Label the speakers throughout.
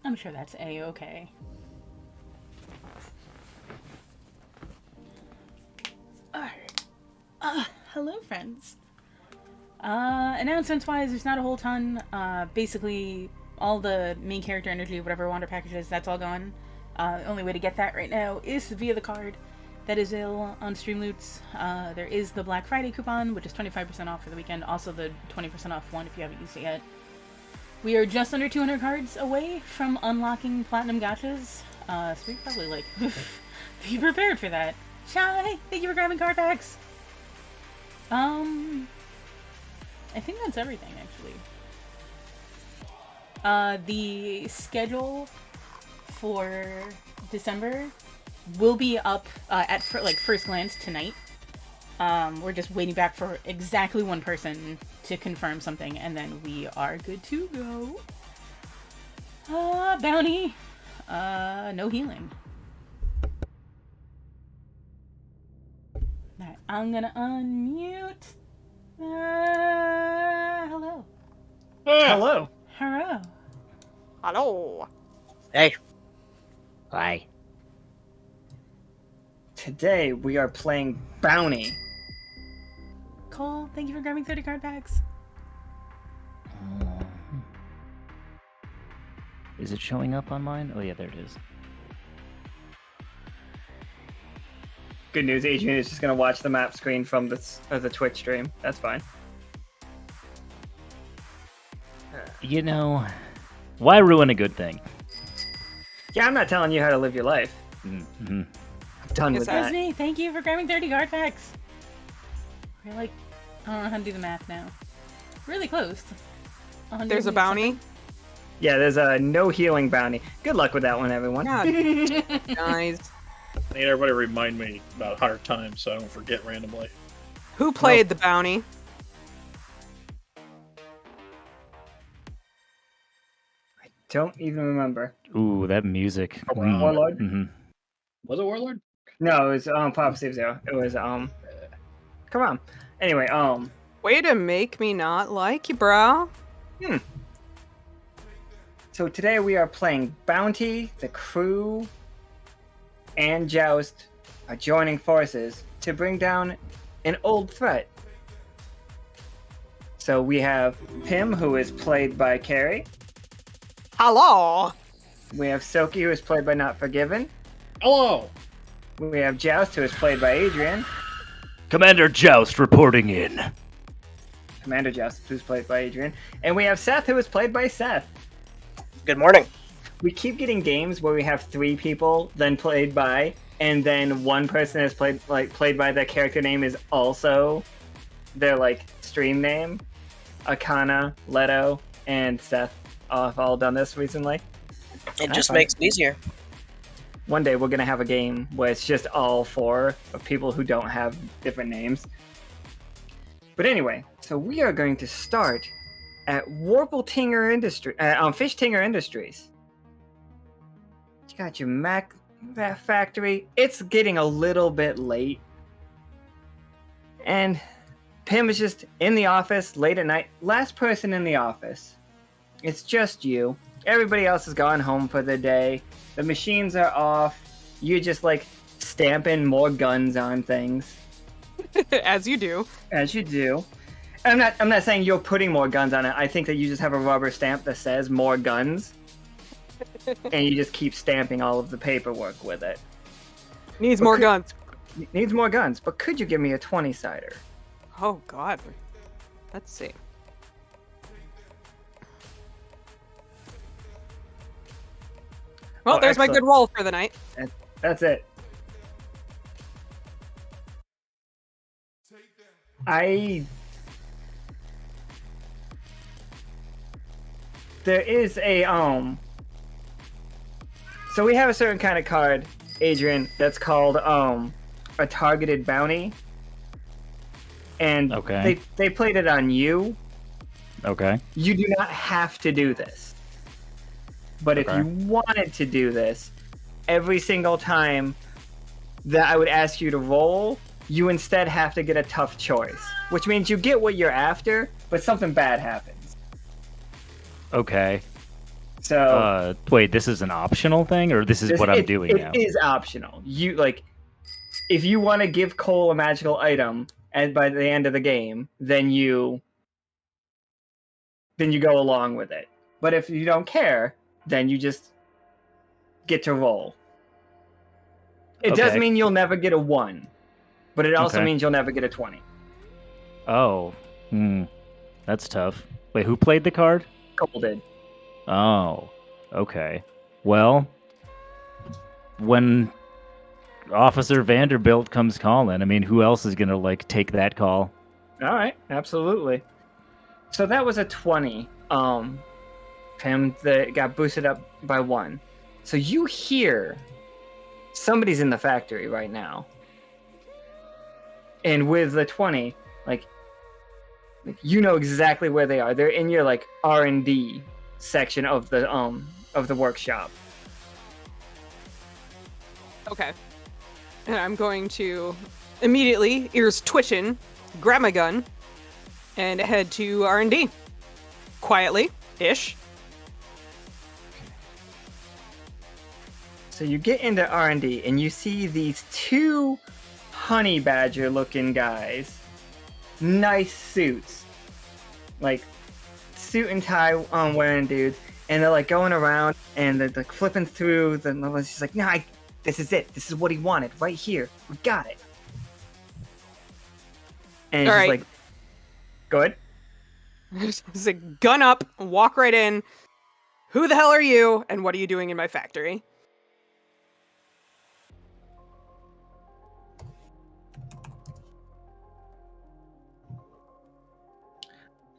Speaker 1: I'm sure that's A-okay. Alright. Hello, friends. Announcements-wise, there's not a whole ton. Basically, all the main character energy, whatever Wander packages, that's all gone. The only way to get that right now is via the card that is available on Streamloots. There is the Black Friday coupon, which is 25% off for the weekend. Also the 20% off one if you haven't used it yet. We are just under 200 cards away from unlocking Platinum Gachas. So we probably, be prepared for that. Shy, thank you for grabbing card packs! I think that's everything, actually. The schedule for December will be up at first glance tonight. We're just waiting back for exactly one person to confirm something, and then we are good to go. Bounty. No healing. Alright, I'm gonna unmute. Hello.
Speaker 2: Hello.
Speaker 1: Hello.
Speaker 3: Hello.
Speaker 4: Hey. Hi.
Speaker 2: Today we are playing Bounty.
Speaker 1: Kole, thank you for grabbing 30 card packs.
Speaker 4: Is it showing up on mine? Oh yeah, there it is.
Speaker 2: Good news, Adrian is just going to watch the map screen from the Twitch stream. That's fine.
Speaker 4: You know, why ruin a good thing?
Speaker 2: Yeah, I'm not telling you how to live your life.
Speaker 4: Mm-hmm.
Speaker 2: I'm done with that.
Speaker 1: Disney, thank you for grabbing 30 card packs. We're I don't know how to do the math now. Really close.
Speaker 3: There's a bounty.
Speaker 1: Something.
Speaker 2: Yeah, there's a no healing bounty. Good luck with that one, everyone.
Speaker 3: God. Nice.
Speaker 5: I need everybody to remind me about 100 times so I don't forget randomly.
Speaker 3: Who played the bounty?
Speaker 2: I don't even remember.
Speaker 4: Ooh, that music.
Speaker 2: Warlord?
Speaker 4: Mm-hmm.
Speaker 5: Was it Warlord?
Speaker 2: No, it was Papa Steve Zero. It was come on. Anyway,
Speaker 3: Way to make me not like you, bro.
Speaker 2: So today we are playing Bounty. The crew and Joust are joining forces to bring down an old threat. So we have Pim, who is played by Keri.
Speaker 3: Hello.
Speaker 2: We have Tsoki, who is played by Not Forgiven.
Speaker 5: Hello!
Speaker 2: We have Joust, who is played by Adrian.
Speaker 4: Commander Joust reporting in.
Speaker 2: Commander Joust, who's played by Adrian. And we have Seth, who is played by Seth.
Speaker 6: Good morning.
Speaker 2: We keep getting games where we have 3 people, then played by, and then one person is played by their character name is also their stream name. Akana, Leto, and Seth have all done this recently.
Speaker 6: It just makes it easier.
Speaker 2: One day we're gonna have a game where it's just all 4 of people who don't have different names. But anyway, so we are going to start at Fish Tinger Industries. You got your Mech factory. It's getting a little bit late. And Pim is just in the office late at night. Last person in the office. It's just you. Everybody else has gone home for the day. The machines are off. You're just stamping more guns on things.
Speaker 3: As you do.
Speaker 2: As you do. I'm not saying you're putting more guns on it. I think that you just have a rubber stamp that says more guns. And you just keep stamping all of the paperwork with it.
Speaker 3: Needs more guns.
Speaker 2: Needs more guns, but could you give me a 20-sider?
Speaker 3: Oh, God. Let's see. Well, there's my good roll for the night.
Speaker 2: That's it. There is a so we have a certain kind of card, Adrian, that's called a targeted bounty. And they played it on you.
Speaker 4: Okay.
Speaker 2: You do not have to do this. But if you wanted to do this, every single time that I would ask you to roll, you instead have to get a tough choice. Which means you get what you're after, but something bad happens.
Speaker 4: Okay.
Speaker 2: So
Speaker 4: wait, this is an optional thing, or this is what I'm doing now?
Speaker 2: It is optional. You like, if you want to give Kole a magical item, and by the end of the game, then you go along with it. But if you don't care, then you just get to roll. It does
Speaker 4: Okay.
Speaker 2: mean you'll never get a 1, but it also
Speaker 4: Okay.
Speaker 2: means you'll never get a 20.
Speaker 4: Oh, that's tough. Wait, who played the card?
Speaker 2: Kole did.
Speaker 4: Oh, okay. Well, when Officer Vanderbilt comes calling, I mean, who else is gonna like take that call?
Speaker 2: All right, absolutely. So that was a 20. Him that got boosted up by 1. So you hear somebody's in the factory right now, and with the 20, like you know exactly where they are. They're in your like R&D section of the workshop.
Speaker 3: Okay. And I'm going to immediately, ears twitching, grab my gun, and head to R&D. Quietly-ish.
Speaker 2: So you get into R&D and you see these 2 honey badger looking guys. Nice suits. Like suit and tie wearing dudes, and they're like going around and they're like flipping through the levels. She's like, "No, this is it. This is what he wanted right here. We got it." And
Speaker 3: All
Speaker 2: she's
Speaker 3: right.
Speaker 2: like, "Go ahead."
Speaker 3: It's a gun up, walk right in. Who the hell are you, and what are you doing in my factory?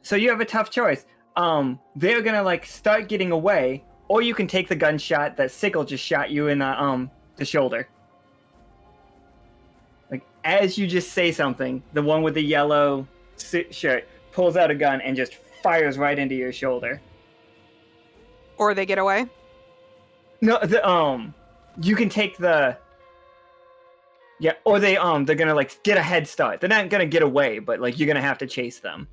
Speaker 2: So you have a tough choice. They're gonna like start getting away, or you can take the gunshot that Sickle just shot you in the shoulder. Like as you just say something, the one with the yellow shirt pulls out a gun and just fires right into your shoulder.
Speaker 3: Or they get away?
Speaker 2: No, you can take the. Yeah, or they're gonna like get a head start. They're not gonna get away, but like you're gonna have to chase them.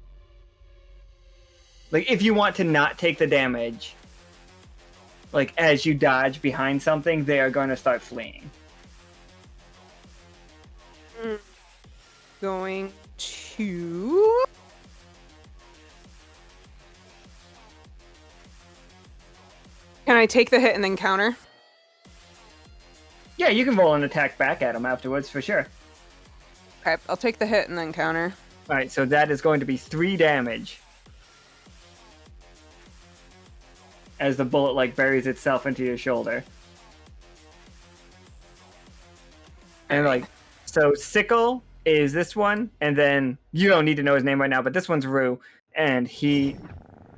Speaker 2: Like, if you want to not take the damage, like, as you dodge behind something, they are going to start fleeing.
Speaker 3: Going to... Can I take the hit and then counter?
Speaker 2: Yeah, you can roll an attack back at them afterwards, for sure.
Speaker 3: Okay, I'll take the hit and then counter.
Speaker 2: Alright, so that is going to be 3 damage. As the bullet, like, buries itself into your shoulder. And, like, so Sickle is this one, and then, you don't need to know his name right now, but this one's Rue, and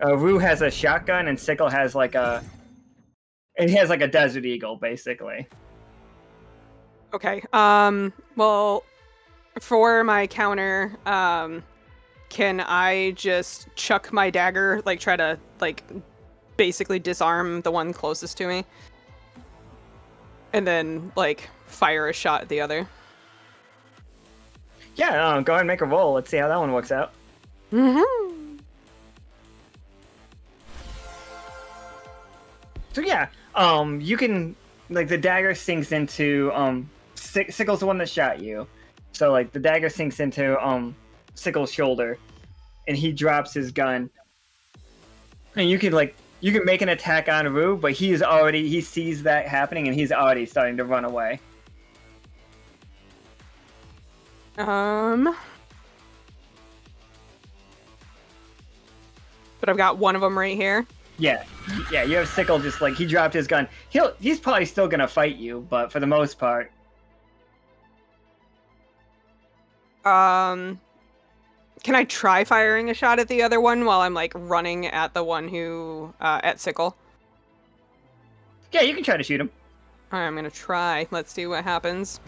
Speaker 2: Rue has a shotgun, and Sickle has, like, he has, like, a Desert Eagle, basically.
Speaker 3: Okay, well, for my counter, can I just chuck my dagger, like, try to, like, basically disarm the one closest to me? And then, like, fire a shot at the other?
Speaker 2: Yeah, go ahead and make a roll. Let's see how that one works out.
Speaker 3: Mm-hmm.
Speaker 2: So yeah, you can, like, the dagger sinks into, Sickle's the one that shot you. So, like, the dagger sinks into, Sickle's shoulder, and he drops his gun. And you can make an attack on Rue, but he sees that happening, and he's already starting to run away.
Speaker 3: But I've got one of them right here.
Speaker 2: Yeah, you have Sickle just, like, he dropped his gun. He's probably still gonna fight you, but for the most part.
Speaker 3: Can I try firing a shot at the other one while I'm, like, running at the one who, at Sickle?
Speaker 2: Yeah, you can try to shoot him.
Speaker 3: Alright, I'm gonna try. Let's see what happens.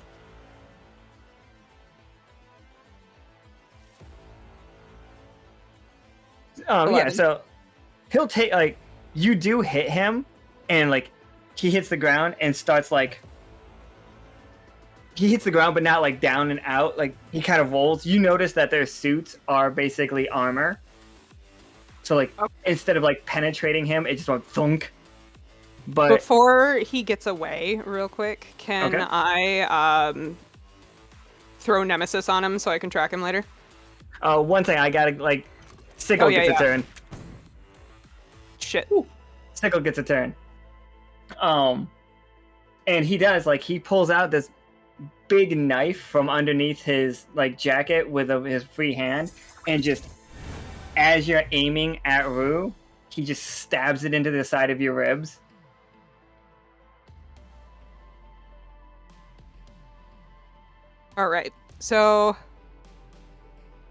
Speaker 2: Yeah,
Speaker 3: 11.
Speaker 2: so he'll take, like, you do hit him, and, like, he hits the ground and starts, like, he hits the ground, but not, like, down and out. Like, he kind of rolls. You notice that their suits are basically armor. So, like,
Speaker 3: Okay.
Speaker 2: instead of, like, penetrating him, it just went thunk, But
Speaker 3: Before he gets away, real quick, can
Speaker 2: Okay.
Speaker 3: I throw Nemesis on him so I can track him later?
Speaker 2: one thing, I gotta, Sickle
Speaker 3: yeah,
Speaker 2: gets a
Speaker 3: yeah.
Speaker 2: turn.
Speaker 3: Shit.
Speaker 2: Sickle gets a turn. And he does, he pulls out this big knife from underneath his, jacket with his free hand, and just, as you're aiming at Rue, he just stabs it into the side of your ribs.
Speaker 3: All right. So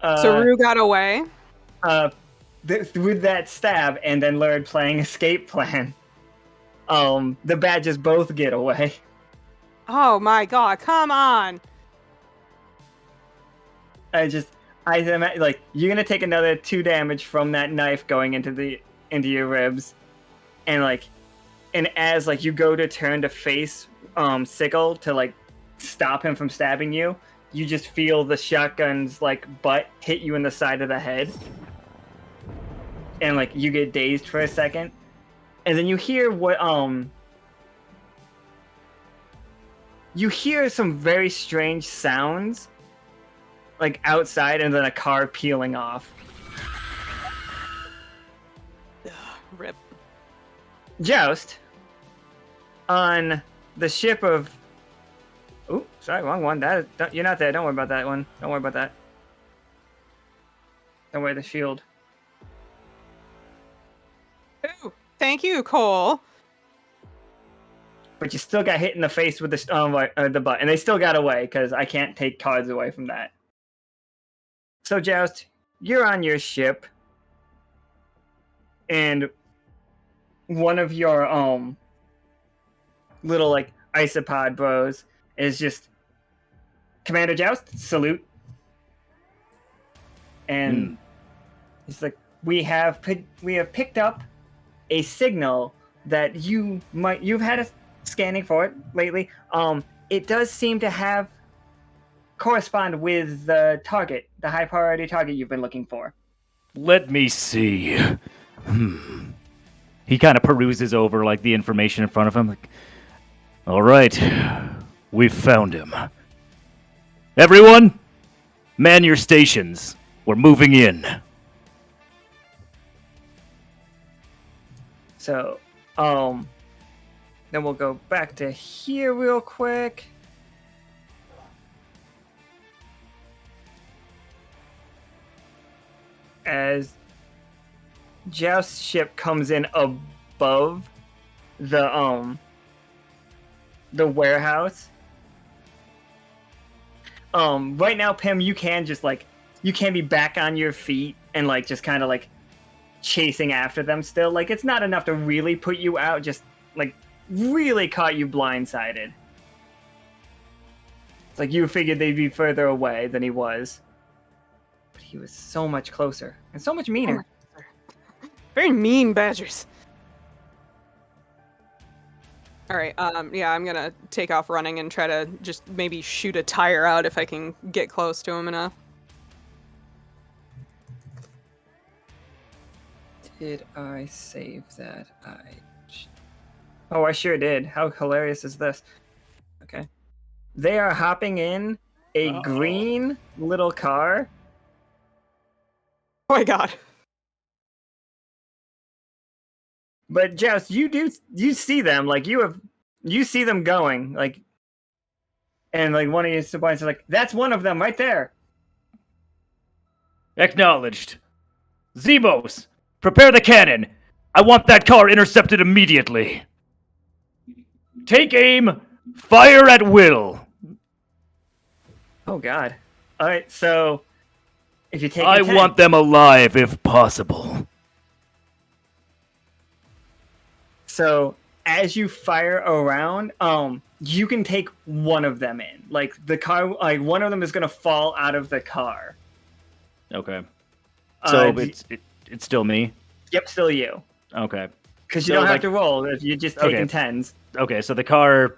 Speaker 3: Rue got away.
Speaker 2: With that stab, and then Lurid playing escape plan, the badges both get away.
Speaker 3: Oh my god! Come on.
Speaker 2: You're gonna take another 2 damage from that knife going into your ribs, and as you go to turn to face Sickle to stop him from stabbing you, you just feel the shotgun's butt hit you in the side of the head, and you get dazed for a second, and then you hear you hear some very strange sounds outside, and then a car peeling off.
Speaker 3: Rip.
Speaker 2: Joust, on the ship of... Ooh, sorry, wrong one. You're not there. Don't worry about that one. Don't worry about that. Don't worry, the shield.
Speaker 3: Ooh, thank you, Kole.
Speaker 2: But you still got hit in the face with the butt, and they still got away, because I can't take cards away from that. So, Joust, you're on your ship, and one of your little isopod bros is just, Commander Joust, salute. And he's like, we have picked up a signal that you've had a scanning for it lately. It does seem to correspond with the target, the high priority target you've been looking for.
Speaker 4: Let me see. He kind of peruses over the information in front of him. All right, we've found him. Everyone, man your stations. We're moving in.
Speaker 2: So, then we'll go back to here real quick. As Joust's ship comes in above the warehouse. Right now, Pim, you can just you can be back on your feet and just kind of chasing after them still. It's not enough to really put you out, just really caught you blindsided. It's you figured they'd be further away than he was. But he was so much closer and so much meaner.
Speaker 3: Very mean badgers. All right. Yeah, I'm gonna take off running and try to just maybe shoot a tire out if I can get close to him enough.
Speaker 2: Did I save that? Oh, I sure did. How hilarious is this? Okay. They are hopping in a green little car.
Speaker 3: Oh my god.
Speaker 2: But Joust, you see them, you see them going, and one of your suppliers is that's one of them right there.
Speaker 4: Acknowledged. Zemos, prepare the cannon. I want that car intercepted immediately. Take aim, fire at will.
Speaker 2: Oh god. Alright, so if you take
Speaker 4: I want them alive if possible.
Speaker 2: So as you fire around, you can take one of them in. The car, one of them is gonna fall out of the car.
Speaker 4: Okay. So it's still me?
Speaker 2: Yep, still you.
Speaker 4: Okay.
Speaker 2: Because you don't have to roll if you're just taking tens.
Speaker 4: Okay, so the car,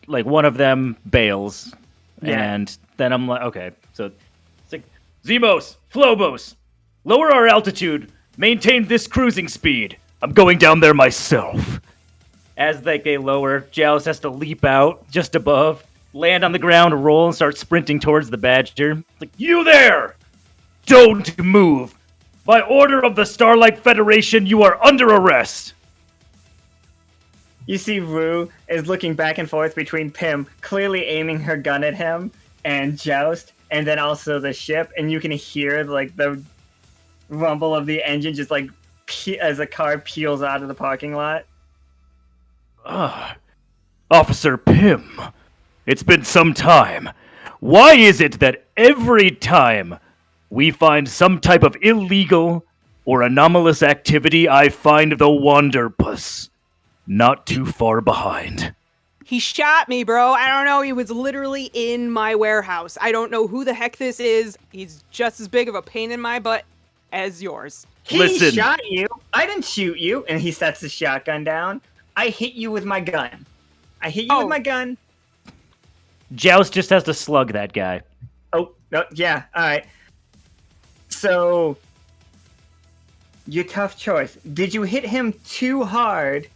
Speaker 4: one of them bails,
Speaker 2: Yeah.
Speaker 4: and then I'm okay, so it's Zemos, Flobos, lower our altitude, maintain this cruising speed. I'm going down there myself. As they lower, Joust has to leap out just above, land on the ground, roll, and start sprinting towards the Badger. Like, you there! Don't move! By order of the Starlight Federation, you are under arrest!
Speaker 2: You see Rue is looking back and forth between Pim, clearly aiming her gun at him, and Joust, and then also the ship, and you can hear like the rumble of the engine just like as the car peels out of the parking lot.
Speaker 4: Officer Pym, it's been some time. Why is it that every time we find some type of illegal or anomalous activity, I find the Wanderpus not too far behind?
Speaker 3: He shot me, bro. I don't know. He was literally in my warehouse. I don't know who the heck this is. He's just as big of a pain in my butt as yours.
Speaker 2: He shot you. I didn't shoot you. And he sets the shotgun down. I hit you with my gun. With my gun.
Speaker 4: Joust just has to slug that guy.
Speaker 2: Oh, no, yeah, alright. So, your tough choice. Did you hit him too hard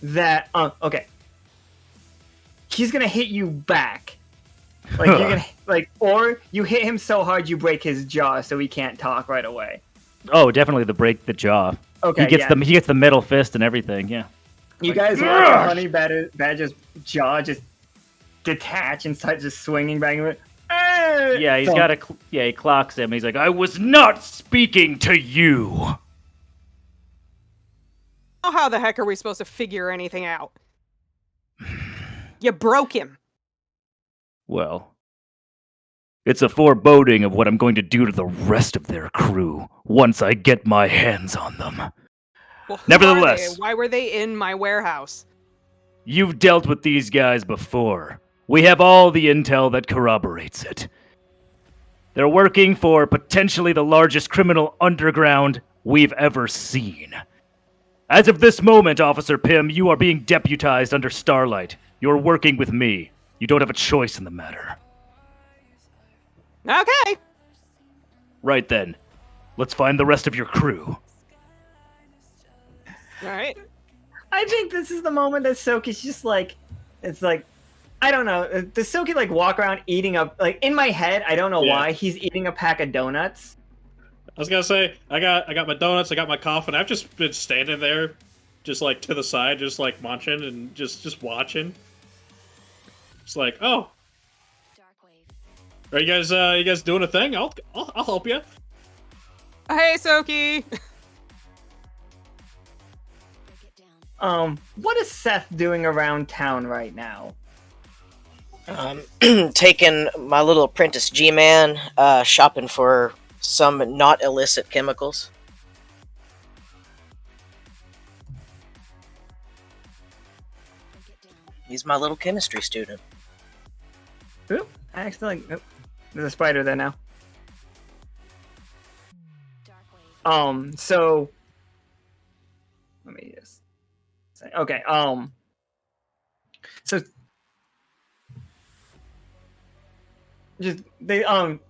Speaker 2: that... okay. He's gonna hit you back. Like, you're gonna... Like, or you hit him so hard you break his jaw so he can't talk right away.
Speaker 4: Oh, definitely break the jaw.
Speaker 2: Okay,
Speaker 4: he gets the middle fist and everything, yeah.
Speaker 2: You guys watch Honey Badger's jaw just detach and start just swinging back and forth.
Speaker 4: Yeah, he's got he clocks him. He's like, I was not speaking to you.
Speaker 3: Oh, how the heck are we supposed to figure anything out? You broke him.
Speaker 4: Well, it's a foreboding of what I'm going to do to the rest of their crew once I get my hands on them.
Speaker 3: Well, who
Speaker 4: Nevertheless,
Speaker 3: are they? Why were they in my warehouse?
Speaker 4: You've dealt with these guys before. We have all the intel that corroborates it. They're working for potentially the largest criminal underground we've ever seen. As of this moment, Officer Pym, you are being deputized under Starlight. You're working with me. You don't have a choice in the matter.
Speaker 3: Okay.
Speaker 4: Right then. Let's find the rest of your crew.
Speaker 3: All right.
Speaker 2: I think this is the moment that Tsoki's just like, it's like, I don't know. Does Tsoki like walk around eating like in my head? I don't know why he's eating a pack of donuts.
Speaker 5: I was gonna say I got my donuts, I got my coffee. I've just been standing there, just like to the side, just like munching and just watching. It's like, oh, are you guys doing a thing? I'll help you.
Speaker 3: Hey, Tsoki.
Speaker 2: What is Seth doing around town right now?
Speaker 6: Taking my little apprentice G-Man, shopping for some not illicit chemicals. He's my little chemistry student.
Speaker 2: Oop, I accidentally... Oop, there's a spider there now. So... Let me just... say... Okay, So... Just,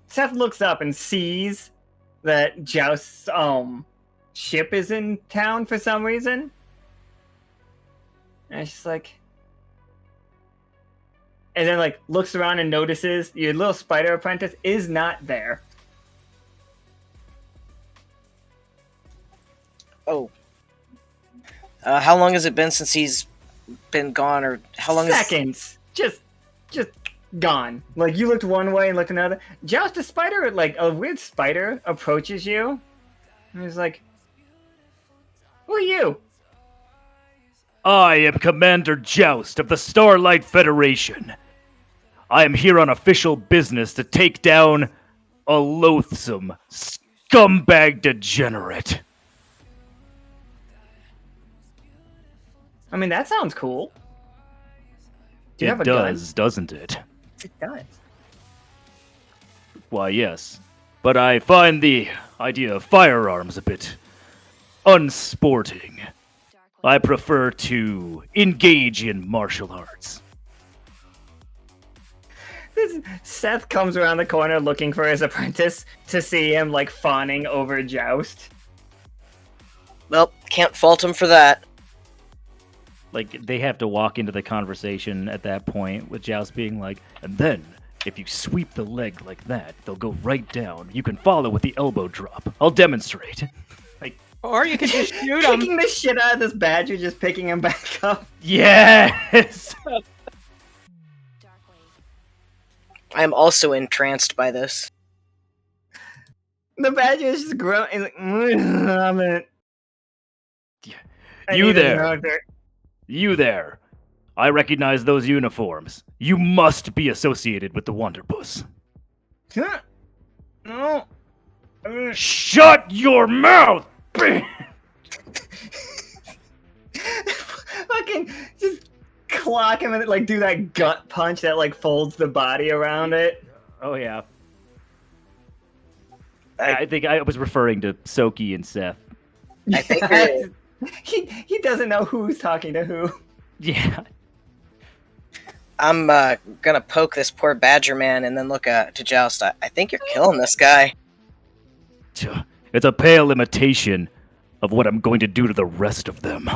Speaker 2: Seth looks up and sees that Joust's, ship is in town for some reason. And it's just like... And then, like, looks around and notices your little spider apprentice is not there.
Speaker 6: Oh. How long has it been since he's been gone, or how long?
Speaker 2: Seconds. Just gone. Like, you looked one way and looked another. Joust, a spider, like, a weird spider approaches you. And he's like, who are you?
Speaker 4: I am Commander Joust of the Starlight Federation. I am here on official business to take down a loathsome, scumbag degenerate.
Speaker 2: I mean, that sounds cool. Do you have a
Speaker 4: does,
Speaker 2: gun?
Speaker 4: Doesn't it?
Speaker 2: It does.
Speaker 4: Why, yes. But I find the idea of firearms a bit unsporting. I prefer to engage in martial arts.
Speaker 2: Seth comes around the corner looking for his apprentice to see him, like, fawning over Joust.
Speaker 6: Well, can't fault him for that.
Speaker 4: like they have to walk into the conversation at that point with Joust being like, and then if you sweep the leg like that, they'll go right down. You can follow with the elbow drop. I'll demonstrate. Like,
Speaker 3: Or you could just shoot him.
Speaker 2: Kicking the shit out of this badger, just picking him back up.
Speaker 4: yes.
Speaker 6: I am also entranced by this.
Speaker 2: The badger is just growing. Like, I'm in.
Speaker 4: You there. You there. I recognize those uniforms. You must be associated with the Wanderpus.
Speaker 2: No.
Speaker 4: Shut your mouth!
Speaker 2: Fucking just clock him and like do that gut punch that like folds the body around it.
Speaker 4: Oh yeah. I think I was referring to Tsoki and Seth.
Speaker 6: I think
Speaker 2: he doesn't know who's talking to who.
Speaker 4: Yeah.
Speaker 6: I'm gonna poke this poor badger man and then look to Joust. I think you're killing this guy.
Speaker 4: It's a pale imitation of what I'm going to do to the rest of them.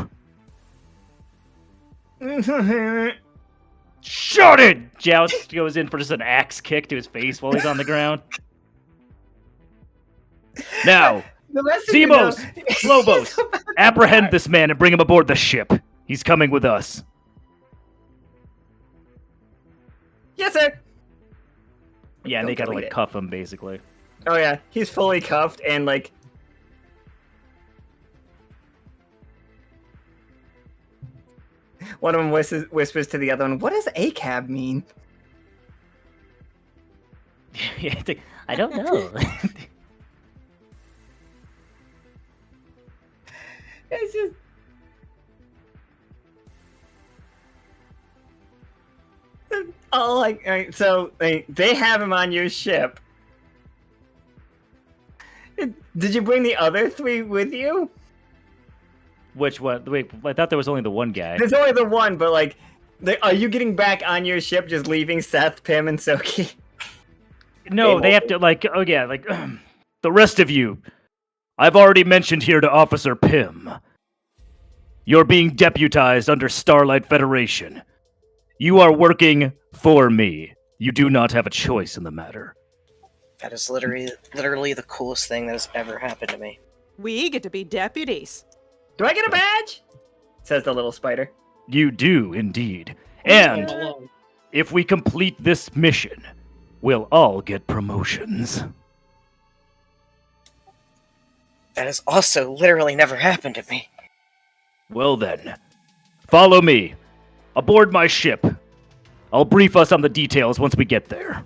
Speaker 4: Shut it! Joust goes in for just an axe kick to his face while he's on the ground. Now, Zemos, Lobos, apprehend this man and bring him aboard the ship. He's coming with us.
Speaker 2: Yes, sir.
Speaker 4: Yeah, and they gotta like
Speaker 2: it.
Speaker 4: cuff him basically.
Speaker 2: Oh yeah, he's fully cuffed and like. One of them whispers to the other one, "What does ACAB mean?"
Speaker 4: I don't know.
Speaker 2: It's just. Oh, like, alright, so they have him on your ship. Did you bring the other three with you?
Speaker 4: Which one? Wait, I thought there was only the one guy.
Speaker 2: There's only the one, but like, are you getting back on your ship, just leaving Seth, Pim, and Tsoki?
Speaker 4: No, they have to like. Oh yeah, like the rest of you. I've already mentioned here to Officer Pim. You're being deputized under Starlight Federation. You are working for me. You do not have a choice in the matter.
Speaker 6: That is literally the coolest thing that has ever happened to me.
Speaker 3: We get to be deputies.
Speaker 2: Do I get a badge? Says the little spider.
Speaker 4: You do, indeed. And if we complete this mission, we'll all get promotions.
Speaker 6: That has also literally never happened to me.
Speaker 4: Well then, follow me. Aboard my ship. I'll brief us on the details once we get there.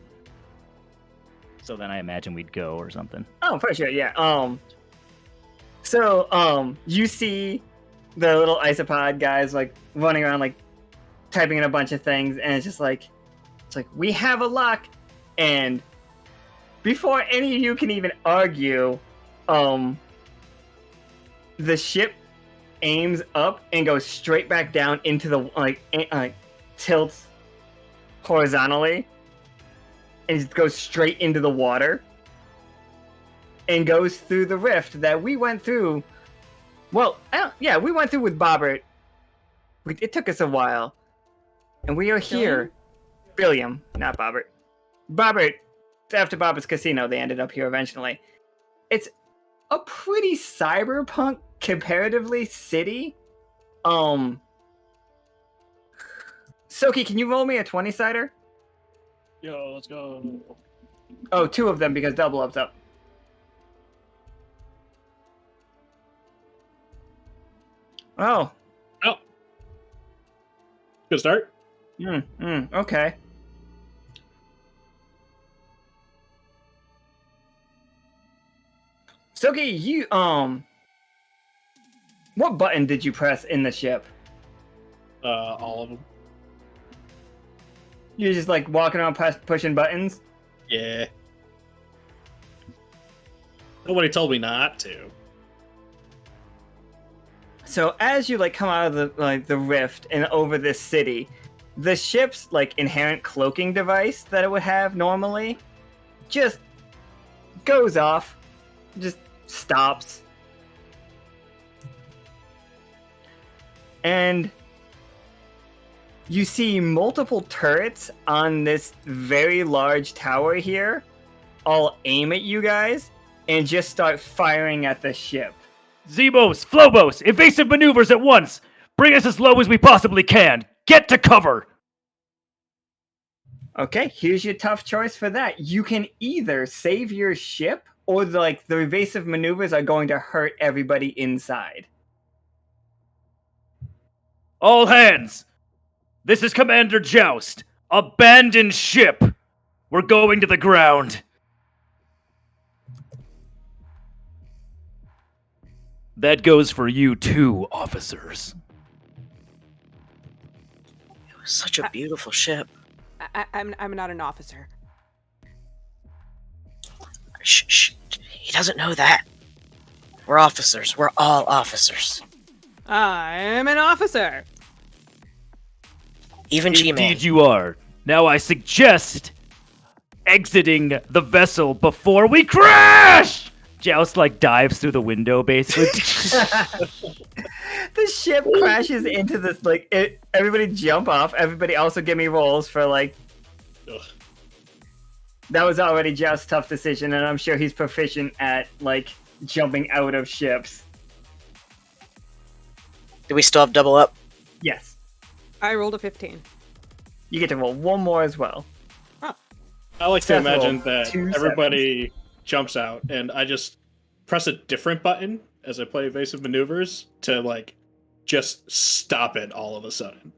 Speaker 4: So then I imagine we'd go or something.
Speaker 2: Oh, for sure, yeah. So, you see the little isopod guys, like, running around, like, typing in a bunch of things, and it's like, we have a lock, and before any of you can even argue, the ship aims up and goes straight back down into the, like tilts horizontally, and just goes straight into the water, and goes through the rift that we went through. Well, we went through with Bobbert. It took us a while, and we are here. Billiam, not Bobbert. Bobbert, after Bobbert's casino, they ended up here eventually. It's a pretty cyberpunk, comparatively, city. Tsoki, can you roll me a 20-sider?
Speaker 5: Yo, let's go.
Speaker 2: Oh, 2 of them because double up's up. Oh.
Speaker 5: Oh. Good start.
Speaker 2: Okay. Tsoki, you, what button did you press in the ship?
Speaker 5: All of them.
Speaker 2: You're just like walking around pushing buttons?
Speaker 5: Yeah. Nobody told me not to.
Speaker 2: So as you like come out of the rift and over this city, the ship's like inherent cloaking device that it would have normally just goes off, just stops. And you see multiple turrets on this very large tower here, all aim at you guys, and just start firing at the ship.
Speaker 4: Zebos, Flobos, evasive maneuvers at once! Bring us as low as we possibly can! Get to cover!
Speaker 2: Okay, here's your tough choice for that. You can either save your ship, or the evasive maneuvers are going to hurt everybody inside.
Speaker 4: All hands! This is Commander Joust. Abandon ship! We're going to the ground. That goes for you too, officers.
Speaker 6: It was such a beautiful ship.
Speaker 3: I'm not an officer.
Speaker 6: Shh. He doesn't know that. We're officers. We're all officers.
Speaker 3: I'm an officer.
Speaker 6: Even G-Man.
Speaker 4: Indeed you are. Now I suggest exiting the vessel before we crash! Joust, dives through the window, basically.
Speaker 2: The ship crashes into this, everybody jump off. Everybody also give me rolls for,
Speaker 5: Ugh.
Speaker 2: That was already Joust's tough decision, and I'm sure he's proficient at, jumping out of ships.
Speaker 6: Do we still have double up?
Speaker 2: Yes.
Speaker 3: I rolled a 15.
Speaker 2: You get to roll one more as well.
Speaker 5: I like to
Speaker 2: Seth
Speaker 5: imagine
Speaker 2: rolled
Speaker 5: that
Speaker 2: 2
Speaker 5: everybody jumps out, and I just press a different button as I play evasive maneuvers to, just stop it all of a sudden.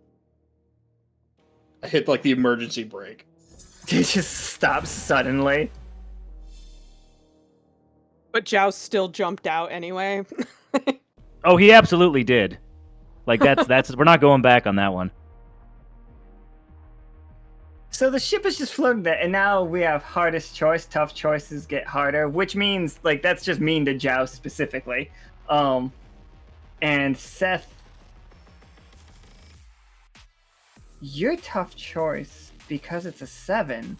Speaker 5: I hit, the emergency brake.
Speaker 2: It just stops suddenly.
Speaker 3: But Joust still jumped out anyway.
Speaker 4: Oh, he absolutely did. That's we're not going back on that one.
Speaker 2: So the ship is just floating there, and now we have hardest choice. Tough choices get harder, which means, that's just mean to Joust specifically. And Seth, your tough choice, because it's a 7.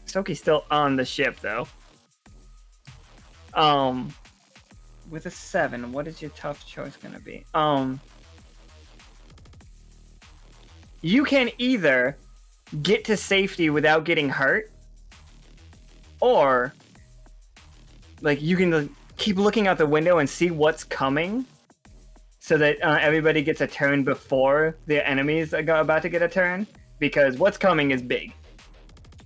Speaker 2: Tsoki's still on the ship, though. With a 7, what is your tough choice gonna be? You can either get to safety without getting hurt, or you can keep looking out the window and see what's coming, so that everybody gets a turn before the enemies are about to get a turn, because what's coming is big.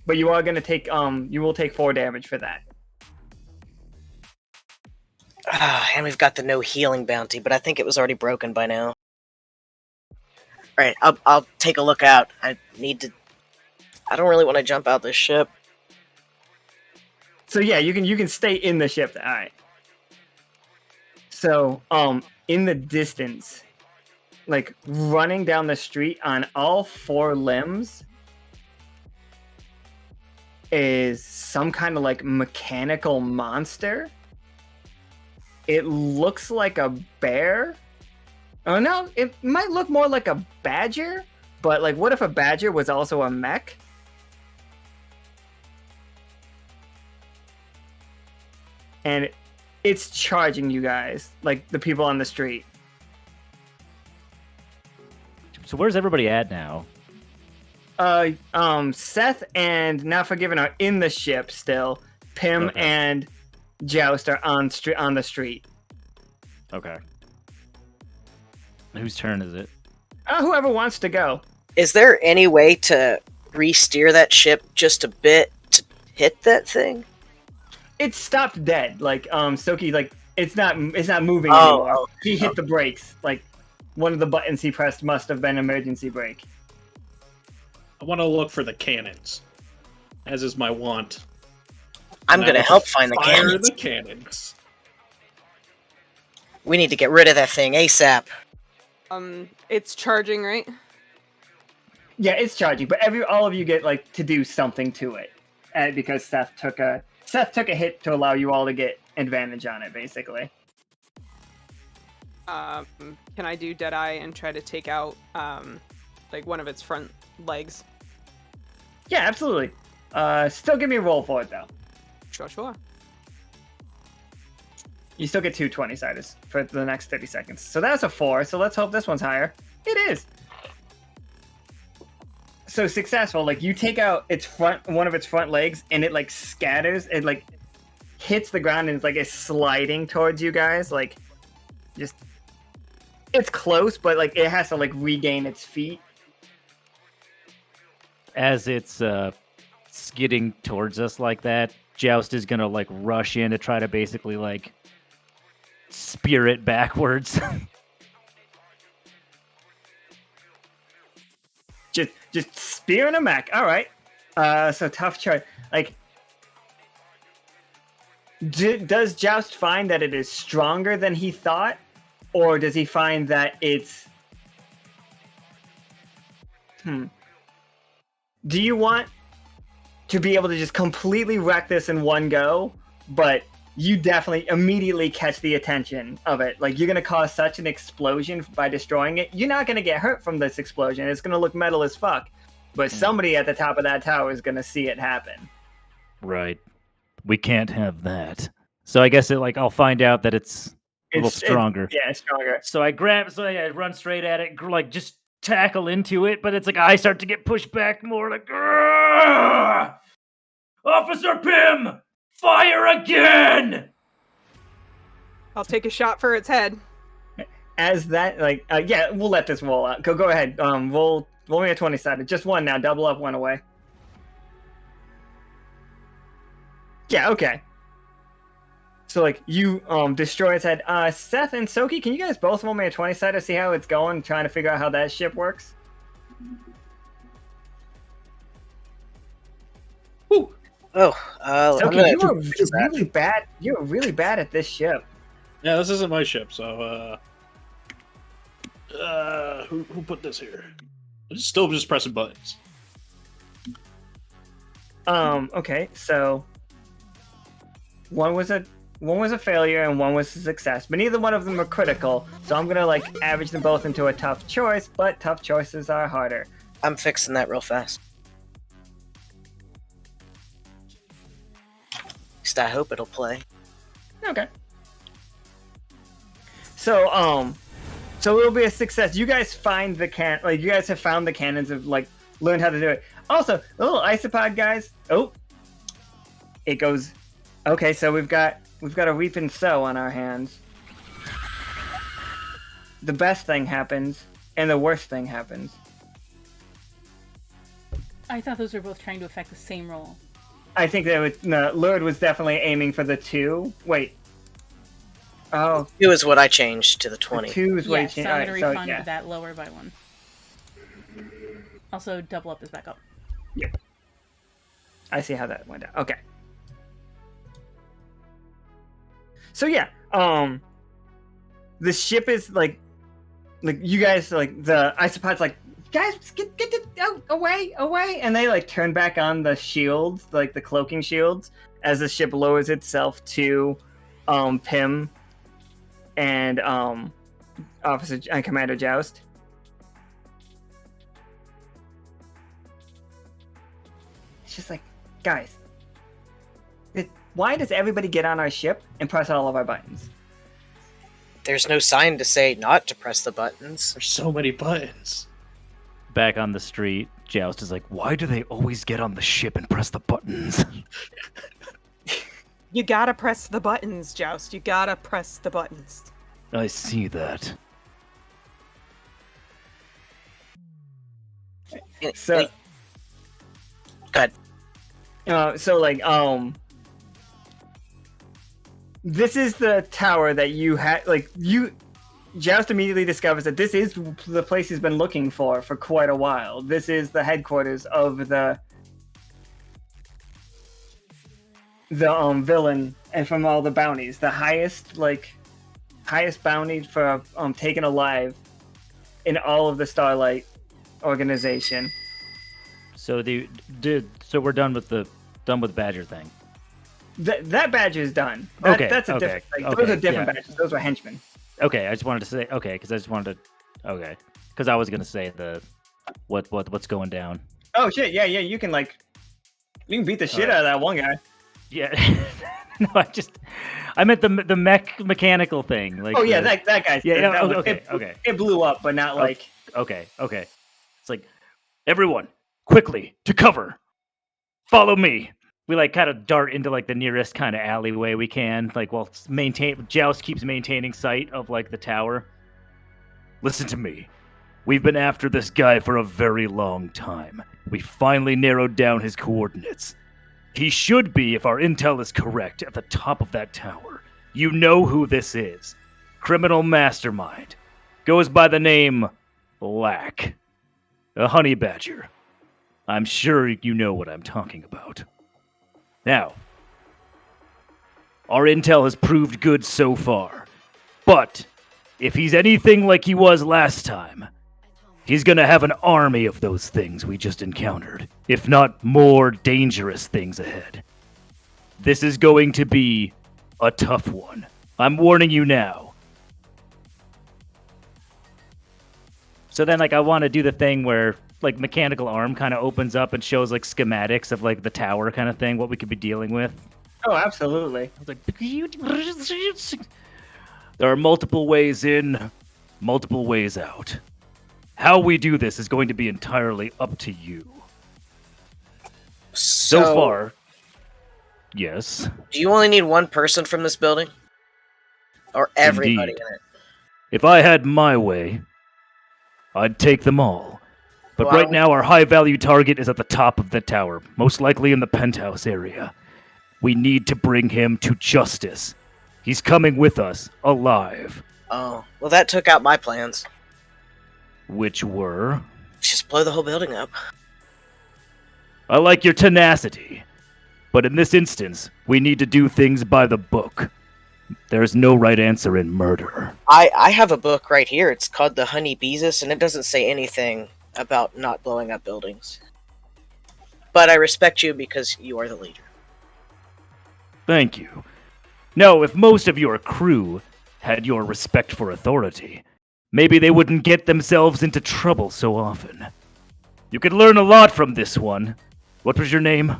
Speaker 2: But you are gonna take you will take 4 damage for that.
Speaker 6: And we've got the no healing bounty, but I think it was already broken by now. Alright, I'll take a look out. I don't really want to jump out this ship.
Speaker 2: So yeah, you can stay in the ship. All right. So in the distance, running down the street on all 4 limbs, is some kind of mechanical monster. It looks like a bear. Oh no, it might look more like a badger, but what if a badger was also a mech? And it's charging you guys, the people on the street.
Speaker 4: So where's everybody at now?
Speaker 2: Seth and Not Forgiven are in the ship still. Pim
Speaker 4: Okay.
Speaker 2: and Joust are on the street.
Speaker 4: Okay. Whose turn is it?
Speaker 2: Whoever wants to go.
Speaker 6: Is there any way to re-steer that ship just a bit to hit that thing?
Speaker 2: It stopped dead. Tsoki, it's not moving
Speaker 6: Oh,
Speaker 2: anymore. He hit the brakes. One of the buttons he pressed must have been emergency brake.
Speaker 5: I want to look for the cannons, as is my wont.
Speaker 6: I'm
Speaker 5: And I
Speaker 6: gonna
Speaker 5: want
Speaker 6: help
Speaker 5: to
Speaker 6: find the
Speaker 5: fire
Speaker 6: cannons.
Speaker 5: the cannons.
Speaker 6: We need to get rid of that thing ASAP.
Speaker 3: It's charging, right?
Speaker 2: Yeah, it's charging, but all of you get to do something to it, because Seth took a hit to allow you all to get advantage on it, basically.
Speaker 3: Can I do Deadeye and try to take out one of its front legs?
Speaker 2: Yeah, absolutely. Still give me a roll for it though.
Speaker 3: Sure.
Speaker 2: You still get 2 20-siders for the next 30 seconds. So that's a 4, so let's hope this one's higher. It is! so successful. Like you take out one of its front legs, and it like scatters. It like hits the ground, and it's like it's sliding towards you guys. Like just it's close, but like it has to like regain its feet.
Speaker 4: As it's skidding towards us like that, Joust is gonna like rush in to try to basically like spear it backwards.
Speaker 2: just spearing a mech. All right. So tough choice. Like, does Joust find that it is stronger than he thought, or does he find that it's? Do you want to be able to just completely wreck this in one go, but you definitely immediately catch the attention of it? Like, you're going to cause such an explosion by destroying it. You're not going to get hurt from this explosion. It's going to look metal as fuck. But somebody at the top of that tower is going to see it happen.
Speaker 4: Right. We can't have that. So I guess I'll find out that it's a little stronger.
Speaker 2: It's stronger.
Speaker 4: So I run straight at it, like just tackle into it, but it's like I start to get pushed back more, like, "Grrr! Officer Pym, fire again!"
Speaker 3: I'll take a shot for its head.
Speaker 2: As that, we'll let this roll out. Go ahead. Roll me a 20-sided. Just one now. Double up, one away. Yeah, okay. So, like, you destroy its head. Seth and Tsoki, can you guys both roll me a 20-sided to see how it's going, trying to figure out how that ship works?
Speaker 6: Ooh. Oh,
Speaker 2: Tsoki, you are really bad at this ship.
Speaker 5: Yeah, this isn't my ship, so who put this here? I'm still just pressing buttons.
Speaker 2: Okay, so one was a failure and one was a success, but neither one of them are critical, so I'm gonna like average them both into a tough choice, but tough choices are harder.
Speaker 6: I'm fixing that real fast. At least I hope it'll play.
Speaker 2: Okay. So it'll be a success. You guys find the you guys have found the cannons and like learned how to do it. Also, the little isopod guys. Oh, it goes. Okay, so we've got a reap and sow on our hands. The best thing happens, and the worst thing happens.
Speaker 1: I thought those were both trying to affect the same roll.
Speaker 2: I think that Lurid was definitely aiming for the 2. Wait. Oh.
Speaker 6: 2 is what I changed to the 20.
Speaker 2: The 2 is what
Speaker 1: Yes,
Speaker 2: you
Speaker 1: so I'm going to refund
Speaker 2: yeah.
Speaker 1: that lower by 1. Also, double up is back up.
Speaker 2: Yeah. I see how that went down. Okay. So yeah, the ship is like you guys like the isopods like guys get away, and they like turn back on the shields, like the cloaking shields, as the ship lowers itself to Pym and Officer and Commander Joust. It's just like, guys, why does everybody get on our ship and press all of our buttons?
Speaker 6: There's no sign to say not to press the buttons.
Speaker 5: There's so many buttons.
Speaker 4: Back on the street, Joust is like, why do they always get on the ship and press the buttons?
Speaker 3: You gotta press the buttons, Joust. You gotta press the buttons.
Speaker 4: I see that.
Speaker 2: So,
Speaker 6: good.
Speaker 2: This is the tower that you had. Joust immediately discovers that this is the place he's been looking for quite a while. This is the headquarters of the villain, and from all the bounties, the highest bounty for taken alive in all of the Starlight organization.
Speaker 4: So so we're done with the Badger thing.
Speaker 2: That badger is done. That's a different thing. Those are different badges. Those were henchmen.
Speaker 4: Okay, I just wanted to say because I was gonna say what's going down.
Speaker 2: Oh shit! Yeah. You can beat the shit out of that one guy.
Speaker 4: Yeah. No, I meant the mechanical thing.
Speaker 2: That guy's.
Speaker 4: Yeah.
Speaker 2: Okay. It blew up, but not like.
Speaker 4: Okay. It's like, everyone, Quickly, to cover. Follow me. We like kind of dart into like the nearest kind of alleyway we can. Like, while Joust keeps maintaining sight of like the tower. Listen to me. We've been after this guy for a very long time. We finally narrowed down his coordinates. He should be, if our intel is correct, at the top of that tower. You know who this is. Criminal mastermind. Goes by the name Lack. A honey badger. I'm sure you know what I'm talking about. Now, our intel has proved good so far. But if he's anything like he was last time, he's gonna have an army of those things we just encountered, if not more dangerous things ahead. This is going to be a tough one. I'm warning you now. So then, like, I want to do the thing where, like, mechanical arm kind of opens up and shows, like, schematics of, like, the tower kind of thing, what we could be dealing with.
Speaker 2: Oh, absolutely.
Speaker 4: I was like, there are multiple ways in, multiple ways out. How we do this is going to be entirely up to you. So far, yes.
Speaker 6: Do you only need one person from this building? Or everybody
Speaker 4: Indeed.
Speaker 6: in it?
Speaker 4: If I had my way, I'd take them all. But
Speaker 6: Well,
Speaker 4: right now, our high-value target is at the top of the tower, most likely in the penthouse area. We need to bring him to justice. He's coming with us, alive.
Speaker 6: Oh, well, that took out my plans.
Speaker 4: Which were?
Speaker 6: Just blow the whole building up.
Speaker 4: I like your tenacity. But in this instance, we need to do things by the book. There's no right answer in murder.
Speaker 6: I have a book right here. It's called The Honey Beezus, and it doesn't say anything about not blowing up buildings. But I respect you because you are the leader.
Speaker 4: Thank you. No, if most of your crew had your respect for authority, maybe they wouldn't get themselves into trouble so often. You could learn a lot from this one. What was your name?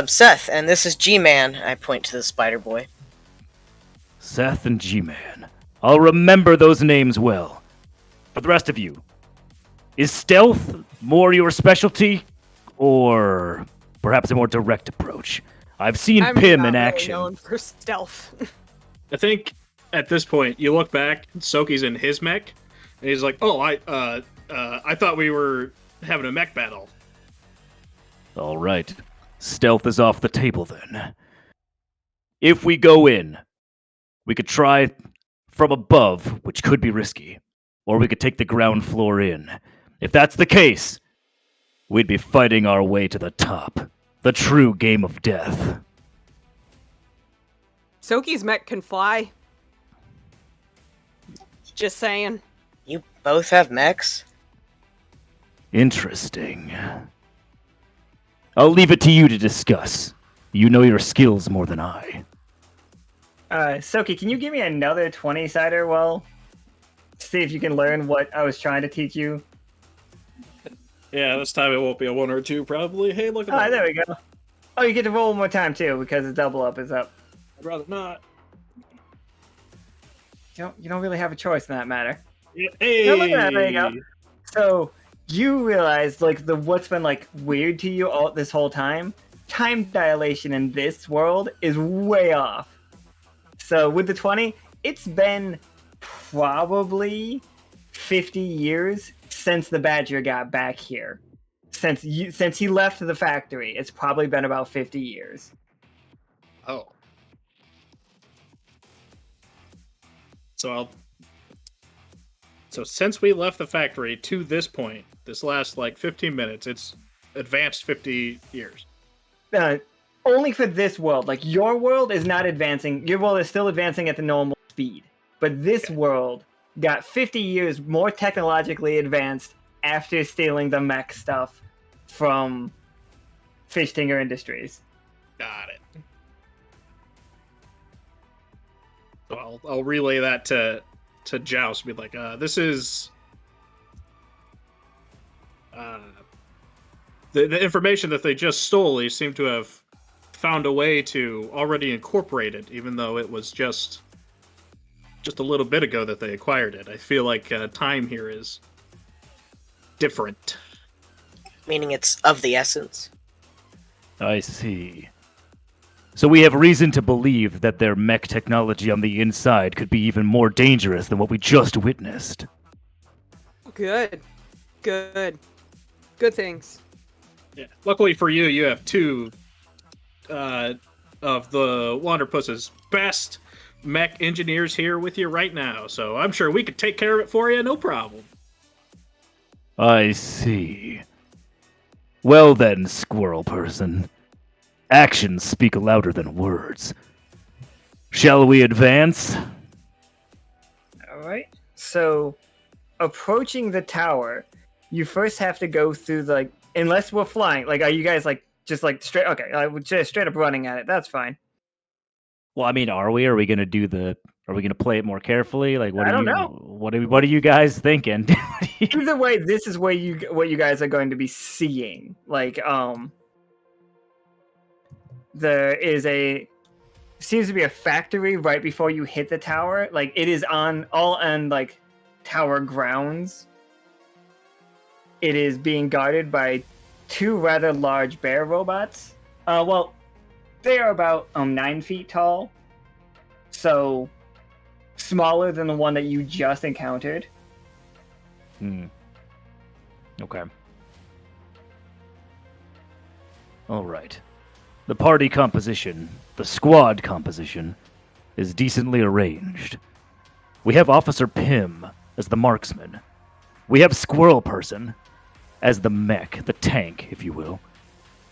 Speaker 6: Seth, and this is G-Man. I point to the spider boy.
Speaker 4: Seth and G-Man. I'll remember those names well. For the rest of you, is stealth more your specialty, or perhaps a more direct approach? I've seen
Speaker 3: I'm
Speaker 4: Pym
Speaker 3: not
Speaker 4: in
Speaker 3: really
Speaker 4: action.
Speaker 3: known for stealth.
Speaker 5: I think at this point you look back, Tsoki's in his mech, and he's like, "Oh, I thought we were having a mech battle."
Speaker 4: All right. Stealth is off the table then. If we go in, we could try from above, which could be risky, or we could take the ground floor in. If that's the case, we'd be fighting our way to the top. The true game of death.
Speaker 3: Tsoki's mech can fly. Just saying.
Speaker 6: You both have mechs?
Speaker 4: Interesting. I'll leave it to you to discuss. You know your skills more than I.
Speaker 2: Tsoki, can you give me another 20-sider, see if you can learn what I was trying to teach you?
Speaker 5: Yeah, this time it won't be a 1 or 2, probably. Hey, look at
Speaker 2: Oh,
Speaker 5: that.
Speaker 2: there we go. Oh, you get to roll one more time, too, because the double up is up.
Speaker 5: I'd rather not.
Speaker 2: You don't really have a choice in that matter.
Speaker 5: Yeah, hey!
Speaker 2: No, look at that, there you go. So, you realize, like, what's been, like, weird to you all this whole time? Time dilation in this world is way off. So, with the 20, it's been probably 50 years since the Badger got back here. Since he left the factory, it's probably been about 50 years.
Speaker 5: Oh. So since we left the factory to this point, this last, 15 minutes, it's advanced 50 years.
Speaker 2: Only for this world. Like, your world is not advancing. Your world is still advancing at the normal speed. But this world got 50 years more technologically advanced after stealing the mech stuff from Fishtinger Industries.
Speaker 5: Got it. So I'll relay that to Joust. Be like, this is the information that they just stole. They seem to have found a way to already incorporate it, even though it was just a little bit ago that they acquired it. I feel like time here is different.
Speaker 6: Meaning it's of the essence.
Speaker 4: I see. So we have reason to believe that their mech technology on the inside could be even more dangerous than what we just witnessed.
Speaker 3: Good things.
Speaker 5: Yeah. Luckily for you, you have two of the Wanderpus's best mech engineers here with you right now, so I'm sure we could take care of it for you, no problem.
Speaker 4: I see. Well then, squirrel person. Actions speak louder than words. Shall we advance?
Speaker 2: Alright. So, approaching the tower, you first have to go through the, like, unless we're flying, like, are you guys, like, just, like, straight, okay, just straight up running at it, that's fine.
Speaker 4: Well, I mean, are we gonna are we gonna play it more carefully? Like,
Speaker 2: I don't know.
Speaker 4: What are you guys thinking?
Speaker 2: Either way, this is what you guys are going to be seeing. Like, there seems to be a factory right before you hit the tower. Like, it is all on like tower grounds. It is being guarded by two rather large bear robots. Well, they are about 9 feet tall, so smaller than the one that you just encountered.
Speaker 4: Okay. All right. The party composition, the squad composition, is decently arranged. We have Officer Pym as the marksman. We have Squirrel Person as the mech, the tank, if you will.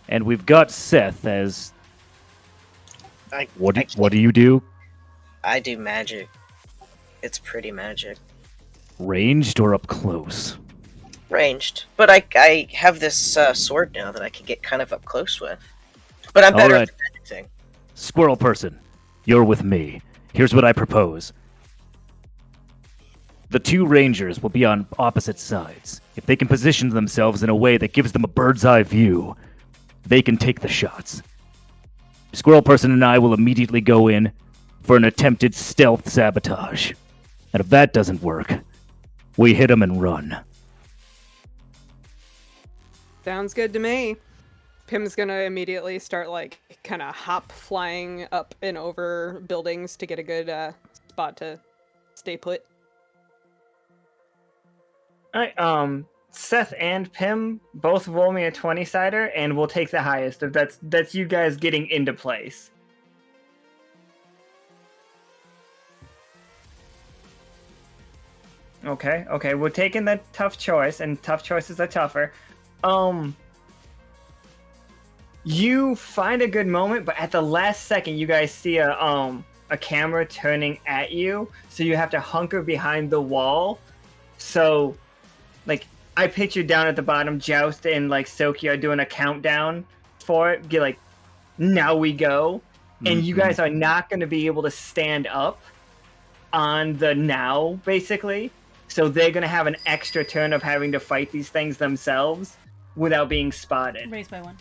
Speaker 4: And we've got Seth as... What do you do?
Speaker 6: I do magic. It's pretty magic.
Speaker 4: Ranged or up close?
Speaker 6: Ranged. But I have this sword now that I can get kind of up close with. But I'm better at the magic thing.
Speaker 4: Squirrel Person, you're with me. Here's what I propose. The two rangers will be on opposite sides. If they can position themselves in a way that gives them a bird's eye view, they can take the shots. Squirrel Person and I will immediately go in for an attempted stealth sabotage. And if that doesn't work, we hit them and run.
Speaker 3: Sounds good to me. Pim's gonna immediately start, like, kind of hop flying up and over buildings to get a good spot to stay put.
Speaker 2: Alright, Seth and Pym both roll me a 20-sider, and we'll take the highest. If that's you guys getting into place. Okay, we're taking the tough choice, and tough choices are tougher. You find a good moment, but at the last second, you guys see a camera turning at you, so you have to hunker behind the wall. So, like, I picture down at the bottom, Joust and like Tsoki are doing a countdown for it. Get like, now we go, and you guys are not going to be able to stand up on the now, basically. So they're going to have an extra turn of having to fight these things themselves without being spotted.
Speaker 1: Raised by 1.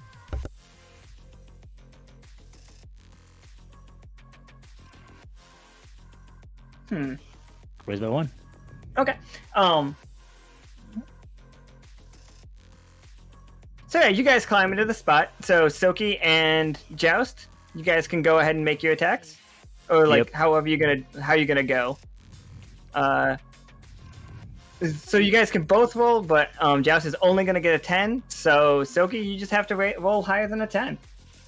Speaker 4: Raised by 1.
Speaker 2: Okay. So yeah, you guys climb into the spot. So Tsoki and Joust, you guys can go ahead and make your attacks, or like how you gonna go. So you guys can both roll, but Joust is only gonna get a 10. So Tsoki, you just have to roll higher than a 10.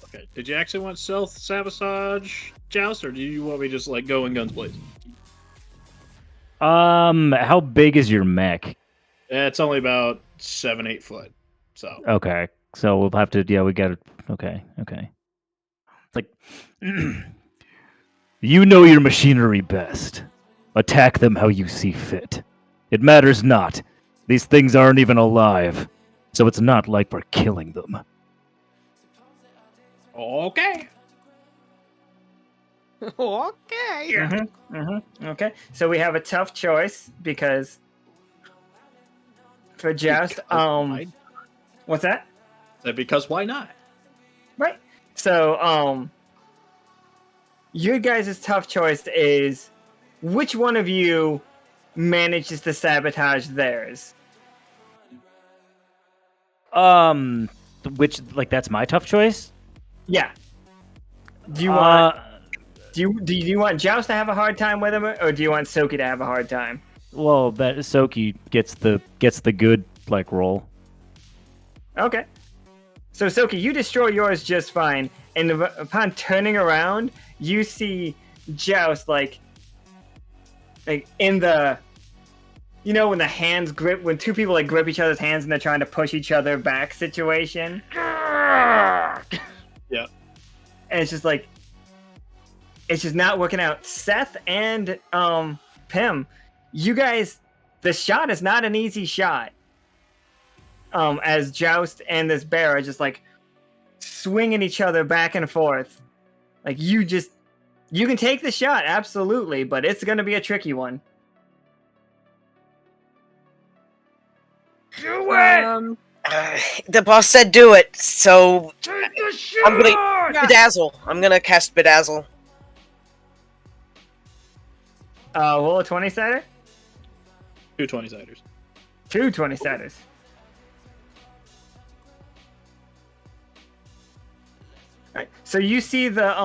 Speaker 5: Okay. Did you actually want stealth sabotage, Joust, or do you want me to just like go in guns blazing?
Speaker 4: How big is your mech?
Speaker 5: It's only about 7-8 foot. So
Speaker 4: okay, so we'll have to. Yeah, we got it. Okay. It's like you know your machinery best. Attack them how you see fit. It matters not. These things aren't even alive, so it's not like we're killing them.
Speaker 5: okay.
Speaker 3: Okay.
Speaker 2: Okay, so we have a tough choice because for Joust, what's that?
Speaker 5: Because why not?
Speaker 2: Right. So, your guys' tough choice is which one of you manages to sabotage theirs.
Speaker 4: Which, like, that's my tough choice?
Speaker 2: Yeah. Do you want do you want Joust to have a hard time with him, or do you want Tsoki to have a hard time?
Speaker 4: Well, that Tsoki gets the good like roll.
Speaker 2: Okay. So Tsoki, you destroy yours just fine, and upon turning around, you see Joust like in the, you know, when the hands grip, when two people like grip each other's hands and they're trying to push each other back situation.
Speaker 5: Yeah.
Speaker 2: And it's just like, it's just not working out. Seth and Pim, you guys, the shot is not an easy shot. As Joust and this bear are just like swinging each other back and forth. Like you can take the shot, absolutely, but it's going to be a tricky one. Do it!
Speaker 6: The boss said do it, so
Speaker 2: Take the shot!
Speaker 6: I'm gonna bedazzle. I'm gonna cast bedazzle.
Speaker 2: Roll a 20-sider?
Speaker 5: 2 20-siders.
Speaker 2: 2 20-siders. Alright, so you see the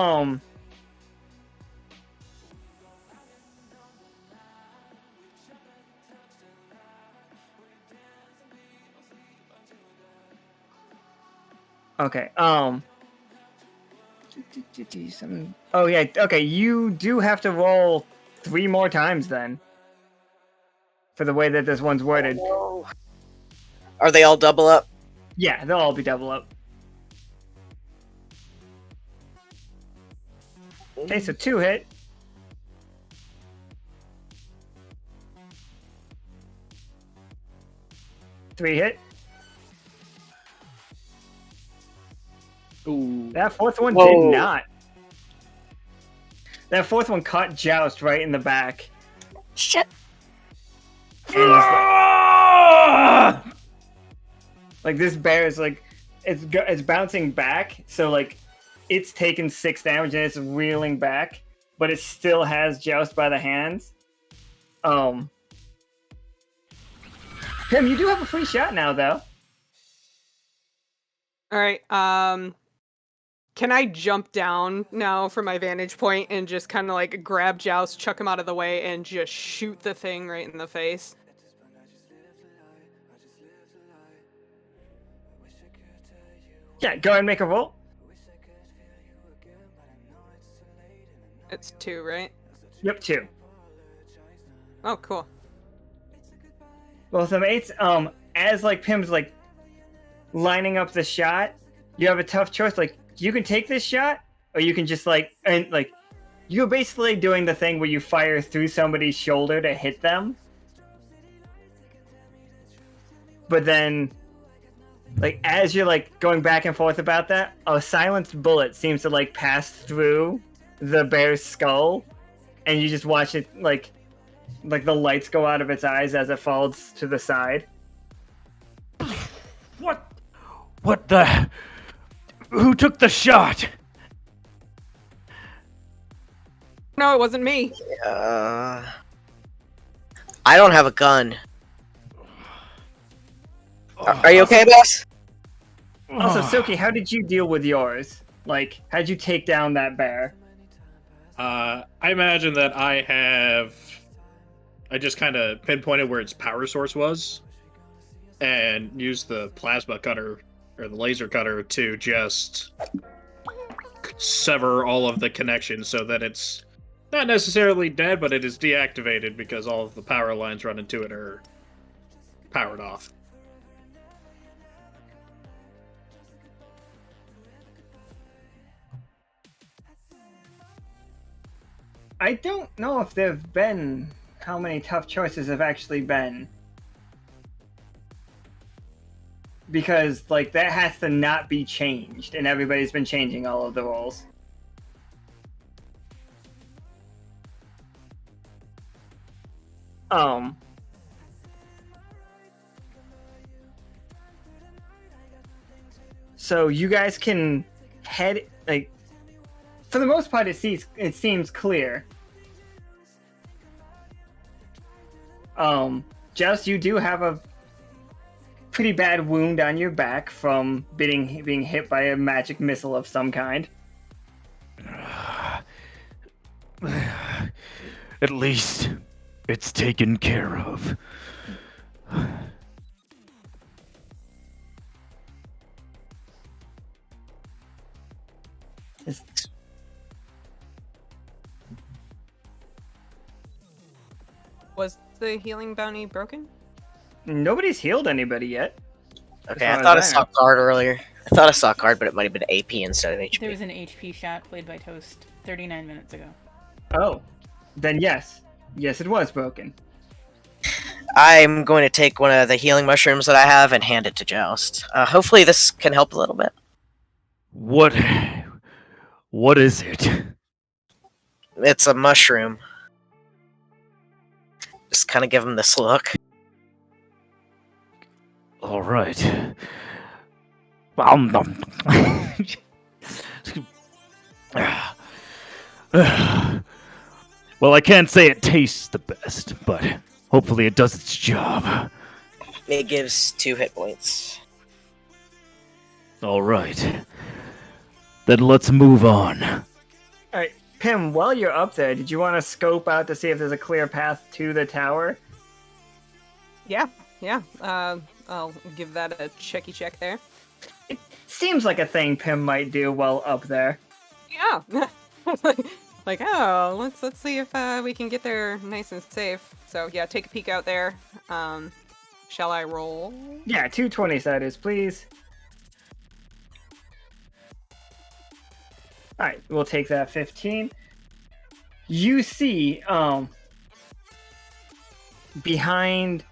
Speaker 2: okay, oh yeah, okay, you do have to roll 3 more times then. For the way that this one's worded.
Speaker 6: Are they all double up?
Speaker 2: Yeah, they'll all be double up. Okay, so 2 hit. Three hit.
Speaker 5: Ooh.
Speaker 2: That fourth one
Speaker 6: Whoa.
Speaker 2: did not. That fourth one caught Joust right in the back.
Speaker 6: Shit.
Speaker 2: And like this bear is like, it's bouncing back, so like it's taken 6 damage and it's reeling back, but it still has Joust by the hands. Pim, you do have a free shot now, though.
Speaker 3: All right. Can I jump down now from my vantage point and just kind of like grab Joust, chuck him out of the way, and just shoot the thing right in the face?
Speaker 2: Yeah, go ahead and make a roll.
Speaker 3: It's 2, right?
Speaker 2: Yep, 2.
Speaker 3: Oh, cool.
Speaker 2: Both of them 8s. As like Pim's like lining up the shot, you have a tough choice. Like you can take this shot, or you can just you're basically doing the thing where you fire through somebody's shoulder to hit them. But then, like as you're like going back and forth about that, a silenced bullet seems to like pass through the bear's skull, and you just watch it like the lights go out of its eyes as it falls to the side.
Speaker 4: What the? Who took the shot?
Speaker 3: No, it wasn't me.
Speaker 6: I don't have a gun. Are you okay, boss?
Speaker 2: Also, Tsoki, how did you deal with yours? Like, how'd you take down that bear?
Speaker 5: I imagine that I just kind of pinpointed where its power source was and used the plasma cutter or the laser cutter to just sever all of the connections so that it's not necessarily dead, but it is deactivated because all of the power lines running to it are powered off.
Speaker 2: I don't know if there've been how many tough choices have actually been. Because, like, that has to not be changed, and everybody's been changing all of the roles. So you guys can head, like, for the most part, it seems clear. Joust, you do have a pretty bad wound on your back from being hit by a magic missile of some kind.
Speaker 4: At least it's taken care of.
Speaker 3: Was the healing bounty broken?
Speaker 2: Nobody's healed anybody yet.
Speaker 6: Okay,
Speaker 2: As
Speaker 6: I
Speaker 2: far
Speaker 6: thought I
Speaker 2: as
Speaker 6: saw guard earlier. I thought I saw guard, but it might have been AP instead of HP.
Speaker 1: There was an HP shot played by Toast 39 minutes ago.
Speaker 2: Oh, then yes. Yes, it was broken.
Speaker 6: I'm going to take one of the healing mushrooms that I have and hand it to Joust. Hopefully this can help a little bit.
Speaker 4: What is it?
Speaker 6: It's a mushroom. Just kind of give him this look.
Speaker 4: All right. Well, I can't say it tastes the best, but hopefully it does its job.
Speaker 6: It gives 2 hit points.
Speaker 4: All right. Then let's move on.
Speaker 2: Alright, Pim, while you're up there, did you want to scope out to see if there's a clear path to the tower?
Speaker 3: Yeah. I'll give that a checky check there.
Speaker 2: Seems like a thing Pim might do while up there.
Speaker 3: Yeah. Let's see if we can get there nice and safe. So yeah, take a peek out there. Shall I roll?
Speaker 2: Yeah, 2 20-siders, please. Alright, we'll take that 15. You see, behind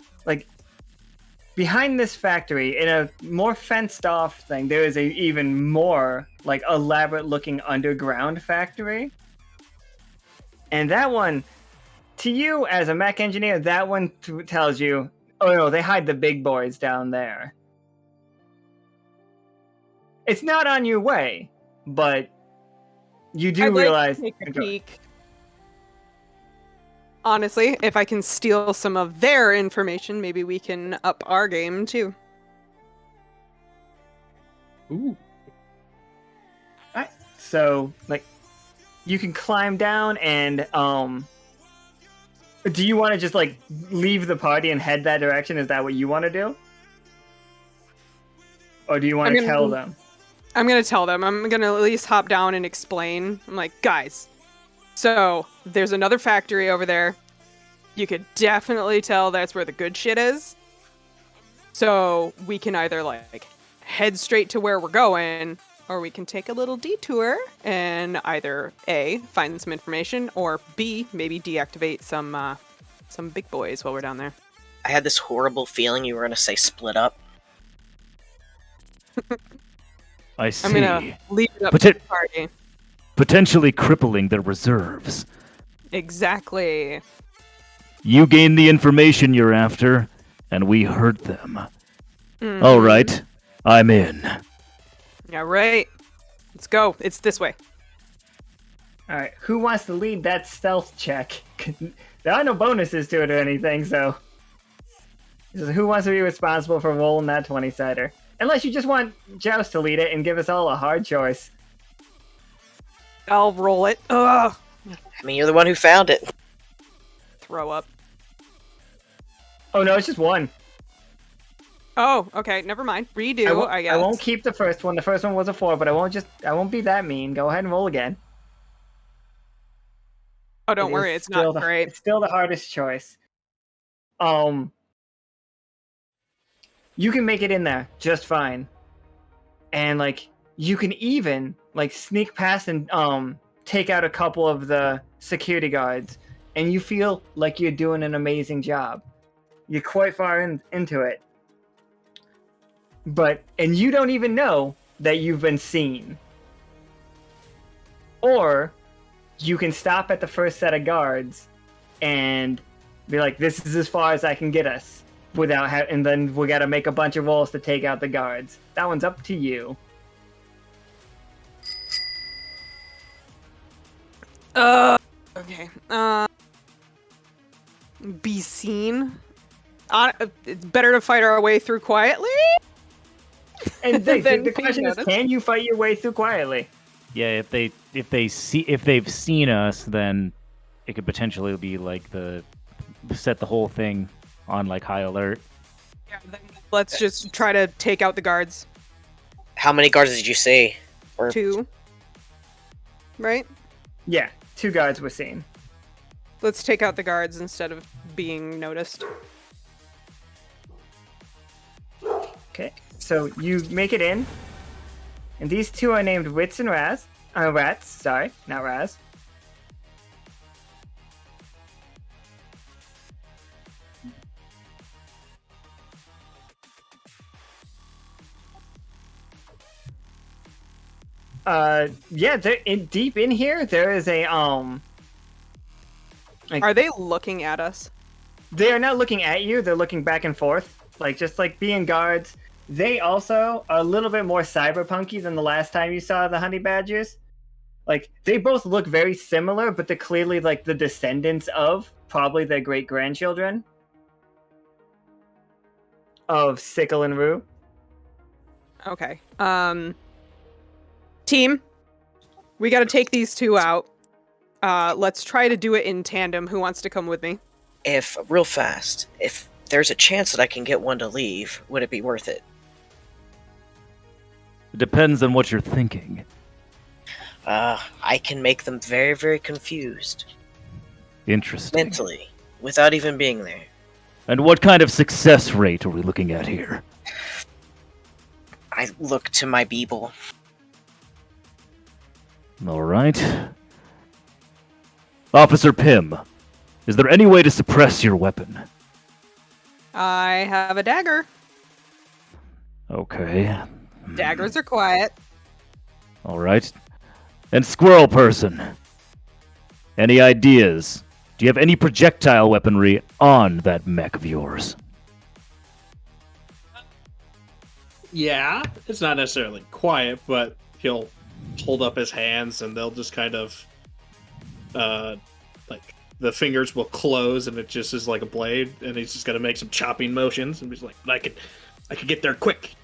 Speaker 2: this factory, in a more fenced-off thing, there is a even more, elaborate-looking underground factory. And that one, to you as a mech engineer, that one tells you, oh no, they hide the big boys down there. It's not on your way, but you do realize...
Speaker 3: Take a peek. Honestly, if I can steal some of their information, maybe we can up our game too.
Speaker 5: Ooh.
Speaker 2: Alright, so, you can climb down and, do you want to just, leave the party and head that direction? Is that what you want to do? Or do you want to tell them?
Speaker 3: I'm going to tell them. I'm going to at least hop down and explain. I'm like, guys, so there's another factory over there. You could definitely tell that's where the good shit is. So we can either, head straight to where we're going, or we can take a little detour and either A, find some information, or B, maybe deactivate some big boys while we're down there.
Speaker 6: I had this horrible feeling you were going to say split up.
Speaker 4: I see.
Speaker 3: I'm gonna leave it up to the party.
Speaker 4: Potentially crippling their reserves.
Speaker 3: Exactly.
Speaker 4: You gained the information you're after, and we hurt them.
Speaker 3: Mm.
Speaker 4: All right, I'm in.
Speaker 3: Yeah, right. Let's go. It's this way.
Speaker 2: Alright, who wants to lead that stealth check? There are no bonuses to it or anything, so... Who wants to be responsible for rolling that 20-sider? Unless you just want Joust to lead it and give us all a hard choice.
Speaker 3: I'll roll it. Ugh.
Speaker 6: I mean, you're the one who found it.
Speaker 3: Throw up.
Speaker 2: Oh no, it's just one.
Speaker 3: Oh, okay. Never mind. Redo, I guess.
Speaker 2: I won't keep the first one. The first one was a 4, but I won't be that mean. Go ahead and roll again.
Speaker 3: Oh, don't worry. It's not great.
Speaker 2: It's still the hardest choice. You can make it in there just fine. And, you can even, sneak past and, take out a couple of the security guards. And you feel like you're doing an amazing job. You're quite far into it. And you don't even know that you've been seen. Or, you can stop at the first set of guards and be like, this is as far as I can get us. And then we gotta make a bunch of rolls to take out the guards. That one's up to you.
Speaker 3: Okay. Be seen. It's better to fight our way through quietly.
Speaker 2: And
Speaker 3: Then
Speaker 2: the
Speaker 3: being
Speaker 2: question is,
Speaker 3: noticed.
Speaker 2: can you fight your way through quietly?
Speaker 4: Yeah, if they've seen us, then it could potentially be like set the whole thing on like high alert.
Speaker 3: Yeah, then let's just try to take out the guards.
Speaker 6: How many guards did you see? Or
Speaker 3: 2. Right?
Speaker 2: Yeah, 2 guards were seen.
Speaker 3: Let's take out the guards instead of being noticed.
Speaker 2: Okay, so you make it in, and these 2 are named Wits and Raz. Rats, sorry, not Raz. Yeah, they're deep in here. There is a
Speaker 3: Are they looking at us?
Speaker 2: They are not looking at you. They're looking back and forth, just like being guards. They also are a little bit more cyberpunky than the last time you saw the honey badgers. Like, they both look very similar, but they're clearly like the descendants of probably their great grandchildren of Sickle and Rue.
Speaker 3: Okay. Team, we got to take these 2 out. Let's try to do it in tandem. Who wants to come with me?
Speaker 6: if real fast, if there's a chance that I can get one to leave, would it be worth it?
Speaker 4: It depends on what you're thinking.
Speaker 6: I can make them very, very confused.
Speaker 4: Interesting.
Speaker 6: Mentally, without even being there.
Speaker 4: And what kind of success rate are we looking at here?
Speaker 6: I look to my Beeble.
Speaker 4: All right. Officer Pym, is there any way to suppress your weapon?
Speaker 3: I have a dagger.
Speaker 4: Okay.
Speaker 3: Daggers are quiet.
Speaker 4: All right. And Squirrel Person, any ideas? Do you have any projectile weaponry on that mech of yours?
Speaker 5: Yeah, it's not necessarily quiet, but he'll hold up his hands and they'll just kind of, like, the fingers will close and it just is like a blade, and he's just gonna make some chopping motions and he's like, I could get there quick,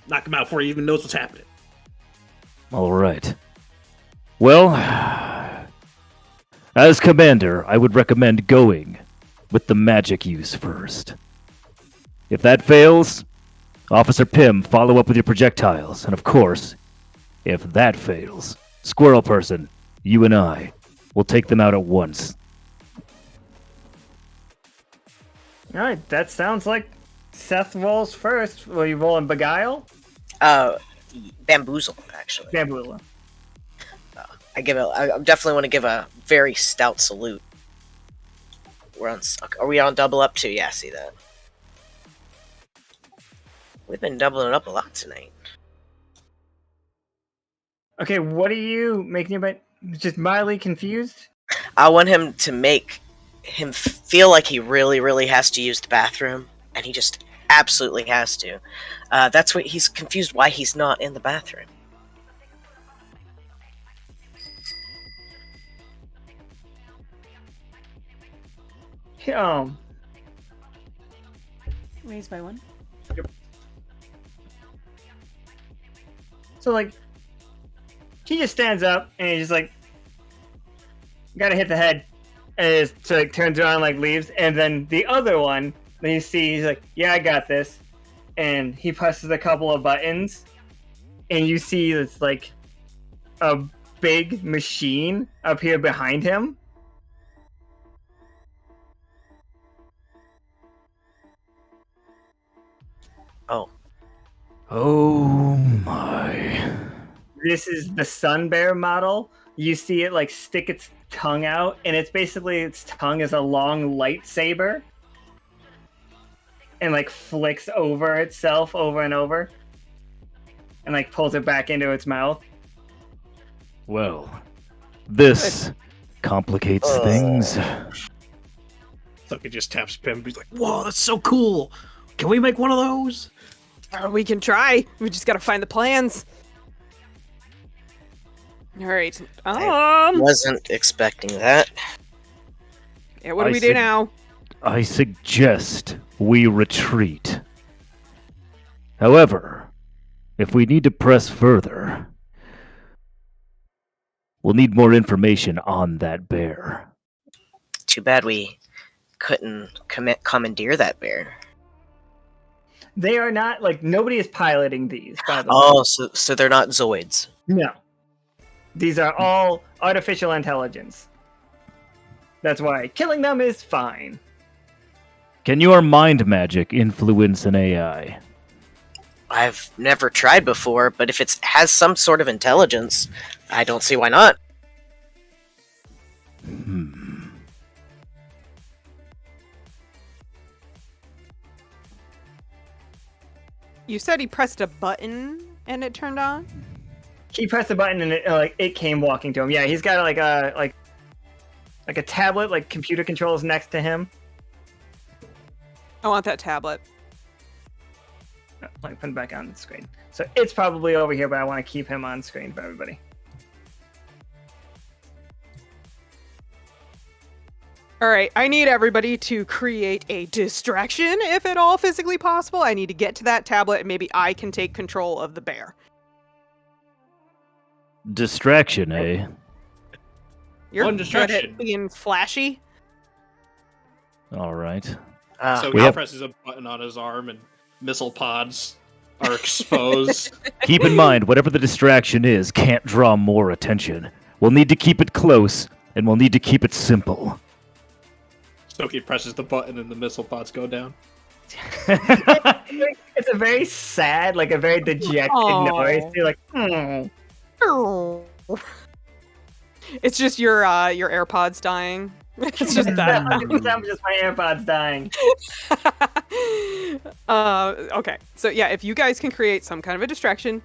Speaker 5: knock him out before he even knows what's happening.
Speaker 4: All right. Well, as commander, I would recommend going with the magic use first. If that fails, Officer Pym, follow up with your projectiles. And of course, if that fails, Squirrel Person, you and I will take them out at once.
Speaker 2: Alright, that sounds like Seth rolls first. Will you roll in Beguile?
Speaker 6: Bamboozle, actually.
Speaker 2: Bambula.
Speaker 6: I definitely want to give a very stout salute. Are we on double up too? Yeah, I see that. We've been doubling up a lot tonight.
Speaker 2: Okay, what are you making about? Just mildly confused?
Speaker 6: I want him to make him feel like he really, really has to use the bathroom, and he just absolutely has to. That's what he's confused why he's not in the bathroom.
Speaker 1: Raised by 1.
Speaker 2: So, like, he just stands up and he's just like, gotta hit the head. And so, like, turns around, like, leaves. And then the other one, then you see, he's like, yeah, I got this. And he presses a couple of buttons. And you see it's like a big machine up here behind him.
Speaker 6: Oh.
Speaker 4: Oh my.
Speaker 2: This is the Sun Bear model. You see it like stick its tongue out, and it's basically its tongue is a long lightsaber, and like flicks over itself over and over, and like pulls it back into its mouth.
Speaker 4: Well, this complicates things.
Speaker 5: Tsoki just taps Pym. He's like, "Whoa, that's so cool! Can we make one of those?"
Speaker 3: We can try. We just gotta find the plans. All right.
Speaker 6: Wasn't expecting that.
Speaker 3: Yeah, what do we do now?
Speaker 4: I suggest we retreat. However, if we need to press further, we'll need more information on that bear.
Speaker 6: Too bad we couldn't commandeer that bear.
Speaker 2: They are not, like, nobody is piloting these, by the way.
Speaker 6: Oh, so they're not Zoids.
Speaker 2: No. These are all artificial intelligence. That's why killing them is fine.
Speaker 4: Can your mind magic influence an AI?
Speaker 6: I've never tried before, but if it has some sort of intelligence, I don't see why not.
Speaker 3: You said he pressed a button and it turned on?
Speaker 2: He pressed the button and it came walking to him. Yeah, he's got like a tablet, like computer controls next to him.
Speaker 3: I want that tablet.
Speaker 2: Let me put it back on the screen. So it's probably over here, but I want to keep him on screen for everybody.
Speaker 3: All right, I need everybody to create a distraction, if at all physically possible. I need to get to that tablet, and maybe I can take control of the bear.
Speaker 4: Distraction, eh?
Speaker 3: You're
Speaker 5: One
Speaker 3: good
Speaker 5: distraction.
Speaker 3: at being flashy.
Speaker 4: All right.
Speaker 5: So
Speaker 4: We
Speaker 5: he
Speaker 4: have-
Speaker 5: presses a button on his arm, and missile pods are exposed.
Speaker 4: Keep in mind, whatever the distraction is can't draw more attention. We'll need to keep it close, and we'll need to keep it simple.
Speaker 5: Tsoki presses the button, and the missile pods go down.
Speaker 2: It's a very sad, like a very dejected
Speaker 3: Aw.
Speaker 2: noise. You're like, hmm.
Speaker 3: It's just your AirPods dying. It's just that.
Speaker 2: 100% just my AirPods dying.
Speaker 3: Okay, so yeah, if you guys can create some kind of a distraction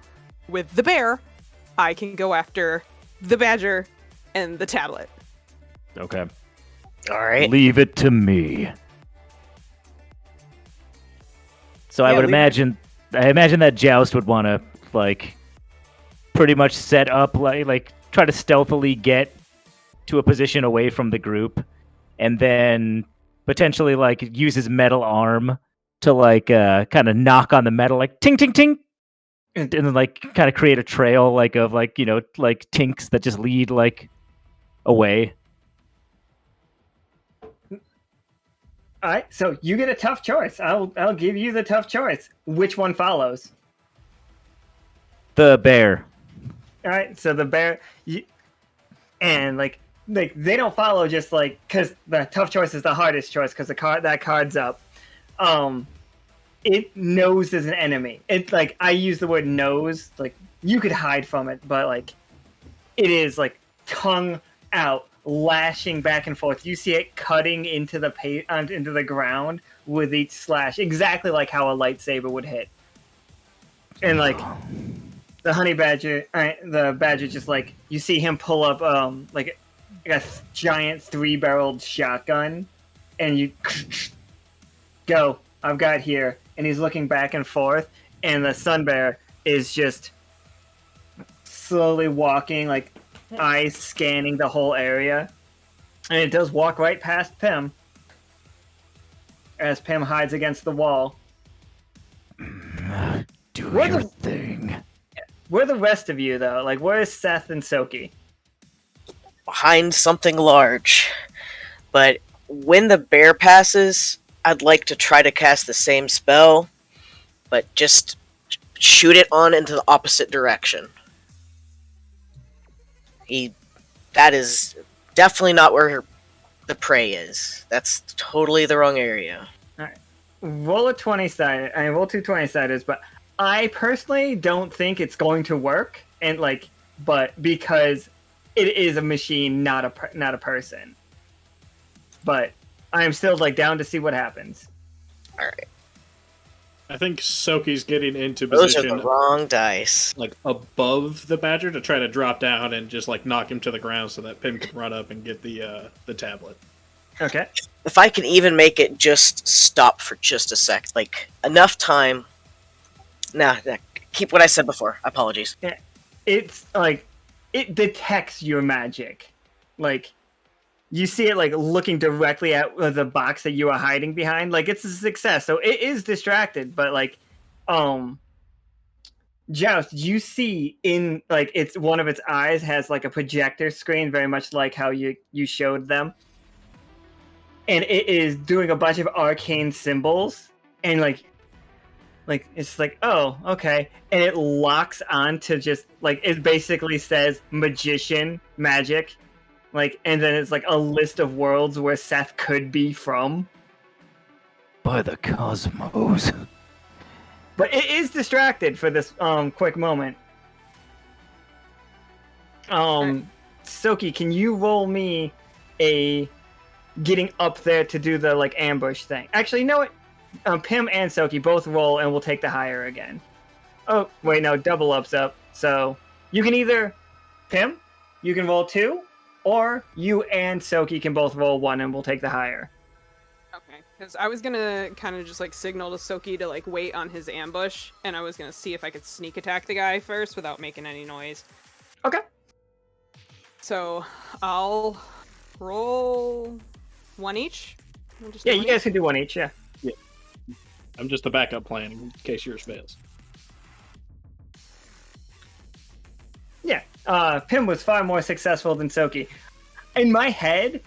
Speaker 3: with the bear, I can go after the badger and the tablet.
Speaker 4: Okay.
Speaker 6: All right.
Speaker 4: Leave it to me. So I
Speaker 3: Yeah,
Speaker 4: would
Speaker 3: leave
Speaker 4: imagine, that Joust would want to like pretty much set up like try to stealthily get to a position away from the group, and then potentially like use his metal arm to like kind of knock on the metal like ting ting ting, and then like kind of create a trail like of like like tinks that just lead like away.
Speaker 2: All right, so you get a tough choice. I'll give you the tough choice. Which one follows?
Speaker 4: The bear.
Speaker 2: All right, so the bear, and like they don't follow just like because the tough choice is the hardest choice because that card's up. It knows as an enemy. It's like I use the word knows. Like you could hide from it, but like it is like tongue out, lashing back and forth. You see it cutting into the ground with each slash, exactly like how a lightsaber would hit. And like the honey badger, the badger just like you see him pull up like a giant 3-barreled shotgun, and you go. I've got here, and he's looking back and forth, and the sun bear is just slowly walking, like eyes scanning the whole area, and it does walk right past Pim as Pim hides against the wall.
Speaker 4: Do
Speaker 2: What
Speaker 4: your
Speaker 2: the-
Speaker 4: thing.
Speaker 2: Where are the rest of you though? Like where's Seth and Tsoki?
Speaker 6: Behind something large. But when the bear passes, I'd like to try to cast the same spell, but just shoot it on into the opposite direction. That is definitely not where the prey is. That's totally the wrong area.
Speaker 2: Roll a 20-sided. I mean, roll 2 20-sideds, but I personally don't think it's going to work. And but because it is a machine, not a person. But I am still down to see what happens.
Speaker 6: All right.
Speaker 5: I think Tsoki's getting into
Speaker 6: Those are
Speaker 5: position
Speaker 6: the wrong dice.
Speaker 5: like above the badger to try to drop down and just like knock him to the ground so that Pim can run up and get the tablet.
Speaker 2: Okay.
Speaker 6: If I can even make it just stop for just a sec, like enough time. Nah, keep what I said before. Apologies.
Speaker 2: It's like it detects your magic. Like you see it looking directly at the box that you are hiding behind. Like it's a success. So it is distracted, but Joust, you see in like it's one of its eyes has like a projector screen, very much like how you showed them, and it is doing a bunch of arcane symbols, and like it's like, oh, okay, and it locks on to just like it basically says magician magic, like, and then it's like a list of worlds where Seth could be from.
Speaker 4: By the cosmos.
Speaker 2: But it is distracted for this quick moment. Tsoki, can you roll me a getting up there to do the like ambush thing? Actually, you know what? Pim and Tsoki both roll, and we'll take the higher again. Oh wait, no, double up's up. So you can either Pim, you can roll 2, or you and Tsoki can both roll 1, and we'll take the higher.
Speaker 3: Okay, because I was gonna kind of just like signal to Tsoki to like wait on his ambush, and I was gonna see if I could sneak attack the guy first without making any noise.
Speaker 2: Okay.
Speaker 3: So I'll roll 1 each.
Speaker 2: Yeah, you guys can do 1 each. Yeah.
Speaker 5: I'm just a backup plan in case yours fails.
Speaker 2: Yeah. Pim was far more successful than Tsoki. In my head,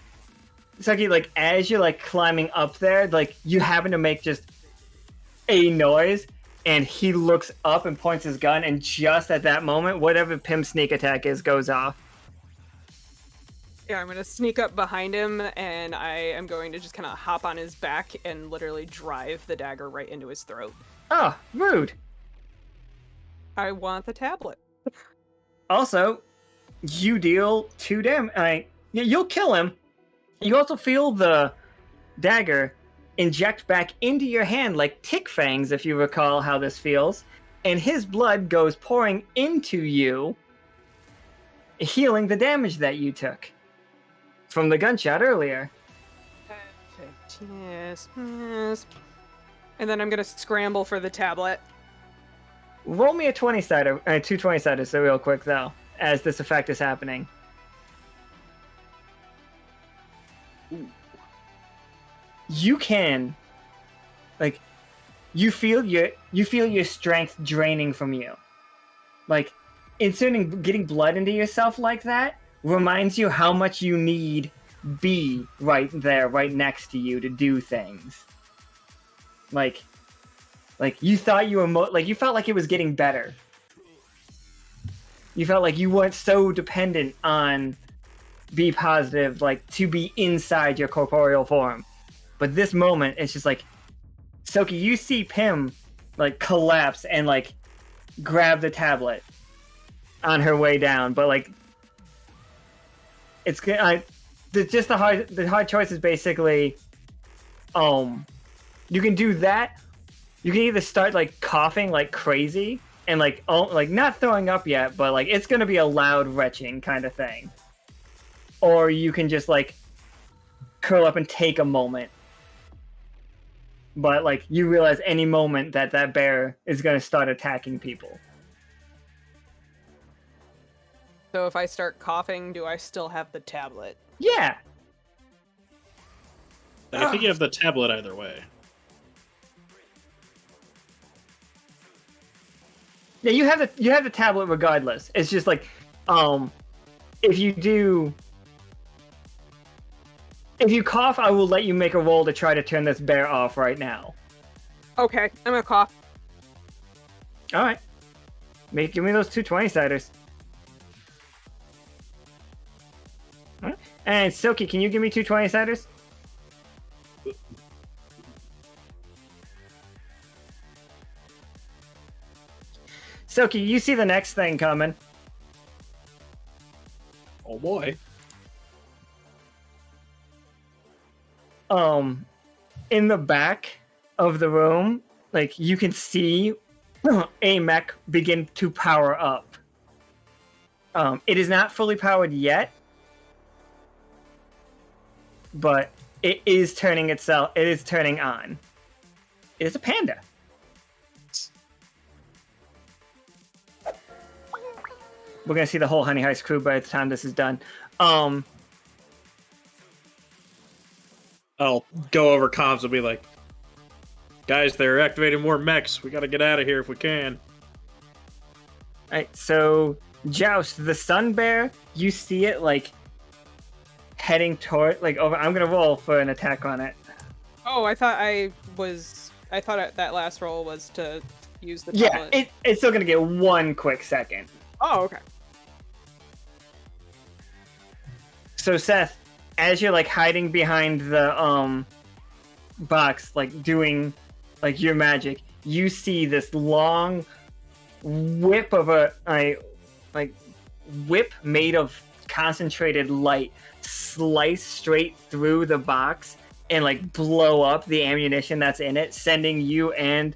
Speaker 2: Tsoki, like, as you're, like, climbing up there, like, you happen to make just a noise, and he looks up and points his gun, and just at that moment, whatever Pim's sneak attack is goes off.
Speaker 3: Yeah, I'm gonna sneak up behind him, and I am going to just kind of hop on his back and literally drive the dagger right into his throat.
Speaker 2: Oh, rude.
Speaker 3: I want the tablet.
Speaker 2: Also, you deal 2 damage. You'll kill him. You also feel the dagger inject back into your hand like tick fangs, if you recall how this feels, and his blood goes pouring into you, healing the damage that you took from the gunshot earlier.
Speaker 3: Perfect. Yes. And then I'm gonna scramble for the tablet.
Speaker 2: Roll me a 20-sider, 2 20-siders, so real quick though, as this effect is happening.
Speaker 5: Ooh.
Speaker 2: You can, like, you feel your strength draining from you. Like, inserting getting blood into yourself like that reminds you how much you need B right there, right next to you to do things. Like you thought you were you felt like it was getting better. You felt like you weren't so dependent on be positive, like, to be inside your corporeal form. But this moment, it's just like, Tsoki, you see Pim, like, collapse and, like, grab the tablet on her way down, but, like, it's just the hard choice is basically, you can do that. You can either start, like, coughing like crazy and, like, not throwing up yet, but, like, it's gonna be a loud retching kind of thing. Or you can just, like, curl up and take a moment. But, like, you realize any moment that bear is going to start attacking people.
Speaker 3: So if I start coughing, do I still have the tablet?
Speaker 2: Yeah!
Speaker 5: I think you have the tablet either way.
Speaker 2: Yeah, you have the tablet regardless. It's just like, if you cough, I will let you make a roll to try to turn this bear off right now.
Speaker 3: Okay, I'm gonna cough.
Speaker 2: Alright. Give me those 2 20-siders. Alright. And Tsoki, can you give me 2 20-siders? Tsoki, you see the next thing coming.
Speaker 5: Oh boy.
Speaker 2: In the back of the room, like, you can see a mech begin to power up. It is not fully powered yet, but it is turning on. It is a panda. We're gonna see the whole Honey Heist crew by the time this is done.
Speaker 5: I'll go over comms and be like, guys, they're activating more mechs. We gotta get out of here if we can.
Speaker 2: Alright, so Joust, the sun bear, you see it like heading toward over. I'm gonna roll for an attack on it.
Speaker 3: Oh, I thought that last roll was to use the
Speaker 2: Yeah,
Speaker 3: tablet.
Speaker 2: it's still gonna get 1 quick second.
Speaker 3: Oh, okay.
Speaker 2: So Seth, as you're like hiding behind the box, like doing like your magic, you see this long whip of a whip made of concentrated light slice straight through the box and like blow up the ammunition that's in it, sending you and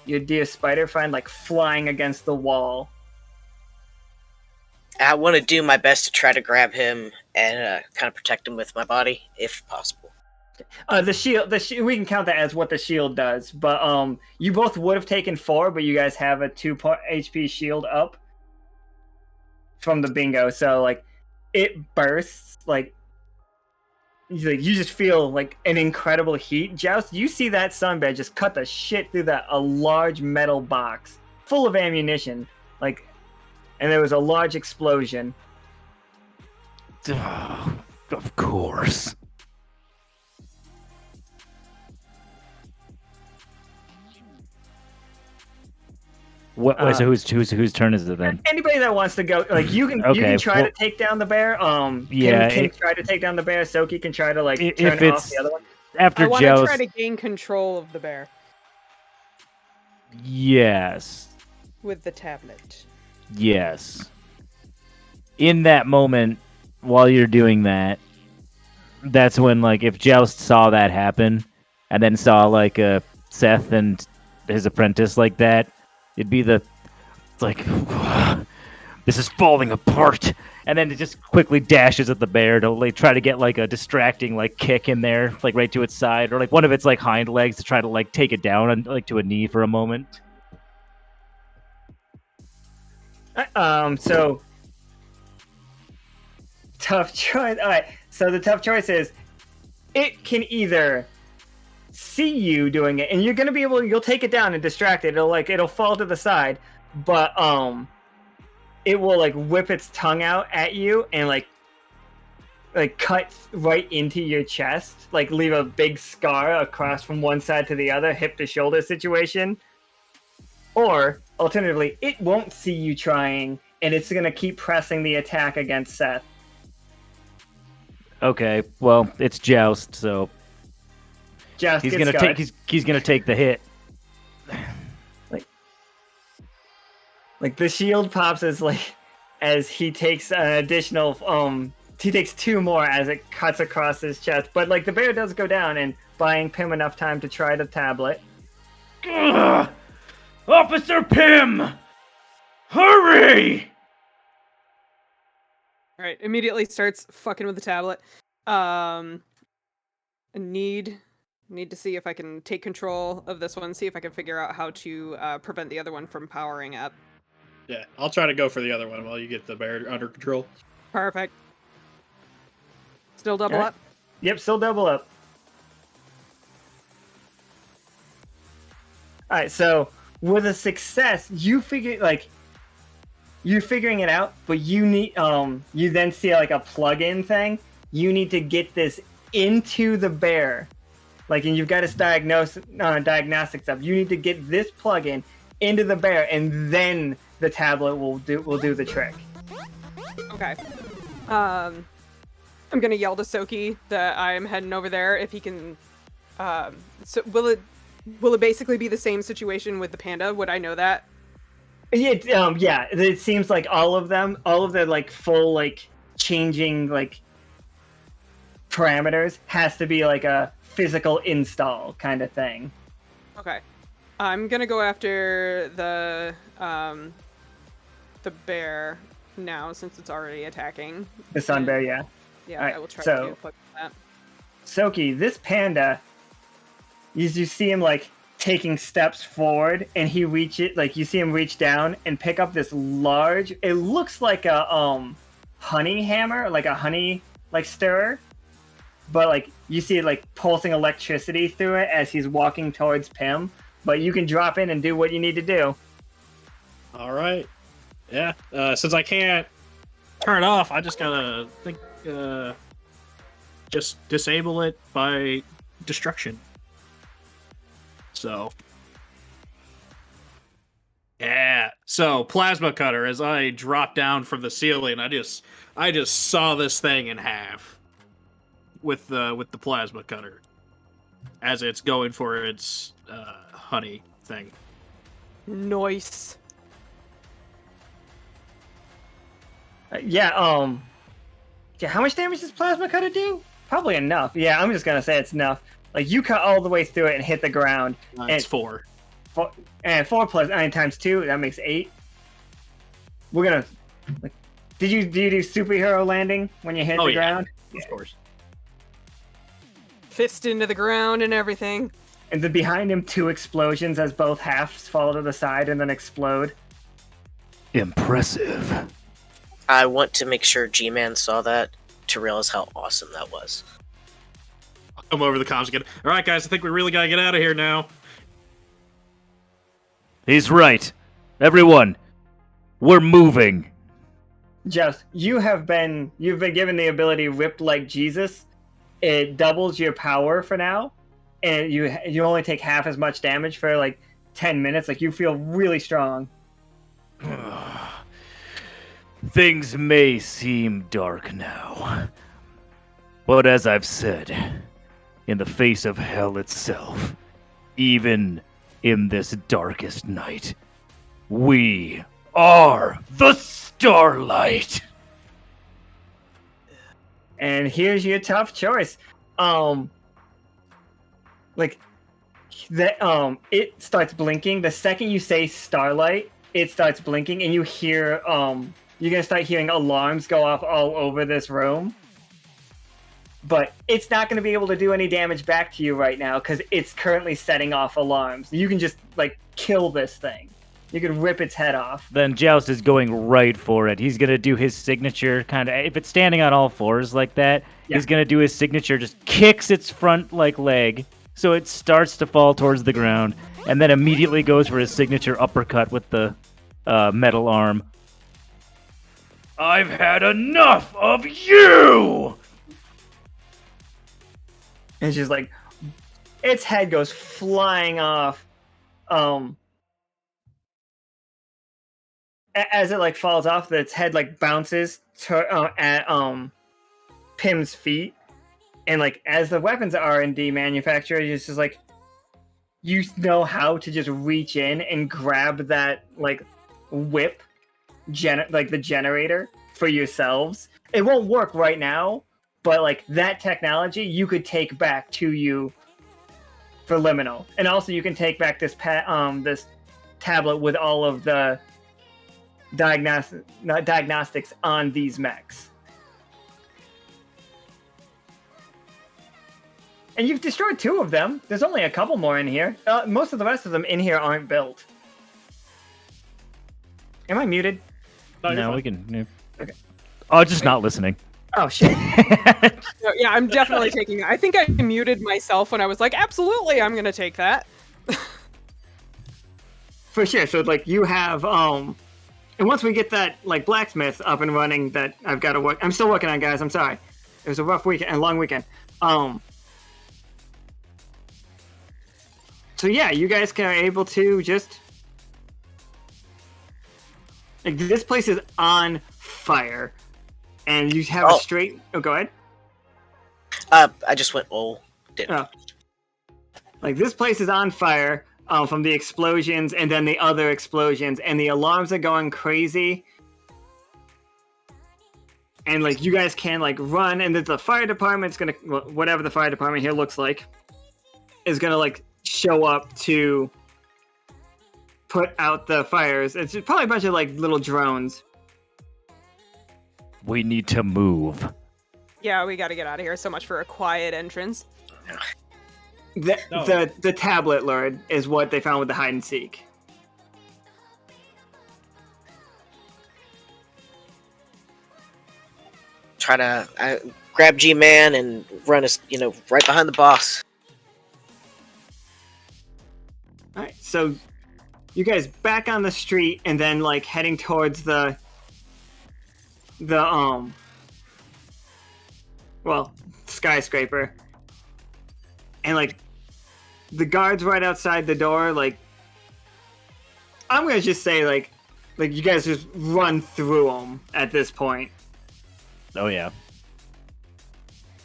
Speaker 2: your dear spider friend like flying against the wall.
Speaker 6: I want to do my best to try to grab him and kind of protect him with my body, if possible.
Speaker 2: The shield, we can count that as what the shield does, but you both would have taken 4, but you guys have a 2 HP shield up from the bingo, so like it bursts, like you just feel like an incredible heat. Joust, you see that sunbed just cut the shit through a large metal box full of ammunition, like, and there was a large explosion.
Speaker 4: Oh, of course. What? So whose turn is it then?
Speaker 2: Anybody that wants to go, like you can try to take down the bear.
Speaker 4: Yeah,
Speaker 2: can try to take down the bear. Tsoki can try to like turn off the other one.
Speaker 4: After
Speaker 3: I want to
Speaker 4: Joust,
Speaker 3: try to gain control of the bear
Speaker 4: yes,
Speaker 3: with the tablet.
Speaker 4: yes. In that moment, while you're doing that, that's when like if Joust saw that happen, and then saw like Seth and his apprentice like that. It'd be like, this is falling apart, and then it just quickly dashes at the bear to like try to get like a distracting like kick in there, like right to its side, or like one of its like hind legs to try to like take it down and like to a knee for a moment.
Speaker 2: So tough choice. All right. So the tough choice is, it can either see you doing it, and you're gonna be able. You'll take it down and distract it. It'll fall to the side, but it will like whip its tongue out at you and like cut right into your chest, like leave a big scar across from one side to the other, hip to shoulder situation. Or alternatively, it won't see you trying, and it's gonna keep pressing the attack against Seth.
Speaker 4: Okay, well it's Joust, so.
Speaker 2: Joust
Speaker 4: he's gonna take the hit. Like
Speaker 2: the shield pops as he takes an additional he takes 2 more as it cuts across his chest, but like the bear does go down, and buying Pym enough time to try the tablet.
Speaker 4: Ugh! Officer Pym, hurry!
Speaker 3: All right, immediately starts fucking with the tablet. Need to see if I can take control of this one, see if I can figure out how to prevent the other one from powering up.
Speaker 5: Yeah, I'll try to go for the other one while you get the bear under control.
Speaker 3: Perfect. Still double up?
Speaker 2: Yep, still double up. Alright, so with a success, you're figuring it out, but you need you then see like a plug-in thing. You need to get this into the bear. And you've got its diagnostics up. You need to get this plug-in into the bear, and then the tablet will do the trick.
Speaker 3: Okay. I'm gonna yell to Tsoki that I'm heading over there if he can. So will it basically be the same situation with the panda? Would I know that?
Speaker 2: Yeah. Yeah. It seems like all of their like full like changing like parameters has to be like a physical install kind of thing.
Speaker 3: Okay. I'm gonna go after the bear now since it's already attacking.
Speaker 2: The sun bear, yeah.
Speaker 3: Yeah,
Speaker 2: right,
Speaker 3: I will try
Speaker 2: so,
Speaker 3: to plug that.
Speaker 2: Tsoki, this panda, you see him like taking steps forward, and you see him reach down and pick up this large. It looks like a honey hammer, like a honey like stirrer. But like you see it like pulsing electricity through it as he's walking towards Pym. But you can drop in and do what you need to do.
Speaker 5: All right. Yeah. Since I can't turn it off, I just gotta just disable it by destruction. So. Yeah. So plasma cutter. As I dropped down from the ceiling, I just saw this thing in half with the plasma cutter as it's going for its honey thing.
Speaker 3: Nice.
Speaker 2: Yeah, how much damage does plasma cutter do? Probably enough. Yeah, I'm just gonna say it's enough. Like, you cut all the way through it and hit the ground.
Speaker 5: It's 4.
Speaker 2: And 4 plus 9 times 2, that makes 8. We're gonna... Like, do you do superhero landing when you hit the ground?
Speaker 5: Of course.
Speaker 3: Fist into the ground and everything.
Speaker 2: And then behind him, 2 explosions as both halves fall to the side and then explode.
Speaker 4: Impressive.
Speaker 6: I want to make sure G-Man saw that to realize how awesome that was.
Speaker 5: I'll come over the comms again. All right, guys, I think we really gotta get out of here now.
Speaker 4: He's right. Everyone, we're moving.
Speaker 2: Joust, you've been given the ability Ripped Like Jesus. It doubles your power for now, and you only take half as much damage for like 10 minutes. Like, you feel really strong.
Speaker 4: Things may seem dark now, but as I've said, in the face of hell itself, even in this darkest night, we are the starlight.
Speaker 2: And here's your tough choice. It starts blinking. The second you say starlight, it starts blinking, and you hear, you're gonna start hearing alarms go off all over this room. But it's not gonna be able to do any damage back to you right now, because it's currently setting off alarms. You can just, like, kill this thing. You can rip its head off.
Speaker 4: Then Joust is going right for it. He's going to do his signature, kind of, if it's standing on all fours like that, he's going to do his signature, just kicks its front, like, leg, so it starts to fall towards the ground, and then immediately goes for his signature uppercut with the metal arm. I've had enough of you!
Speaker 2: And she's like, its head goes flying off. As it, like, falls off, its head, like, bounces at Pim's feet. And, like, as the weapons R&D manufacturer, it's just like, you know how to just reach in and grab that, like, whip, like, the generator for yourselves. It won't work right now, but, like, that technology you could take back to you for Liminal. And also you can take back this this tablet with all of the diagnostics on these mechs. And you've destroyed 2 of them. There's only a couple more in here. Most of the rest of them in here aren't built. Am I muted?
Speaker 4: No, we can... Yeah.
Speaker 2: Okay.
Speaker 4: Oh, just not listening.
Speaker 2: Oh, shit.
Speaker 3: So, yeah, I'm definitely taking that. I think I muted myself when I was like, absolutely, I'm going to take that.
Speaker 2: For sure. So, like, you have... And once we get that, like, blacksmith up and running that I've got to work... I'm still working on, guys. I'm sorry. It was a rough weekend, a long weekend. So, yeah, you guys are able to just... Like, this place is on fire. And you have a straight... Oh, go ahead.
Speaker 6: I just went, didn't.
Speaker 2: Oh. Like, this place is on fire. From the explosions and then the other explosions, and the alarms are going crazy. And, like, you guys can, like, run, and the fire department's gonna, whatever the fire department here looks like, is gonna, like, show up to put out the fires. It's probably a bunch of, like, little drones.
Speaker 4: We need to move.
Speaker 3: Yeah, we got to get out of here. So much for a quiet entrance.
Speaker 2: The tablet, Lurid, is what they found with the hide and seek.
Speaker 6: Try to grab G-Man and run us, right behind the boss.
Speaker 2: Alright, so you guys back on the street and then like heading towards the skyscraper. And like the guards right outside the door, like I'm gonna just say like you guys just run through them at this point.
Speaker 4: Oh yeah.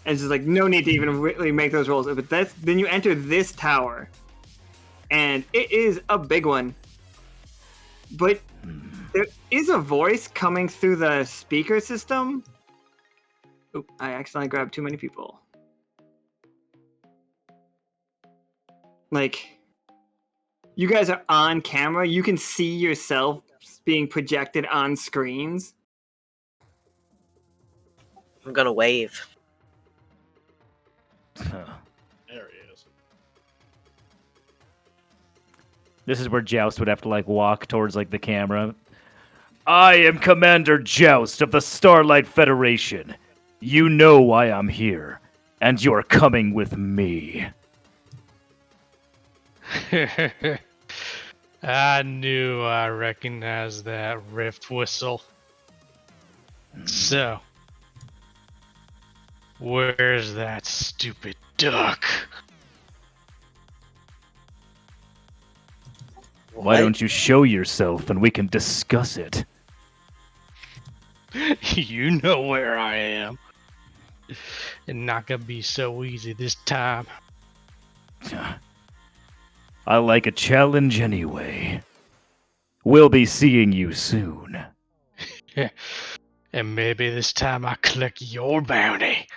Speaker 2: And it's just like no need to even really make those rolls. But then you enter this tower, and it is a big one. But there is a voice coming through the speaker system. Oop, I accidentally grabbed too many people. Like, you guys are on camera. You can see yourself being projected on screens.
Speaker 6: I'm gonna wave.
Speaker 4: Huh.
Speaker 5: There he is.
Speaker 4: This is where Joust would have to like walk towards like the camera. I am Commander Joust of the Starlight Federation. You know why I'm here, and you're coming with me.
Speaker 7: I knew I recognized that rift whistle. So, where's that stupid duck?
Speaker 4: Why don't you show yourself and we can discuss it?
Speaker 7: You know where I am. And not gonna be so easy this time.
Speaker 4: I like a challenge anyway. We'll be seeing you soon.
Speaker 7: And maybe this time I collect your bounty.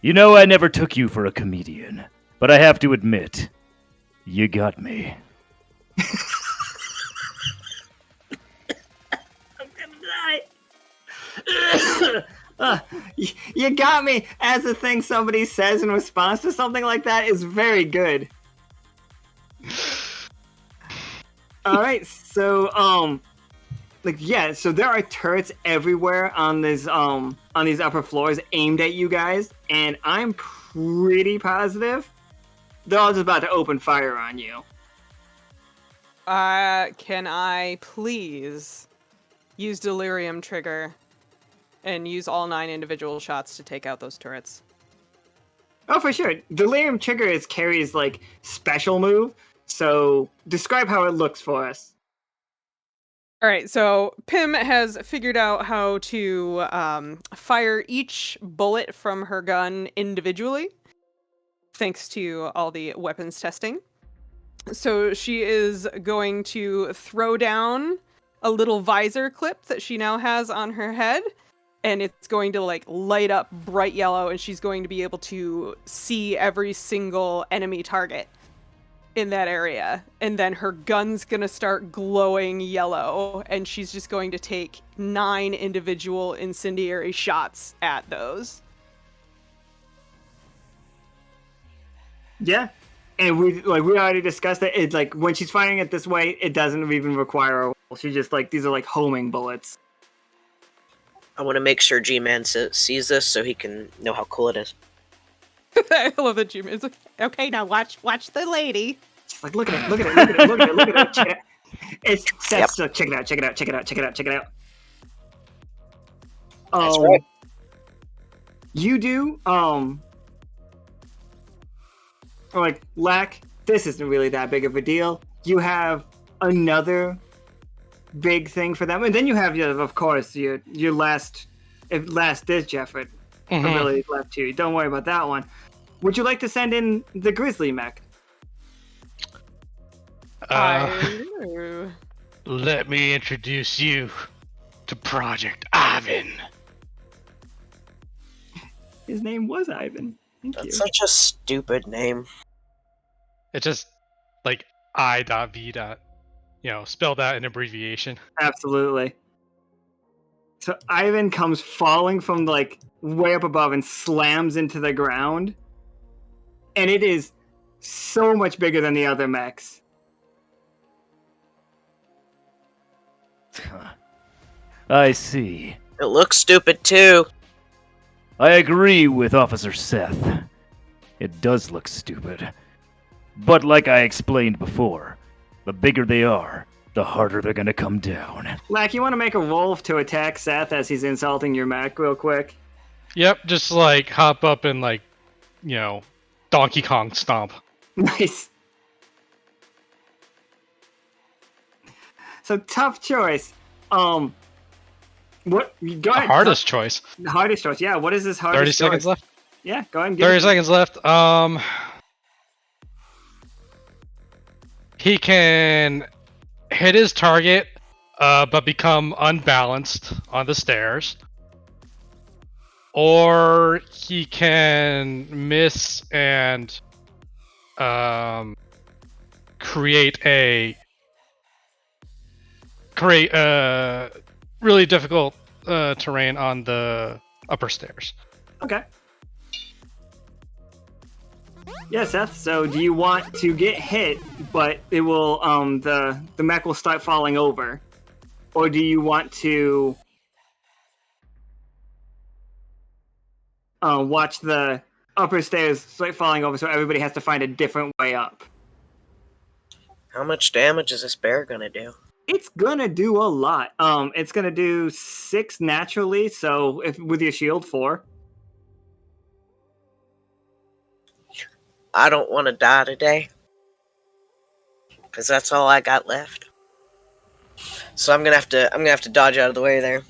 Speaker 4: You know, I never took you for a comedian, but I have to admit, you got me.
Speaker 2: I'm gonna die. You got me, as the thing somebody says in response to something like that is very good. Alright, so, so there are turrets everywhere on these upper floors aimed at you guys, and I'm pretty positive they're all just about to open fire on you.
Speaker 3: Can I please use Delirium Trigger and use all 9 individual shots to take out those turrets?
Speaker 2: Oh, for sure. Delirium Trigger is Keri's, like, special move, so describe how it looks for us.
Speaker 3: Alright, so Pim has figured out how to fire each bullet from her gun individually, thanks to all the weapons testing. So she is going to throw down a little visor clip that she now has on her head, and it's going to like light up bright yellow, and she's going to be able to see every single enemy target in that area. And then her gun's gonna start glowing yellow, and she's just going to take 9 individual incendiary shots at those.
Speaker 2: Yeah. And we already discussed that it's like when she's firing it this way, it doesn't even require a roll. She just like these are like homing bullets.
Speaker 6: I want to make sure G-Man sees this so he can know how cool it is.
Speaker 3: I love that G-Man. It's like, okay, now watch the lady.
Speaker 2: She's like, look at it. Check it. It's Seth. Yep. Check it out.
Speaker 6: That's right.
Speaker 2: You do, like, Lack, this isn't really that big of a deal. You have another big thing for them. And then you have, of course, your last ditch effort. Ability left here. Don't worry about that one. Would you like to send in the Grizzly Mech?
Speaker 7: Let me introduce you to Project Ivan.
Speaker 2: His name was Ivan. Thank you.
Speaker 6: That's such a stupid name.
Speaker 7: It's just like I.V. Spelled out in abbreviation.
Speaker 2: Absolutely. So Ivan comes falling from like way up above and slams into the ground. And it is so much bigger than the other mechs.
Speaker 4: I see.
Speaker 6: It looks stupid too.
Speaker 4: I agree with Officer Seth. It does look stupid. But like I explained before, the bigger they are, the harder they're gonna come down.
Speaker 2: Lack, you want to make a roll to attack Seth as he's insulting your mech real quick?
Speaker 7: Yep, just like hop up and like, you know, Donkey Kong stomp.
Speaker 2: Nice. So tough choice. What? Go ahead.
Speaker 7: Hardest choice.
Speaker 2: The hardest choice. Yeah. What is this hardest
Speaker 7: 30
Speaker 2: choice?
Speaker 7: seconds left.
Speaker 2: Yeah. Go ahead. And
Speaker 7: 30 seconds left. He can hit his target, but become unbalanced on the stairs. Or he can miss and create really difficult terrain on the upper stairs.
Speaker 2: Okay. Yeah, Seth. So, do you want to get hit, but it will the mech will start falling over, or do you want to watch the upper stairs start falling over, so everybody has to find a different way up?
Speaker 6: How much damage is this bear gonna do?
Speaker 2: It's gonna do a lot. It's gonna do 6 naturally. So, if with your shield, 4.
Speaker 6: I don't want to die today, because that's all I got left. So I'm gonna have to dodge out of the way there.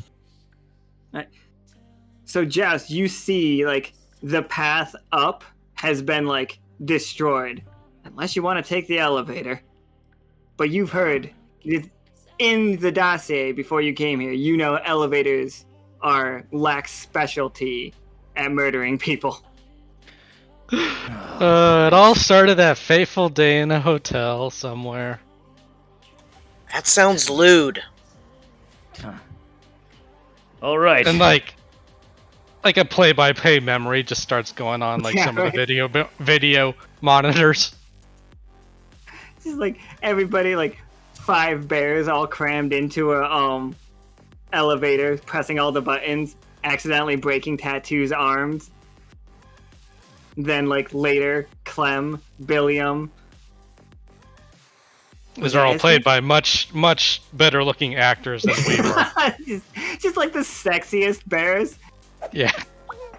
Speaker 2: Right. So Joust, you see like the path up has been like destroyed, unless you want to take the elevator. But you've heard in the dossier before you came here, you know elevators are Lack's specialty at murdering people.
Speaker 7: It all started that fateful day in a hotel somewhere.
Speaker 6: That sounds lewd.
Speaker 4: All right.
Speaker 7: And like a play-by-play memory just starts going on, like
Speaker 2: Yeah,
Speaker 7: some
Speaker 2: right.
Speaker 7: of the video monitors.
Speaker 2: It's just like everybody, like 5 bears all crammed into a elevator, pressing all the buttons, accidentally breaking Tattoo's arms. Then like later, Clem, Billiam.
Speaker 7: These are all played by much better looking actors than we were.
Speaker 2: just like the sexiest bears.
Speaker 7: Yeah.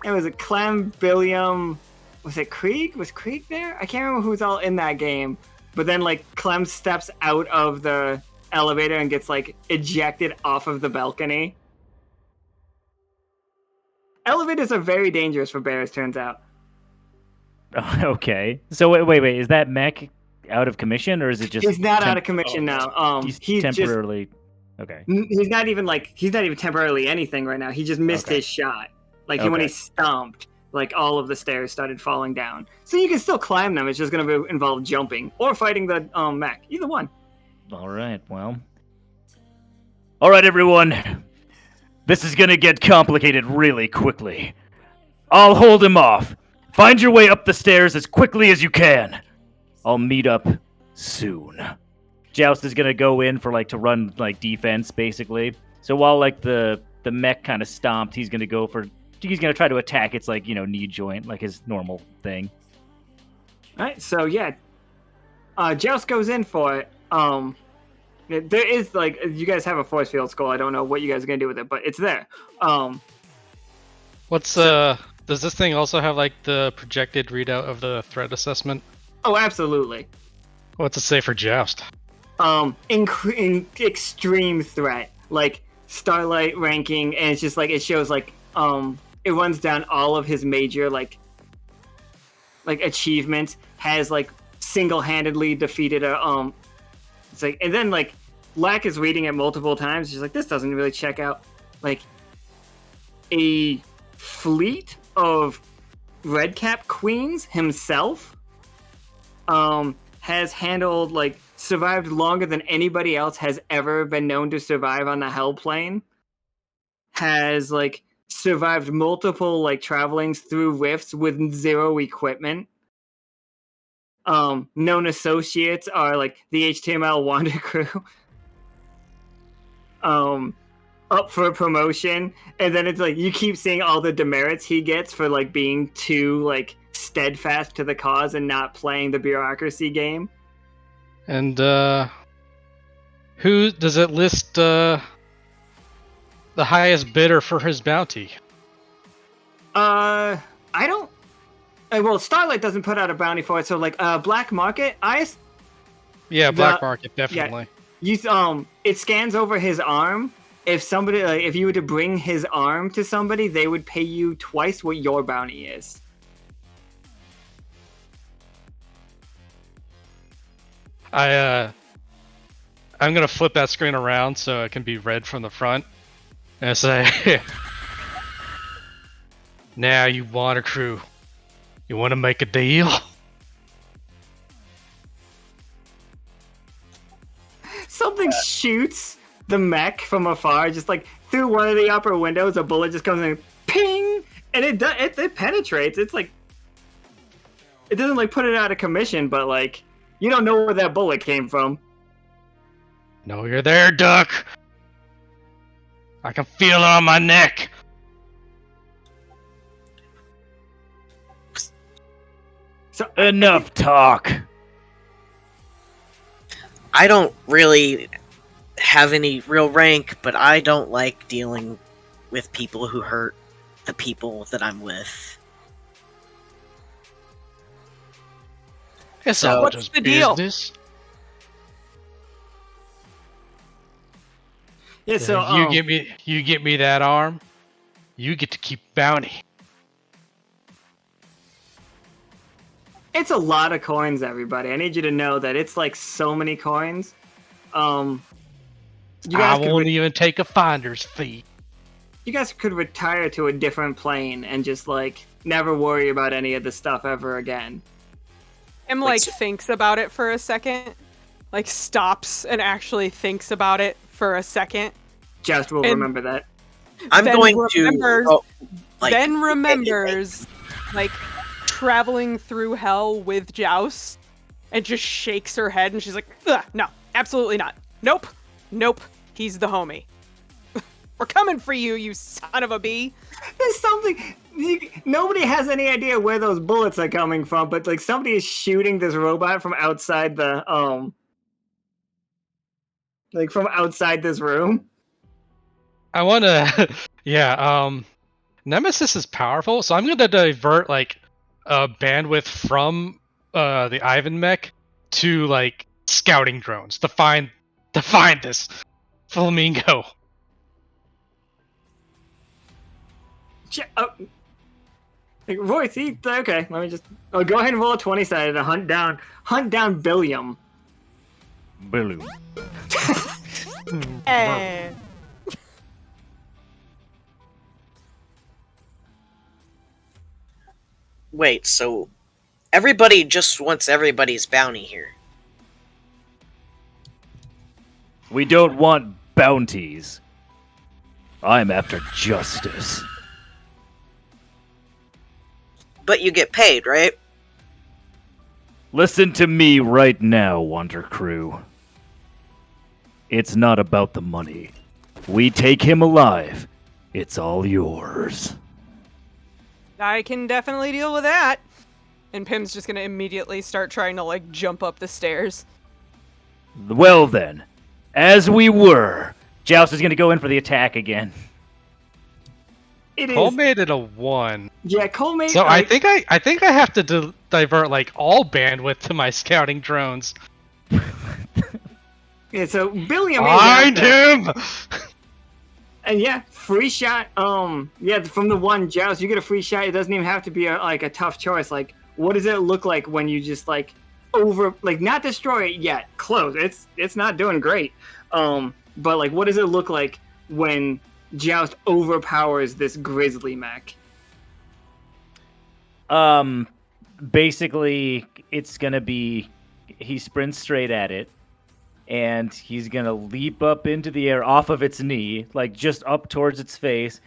Speaker 2: It was a Clem, Billiam. Was it Krieg? Was Krieg there? I can't remember who's all in that game. But then like Clem steps out of the elevator and gets like ejected off of the balcony. Elevators are very dangerous for bears, turns out.
Speaker 4: Okay. So wait. Is that mech out of commission, or is it just?
Speaker 2: He's not out of commission now.
Speaker 4: He's temporarily. Okay.
Speaker 2: He's not even temporarily anything right now. He just missed his shot. Like when he stomped, like all of the stairs started falling down. So you can still climb them. It's just going to involve jumping or fighting the mech. Either one.
Speaker 4: All right. Well. All right, everyone. This is gonna get complicated really quickly. I'll hold him off. Find your way up the stairs as quickly as you can. I'll meet up soon. Joust is gonna go in for to run defense basically. So while the mech kind of stomped, he's gonna try to attack its knee joint, like his normal thing.
Speaker 2: All right. So yeah, Joust goes in for it. There is you guys have a force field skull. I don't know what you guys are gonna do with it, but it's there.
Speaker 7: Does this thing also have the projected readout of the threat assessment?
Speaker 2: Oh, absolutely.
Speaker 7: What's it say for Joust?
Speaker 2: Extreme threat, like Starlight ranking, and it's just it shows it runs down all of his major achievements. Has single-handedly defeated a It's and then Lack is reading it multiple times. She's this doesn't really check out. A fleet of redcap queens himself has handled survived longer than anybody else has ever been known to survive on the Hell Plane. Has survived multiple travelings through rifts with 0 equipment. Known associates are the HTML Wander crew. Up for promotion, and then it's you keep seeing all the demerits he gets for being too steadfast to the cause and not playing the bureaucracy game.
Speaker 7: And who does it list the highest bidder for his bounty?
Speaker 2: I don't. Well, Starlight doesn't put out a bounty for it, so like Black Market,
Speaker 7: Yeah, Black Market, definitely.
Speaker 2: It scans over his arm. If somebody, if you were to bring his arm to somebody, they would pay you twice what your bounty is.
Speaker 7: I'm gonna flip that screen around so it can be read from the front, and say, "Now you water crew, you want to make a deal?"
Speaker 2: Something shoots the mech from afar, just like through one of the upper windows. A bullet just comes in, ping, and it penetrates. It's like it doesn't like put it out of commission, but like you don't know where that bullet came from.
Speaker 7: No, you're there, Duck. I can feel it on my neck.
Speaker 2: So
Speaker 4: Enough talk.
Speaker 6: I don't really have any real rank, but I don't like dealing with people who hurt the people that I'm with.
Speaker 7: It's
Speaker 6: So-
Speaker 7: all
Speaker 3: What's
Speaker 7: just
Speaker 3: the deal?
Speaker 7: business.
Speaker 2: Yeah, so
Speaker 7: You get me that arm, you get to keep bounty.
Speaker 2: it's a lot of coins, everybody. I need you to know that it's like so many coins. You
Speaker 7: I
Speaker 2: guys could
Speaker 7: won't even take a finder's fee.
Speaker 2: you guys could retire to a different plane and just like never worry about any of this stuff ever again.
Speaker 3: Tim
Speaker 6: Wait,
Speaker 3: like
Speaker 6: so-
Speaker 3: thinks about it for a second, like stops and actually thinks about it for a second,
Speaker 2: Just will
Speaker 3: And-
Speaker 2: remember that.
Speaker 6: I'm
Speaker 3: Then
Speaker 6: going
Speaker 3: remembers-
Speaker 6: to like
Speaker 3: then remembers like traveling through hell with Joust and just shakes her head and she's like, "Ugh, no, absolutely not. Nope. He's the homie. We're coming for you, you son of a bee."
Speaker 2: There's something. Nobody has any idea where those bullets are coming from, but like somebody is shooting this robot from outside the like from outside this room.
Speaker 7: I want to, yeah. Nemesis is powerful, so I'm gonna divert like bandwidth from the Ivan mech to like scouting drones to find this flamingo.
Speaker 2: Like, Royce, okay. Let me just. Oh, go ahead and roll a 20-sided to hunt down Billiam.
Speaker 4: Billiam.
Speaker 3: Eh.
Speaker 6: Wait, so everybody just wants everybody's bounty here.
Speaker 4: We don't want bounties. I'm after justice.
Speaker 6: But you get paid, right?
Speaker 4: Listen to me right now, Wander Crew. It's not about the money. We take him alive. It's all yours.
Speaker 3: I can definitely deal with that. And Pim's just gonna immediately start trying to like jump up the stairs.
Speaker 4: Well then, as we were, Joust is gonna go in for the attack again.
Speaker 2: It is.
Speaker 7: Cole made it a 1.
Speaker 2: Yeah, Cole made.
Speaker 7: So
Speaker 2: like,
Speaker 7: I think I have to divert like all bandwidth to my scouting drones.
Speaker 2: Yeah, so Billiam.
Speaker 7: Find him.
Speaker 2: And yeah, free shot. Yeah, from the one Joust, you get a free shot. It doesn't even have to be a tough choice. Like, what does it look like when you just like not destroy it yet? Close. It's not doing great. But like, what does it look like when Joust overpowers this grizzly mech?
Speaker 4: Basically, it's gonna be he sprints straight at it, and he's gonna leap up into the air off of its knee, like just up towards its face,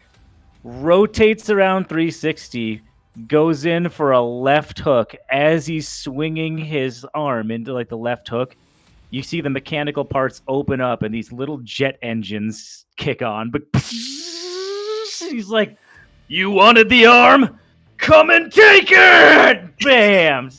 Speaker 4: rotates around 360, goes in for a left hook. As he's swinging his arm into like the left hook, you see the mechanical parts open up and these little jet engines kick on. But he's like, "You wanted the arm? come and take it! Bam!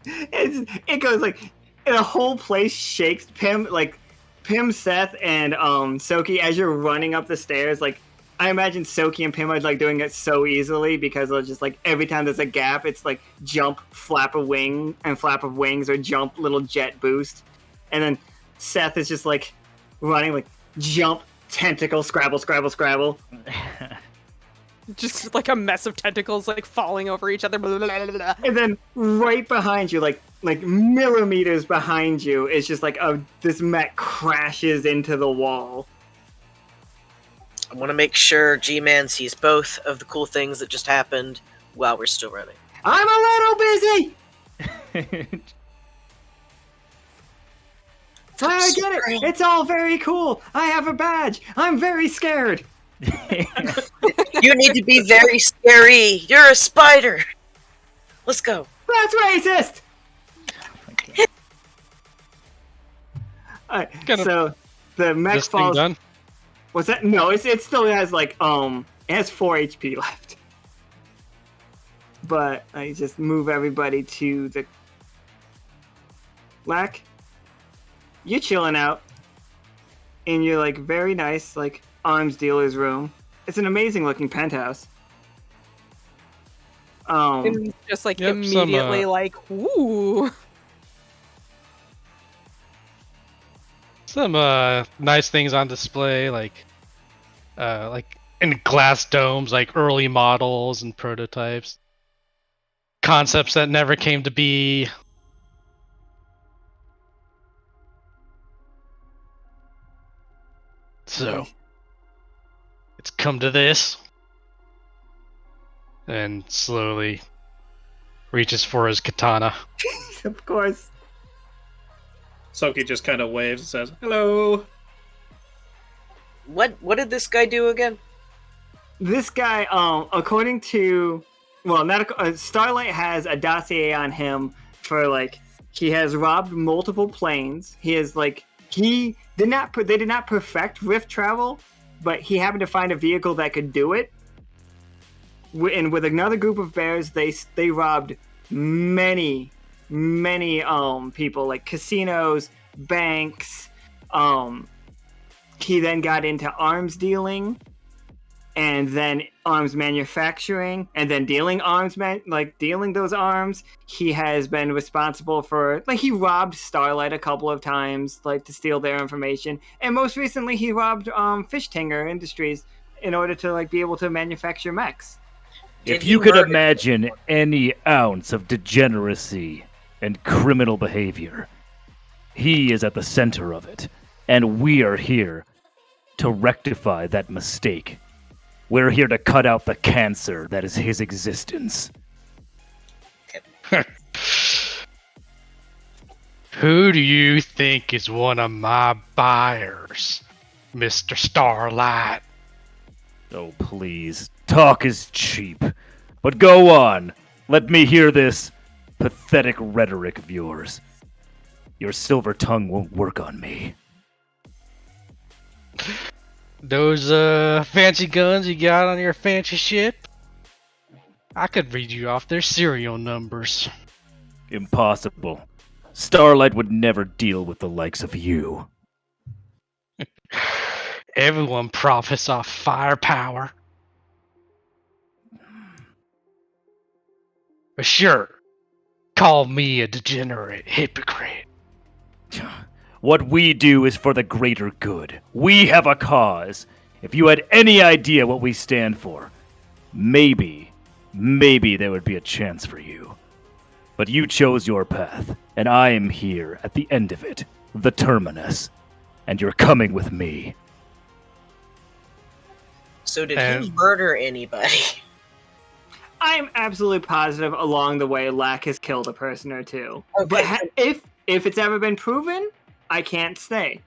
Speaker 2: It goes like, and the whole place shakes. Pim, Seth, and Tsoki, as you're running up the stairs, like, I imagine Tsoki and Pim are like doing it so easily because they're just like every time there's a gap, it's like jump, flap a wing, and flap of wings, or jump, little jet boost. And then Seth is just like running, like jump, tentacle, scrabble, scrabble, scrabble.
Speaker 3: Just like a mess of tentacles like falling over each other. Blah, blah, blah, blah.
Speaker 2: And then right behind you, like millimeters behind you, is just like this mech crashes into the wall.
Speaker 6: I want to make sure G-Man sees both of the cool things that just happened while we're still running.
Speaker 2: I'm a little busy! I get it! It's all very cool! I have a badge! I'm very scared!
Speaker 6: You need to be very scary! You're a spider! Let's go.
Speaker 2: That's racist! Alright, so the mech
Speaker 7: This thing
Speaker 2: falls...
Speaker 7: done?
Speaker 2: What's that? No, it still has like it has 4 HP left. But I just move everybody to the Lack. You're chilling out in your like very nice like arms dealer's room. It's an amazing looking penthouse.
Speaker 3: And just like
Speaker 7: Yep,
Speaker 3: immediately like, ooh.
Speaker 7: Some nice things on display, like in glass domes, like early models and prototypes, concepts that never came to be. So it's come to this, and slowly reaches for his katana.
Speaker 2: Of course.
Speaker 5: Tsoki just kind of waves and says, "Hello."
Speaker 6: What did this guy do again?
Speaker 2: This guy, according to, well, Starlight has a dossier on him for like he has robbed multiple planes. He is like they did not perfect rift travel, but he happened to find a vehicle that could do it. And with another group of bears, they robbed many people, like casinos, banks. He then got into arms dealing, and then arms manufacturing, and then dealing dealing those arms. He has been responsible for, like, he robbed Starlight a couple of times, like, to steal their information, and most recently he robbed Fish Tinger Industries in order to like be able to manufacture mechs.
Speaker 4: If you could imagine any ounce of degeneracy and criminal behavior, he is at the center of it, and we are here to rectify that mistake. We're here to cut out the cancer that is his existence.
Speaker 7: Who do you think is one of my buyers, Mr. Starlight?
Speaker 4: Oh, please. Talk is cheap. But go on. Let me hear this pathetic rhetoric of yours. Your silver tongue won't work on me.
Speaker 7: Those fancy guns you got on your fancy ship? I could read you off their serial numbers.
Speaker 4: Impossible. Starlight would never deal with the likes of you.
Speaker 7: Everyone profits off firepower. But sure, call me a degenerate hypocrite.
Speaker 4: What we do is for the greater good. We have a cause. If you had any idea what we stand for, maybe there would be a chance for you. But you chose your path, and I am here at the end of it, the terminus, and you're coming with me.
Speaker 6: So did he murder anybody?
Speaker 2: I'm absolutely positive along the way Lack has killed a person or two.
Speaker 6: Okay.
Speaker 2: But if it's ever been proven, I can't say.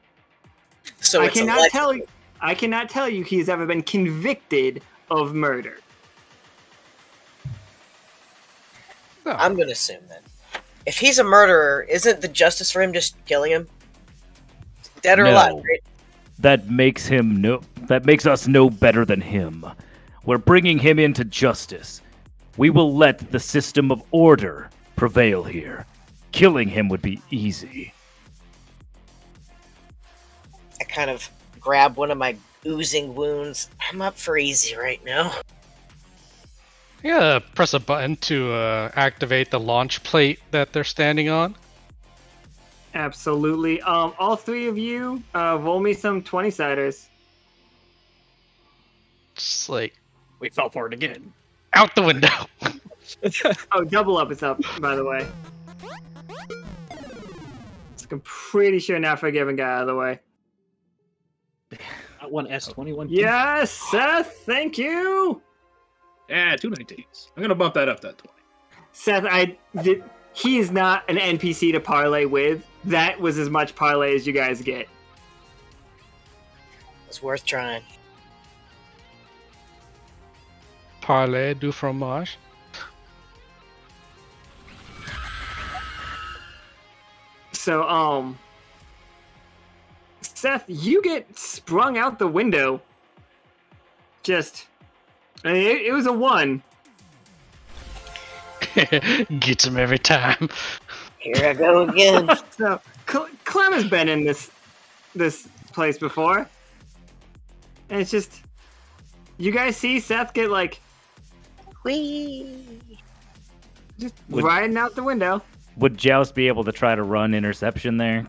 Speaker 6: So
Speaker 2: I cannot tell you he's ever been convicted of murder.
Speaker 6: I'm gonna assume then. If he's a murderer, isn't the justice for him just killing him? Dead or alive, right?
Speaker 4: That makes us no better than him. We're bringing him into justice. We will let the system of order prevail here. Killing him would be easy.
Speaker 6: I kind of grab one of my oozing wounds. I'm up for easy right now.
Speaker 7: Yeah, press a button to activate the launch plate that they're standing on.
Speaker 2: Absolutely. All three of you, roll me some 20-siders.
Speaker 7: Just like
Speaker 5: We fell for it again.
Speaker 7: out the window.
Speaker 2: Oh, double up is up, by the way. I'm pretty sure not forgiven got out of the way.
Speaker 5: That one S21.
Speaker 2: Yes, Seth, thank you.
Speaker 5: Yeah, 219s. I'm gonna bump that up to 20.
Speaker 2: Seth, he is not an NPC to parlay with. That was as much parlay as you guys get.
Speaker 6: It's worth trying.
Speaker 7: Parley du fromage.
Speaker 2: So, Seth, you get sprung out the window. It was a 1.
Speaker 7: Gets him every time.
Speaker 6: Here I go again.
Speaker 2: So, Clem has been in this place before. And it's just, you guys see Seth get
Speaker 6: Whee!
Speaker 2: riding out the window.
Speaker 4: Would Joust be able to try to run interception there?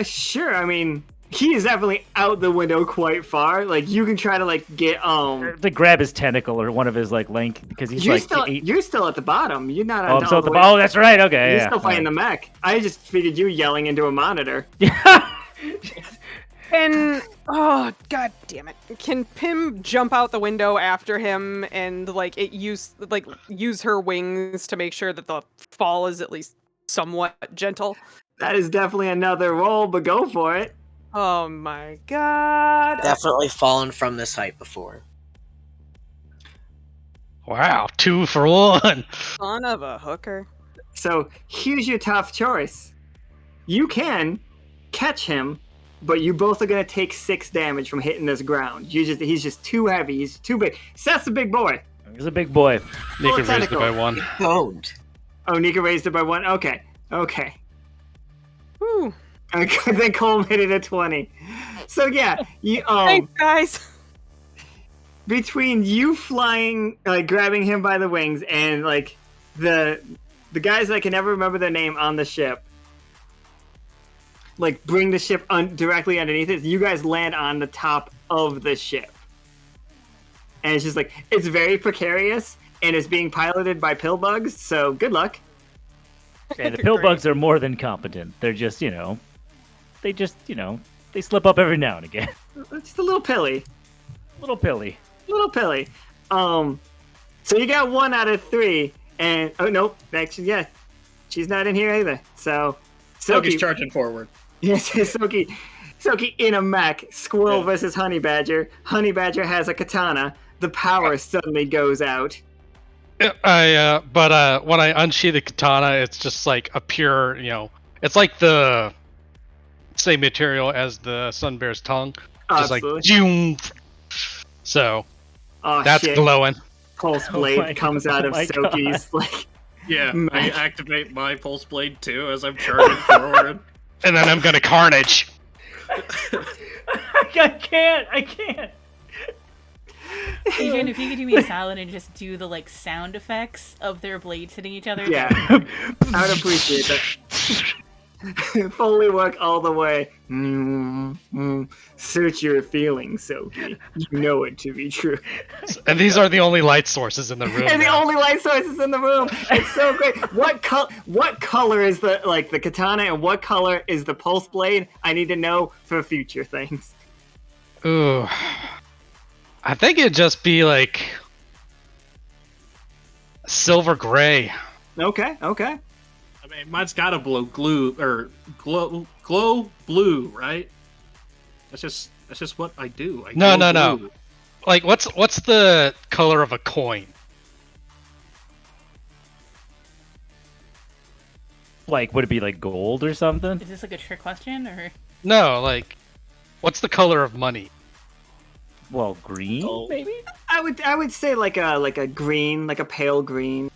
Speaker 2: Sure. I mean, he is definitely out the window quite far. You can try to get
Speaker 4: To grab his tentacle or one of his link because he's
Speaker 2: you're
Speaker 4: eight.
Speaker 2: You're still at the bottom. You're not.
Speaker 4: Oh, I'm still at the bottom. Oh, that's right. Okay,
Speaker 2: You're
Speaker 4: yeah.
Speaker 2: still fighting the mech. I just figured you yelling into a monitor.
Speaker 3: And oh god damn it! Can Pim jump out the window after him and use her wings to make sure that the fall is at least somewhat gentle?
Speaker 2: That is definitely another roll, but go for it.
Speaker 3: Oh my god!
Speaker 6: Definitely fallen from this height before.
Speaker 7: Wow, 2 for 1.
Speaker 3: Son of a hooker.
Speaker 2: So here's your tough choice. You can catch him, but you both are gonna take 6 damage from hitting this ground. He's just too heavy. He's too big. Seth's a big boy.
Speaker 4: He's a big boy.
Speaker 7: Nika raised it
Speaker 2: tentacle.
Speaker 7: by 1.
Speaker 6: Don't.
Speaker 2: Oh, Nika raised it by 1. Okay.
Speaker 3: Whew.
Speaker 2: Then Kole made it a 20. So yeah, you
Speaker 3: Thanks, guys.
Speaker 2: between you flying, grabbing him by the wings, and the guys that I can never remember their name on the ship, bring the ship directly underneath it. You guys land on the top of the ship, and it's just it's very precarious, and it's being piloted by pillbugs. So good luck.
Speaker 4: And the pillbugs are more than competent. They're just, they slip up every now and again.
Speaker 2: It's just a little pilly.
Speaker 4: Little pilly.
Speaker 2: So you got 1 out of 3, and oh nope, actually yeah, she's not in here either. So
Speaker 5: Tsoki's charging forward.
Speaker 2: Yes, Tsoki in a mech. Squirrel versus Honey Badger. Honey Badger has a katana. The power suddenly goes out.
Speaker 7: But when I unsheath the katana, it's just a pure, it's like the same material as the sun bear's tongue. Just
Speaker 2: Absolutely.
Speaker 7: So
Speaker 2: Oh,
Speaker 7: that's
Speaker 2: shit.
Speaker 7: glowing.
Speaker 2: Pulse blade comes out of
Speaker 4: my
Speaker 2: Tsoki's
Speaker 5: Yeah,
Speaker 2: Mech.
Speaker 5: I activate my pulse blade too as I'm charging forward.
Speaker 7: And then I'm gonna carnage.
Speaker 4: I can't.
Speaker 1: Adrian, if you could do me a solid and just do the sound effects of their blades hitting each other.
Speaker 2: Yeah, I would appreciate that. Foley work all the way. Search your feelings, Tsoki. You know it to be true.
Speaker 7: And these are the only light sources in the room.
Speaker 2: And the
Speaker 7: now.
Speaker 2: only light sources in the room. It's so great. What color is the the katana, and what color is the pulse blade? I need to know for future things.
Speaker 7: Ooh. I think it'd just be silver gray.
Speaker 2: Okay.
Speaker 5: I mean, mine's got to glow blue, right? That's just what I do. I
Speaker 7: No.
Speaker 5: glow blue.
Speaker 7: What's the color of a coin?
Speaker 4: Would it be gold or something?
Speaker 1: Is this a trick question or?
Speaker 7: No, what's the color of money?
Speaker 4: Well, green,
Speaker 5: Oh.
Speaker 4: maybe?
Speaker 2: I would say like a green, like a pale green,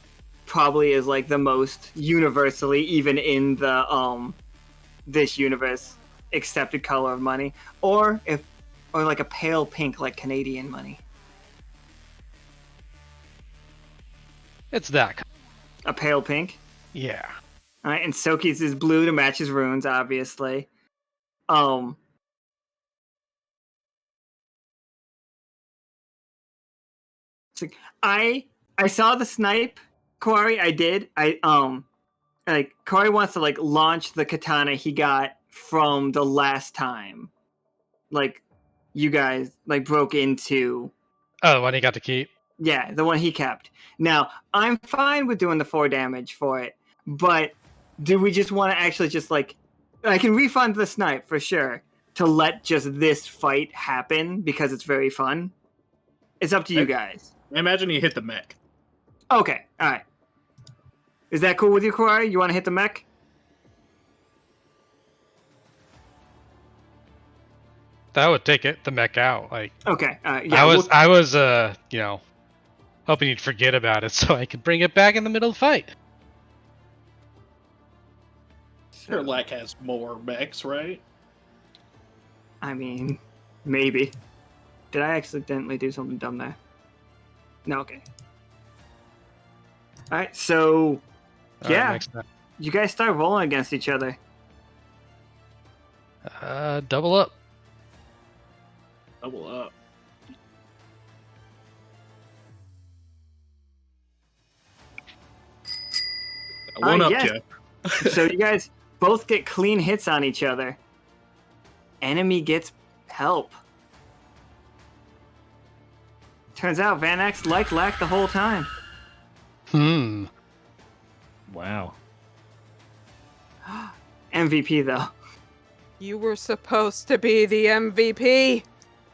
Speaker 2: probably is like the most universally, even in the this universe, accepted color of money. Or like a pale pink, like Canadian money.
Speaker 7: It's that.
Speaker 2: A pale pink.
Speaker 7: Yeah.
Speaker 2: All right, and Tsoki's is blue to match his runes, obviously. So I saw the snipe, Corey. I did. Like Corey wants to like launch the katana he got from the last time, like you guys like broke into.
Speaker 7: Oh, the one he got to keep.
Speaker 2: Yeah, the one he kept. Now I'm fine with doing the 4 damage for it, but do we just want to actually just like I can refund the snipe for sure to let just this fight happen because it's very fun. It's up to you guys.
Speaker 5: I imagine you hit the mech.
Speaker 2: Okay, all right. Is that cool with you, Corey? You want to hit the mech?
Speaker 7: That would take the mech out. Like
Speaker 2: Okay, yeah.
Speaker 7: I was you know, hoping you'd forget about it so I could bring it back in the middle of the fight.
Speaker 5: Sure, Lack has more mechs, right?
Speaker 2: I mean, maybe. Did I accidentally do something dumb there? No, okay. Alright, so... yeah,
Speaker 7: Next time.
Speaker 2: you guys start rolling against each other.
Speaker 7: Double up.
Speaker 5: Double up. One up,
Speaker 2: yes.
Speaker 5: Jeff.
Speaker 2: So you guys both get clean hits on each other. Enemy gets help. Turns out Van X liked Lack the whole time.
Speaker 4: Wow.
Speaker 2: MVP though.
Speaker 3: You were supposed to be the MVP.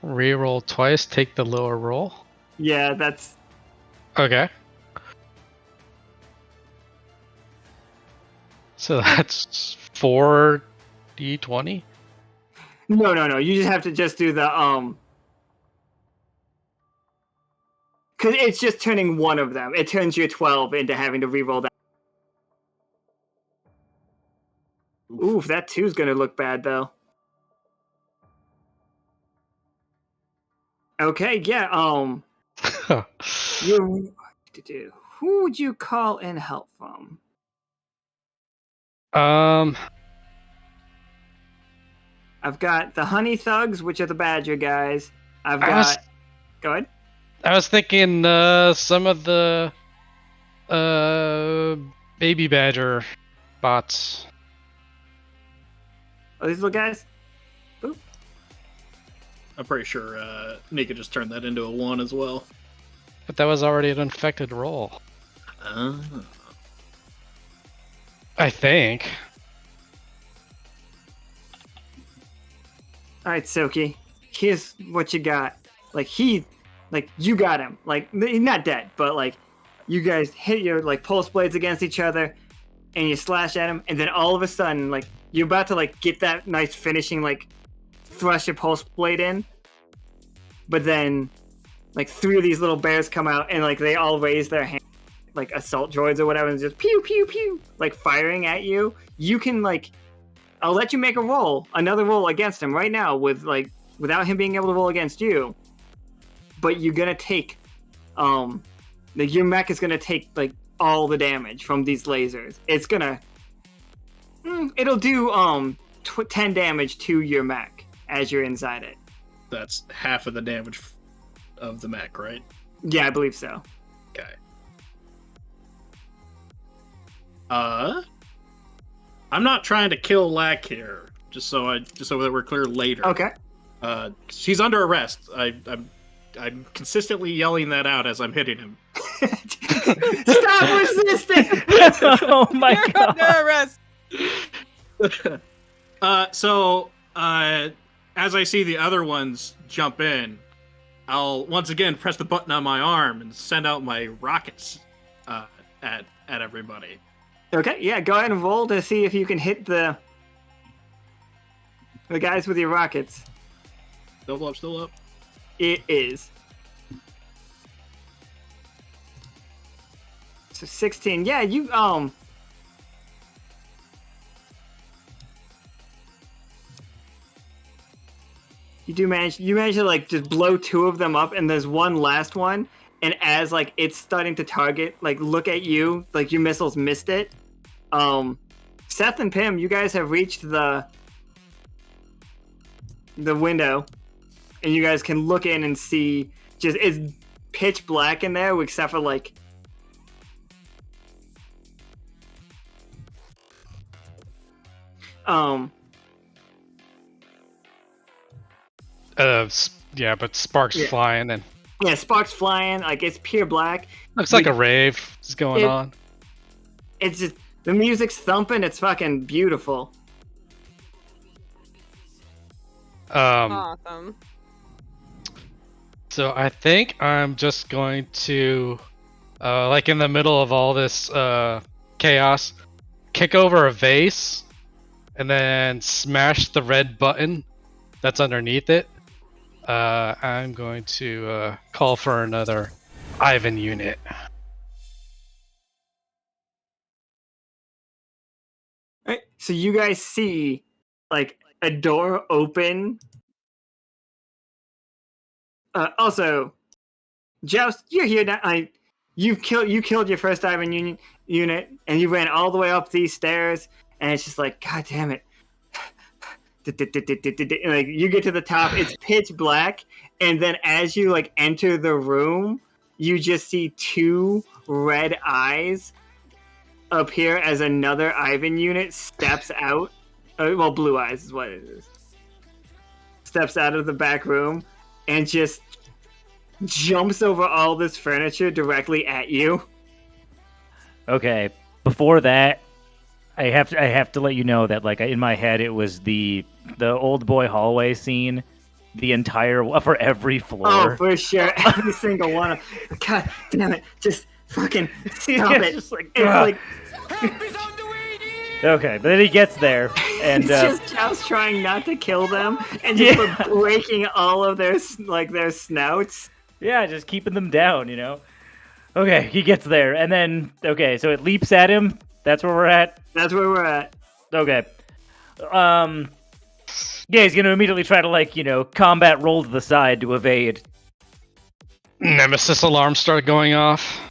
Speaker 7: Reroll twice, take the lower roll.
Speaker 2: Yeah, that's...
Speaker 7: Okay. So that's 4d20?
Speaker 2: No. You just have to just do the, because it's just turning one of them. It turns your 12 into having to reroll that. Oof, that 2's gonna look bad, though. Okay, yeah, who would you call in help from? I've got the Honey Thugs, which are the Badger guys. I've got... Go ahead.
Speaker 7: I was thinking some of the baby badger bots.
Speaker 2: Oh, these little guys? Boop.
Speaker 5: I'm pretty sure Nika just turned that into a 1 as well.
Speaker 7: But that was already an infected roll. I think.
Speaker 2: Alright, Tsoki. Here's what you got. You got him. Like, he's not dead, but, like, you guys hit your, like, pulse blades against each other, and you slash at him, and then all of a sudden, like, you're about to, like, get that nice finishing, like, thrust your pulse blade in, but then, like, 3 of these little bears come out, and, like, they all raise their hands, like, assault droids or whatever, and just pew, pew, pew, like, firing at you. You can, like, I'll let you make a roll, another roll against him right now with, like, without him being able to roll against you. But you're gonna take, like, your mech is gonna take, like, all the damage from these lasers. It's gonna, it'll do, 10 damage to your mech as you're inside it.
Speaker 5: That's half of the damage of the mech, right?
Speaker 2: Yeah, I believe so.
Speaker 5: Okay. I'm not trying to kill Lack here, just so that we're clear later.
Speaker 2: Okay.
Speaker 5: He's under arrest. I'm consistently yelling that out as I'm hitting him.
Speaker 2: Stop resisting!
Speaker 4: Oh my
Speaker 3: You're
Speaker 4: god.
Speaker 3: under arrest.
Speaker 5: So as I see the other ones jump in, I'll once again press the button on my arm and send out my rockets at everybody.
Speaker 2: Okay, yeah, go ahead and roll to see if you can hit the guys with your rockets.
Speaker 5: Still up.
Speaker 2: It is. So 16. Yeah, you you manage to like just blow 2 of them up, and there's one last one, and as like it's starting to target, like look at you, like your missiles missed it. Seth and Pim, you guys have reached the window, and you guys can look in and see just it's pitch black in there except for like
Speaker 7: yeah, but sparks flying and
Speaker 2: yeah, sparks flying, like it's pure black.
Speaker 7: looks like a rave is going on.
Speaker 2: It's just the music's thumping. It's fucking beautiful.
Speaker 3: Awesome.
Speaker 7: So I think I'm just going to, like in the middle of all this chaos, kick over a vase, and then smash the red button that's underneath it. I'm going to call for another Ivan unit.
Speaker 2: Right. So you guys see like a door open. Also, Joust, you're here now. You killed your first Ivan unit, and you ran all the way up these stairs, and it's just like, God damn it. Like you get to the top, it's pitch black, and then as you like enter the room, you just see 2 red eyes appear as another Ivan unit steps out. Well, blue eyes is what it is. Steps out of the back room and just jumps over all this furniture directly at you.
Speaker 4: Okay, before that, I have to let you know that like in my head it was the old boy hallway scene, the entire for every floor.
Speaker 2: Oh, for sure, every single one. God damn it! Just fucking stop it!
Speaker 4: Just like,
Speaker 2: it's like
Speaker 4: okay, but then he gets there, and
Speaker 2: it's just Joust trying not to kill them and just like, breaking all of their snouts.
Speaker 4: Yeah, just keeping them down, you know. Okay, he gets there, and then so it leaps at him. That's where we're at.
Speaker 2: That's where we're at.
Speaker 4: Okay. Yeah, he's gonna immediately try to like combat roll to the side to evade.
Speaker 7: Nemesis alarm started going off.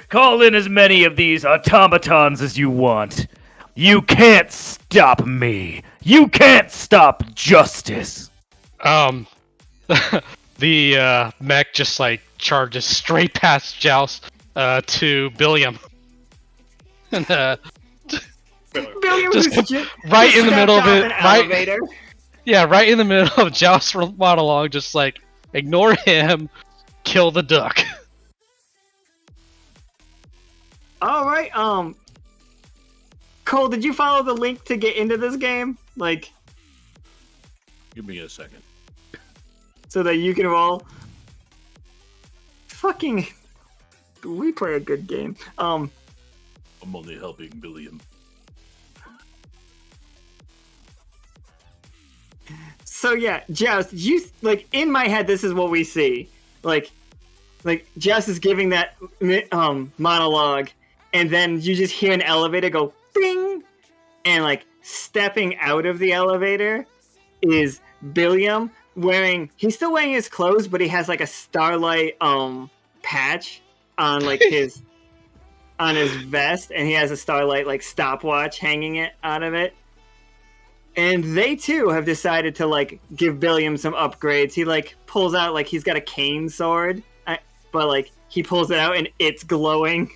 Speaker 4: Call in as many of these automatons as you want. You can't stop me. You can't stop justice.
Speaker 7: The mech just like charges straight past Joust to Billiam. And
Speaker 2: Billiam
Speaker 7: just right in the middle of it,
Speaker 2: elevator.
Speaker 7: right in the middle of Joust's monologue, just like ignore him, kill the duck.
Speaker 2: All right, Kole, did you follow the link to get into this game? Like,
Speaker 8: give me a second.
Speaker 2: So that you can roll. Fucking, we play a good game.
Speaker 8: I'm only helping Billiam.
Speaker 2: So yeah, Joust, you like in my head. This is what we see. Like Joust is giving that monologue, and then you just hear an elevator go ding, and like stepping out of the elevator is Billiam. He's still wearing his clothes, but he has like a starlight patch on like his vest, and he has a starlight like stopwatch hanging it out of it. And they too have decided to like give Billiam some upgrades. He like pulls out like he's got a cane sword, but like he pulls it out and it's glowing.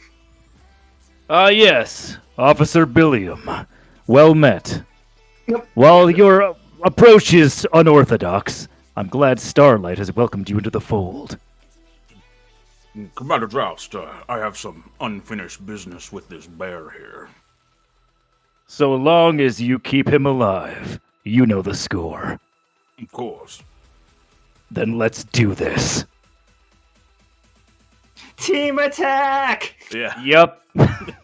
Speaker 4: Yes, Officer Billiam. Well met.
Speaker 2: Yep.
Speaker 4: While your approach is unorthodox, I'm glad Starlight has welcomed you into the fold.
Speaker 8: Commander Joust, I have some unfinished business with this bear here.
Speaker 4: So long as you keep him alive, you know the score.
Speaker 8: Of course.
Speaker 4: Then let's do this.
Speaker 2: Team attack!
Speaker 8: Yeah.
Speaker 4: Yep.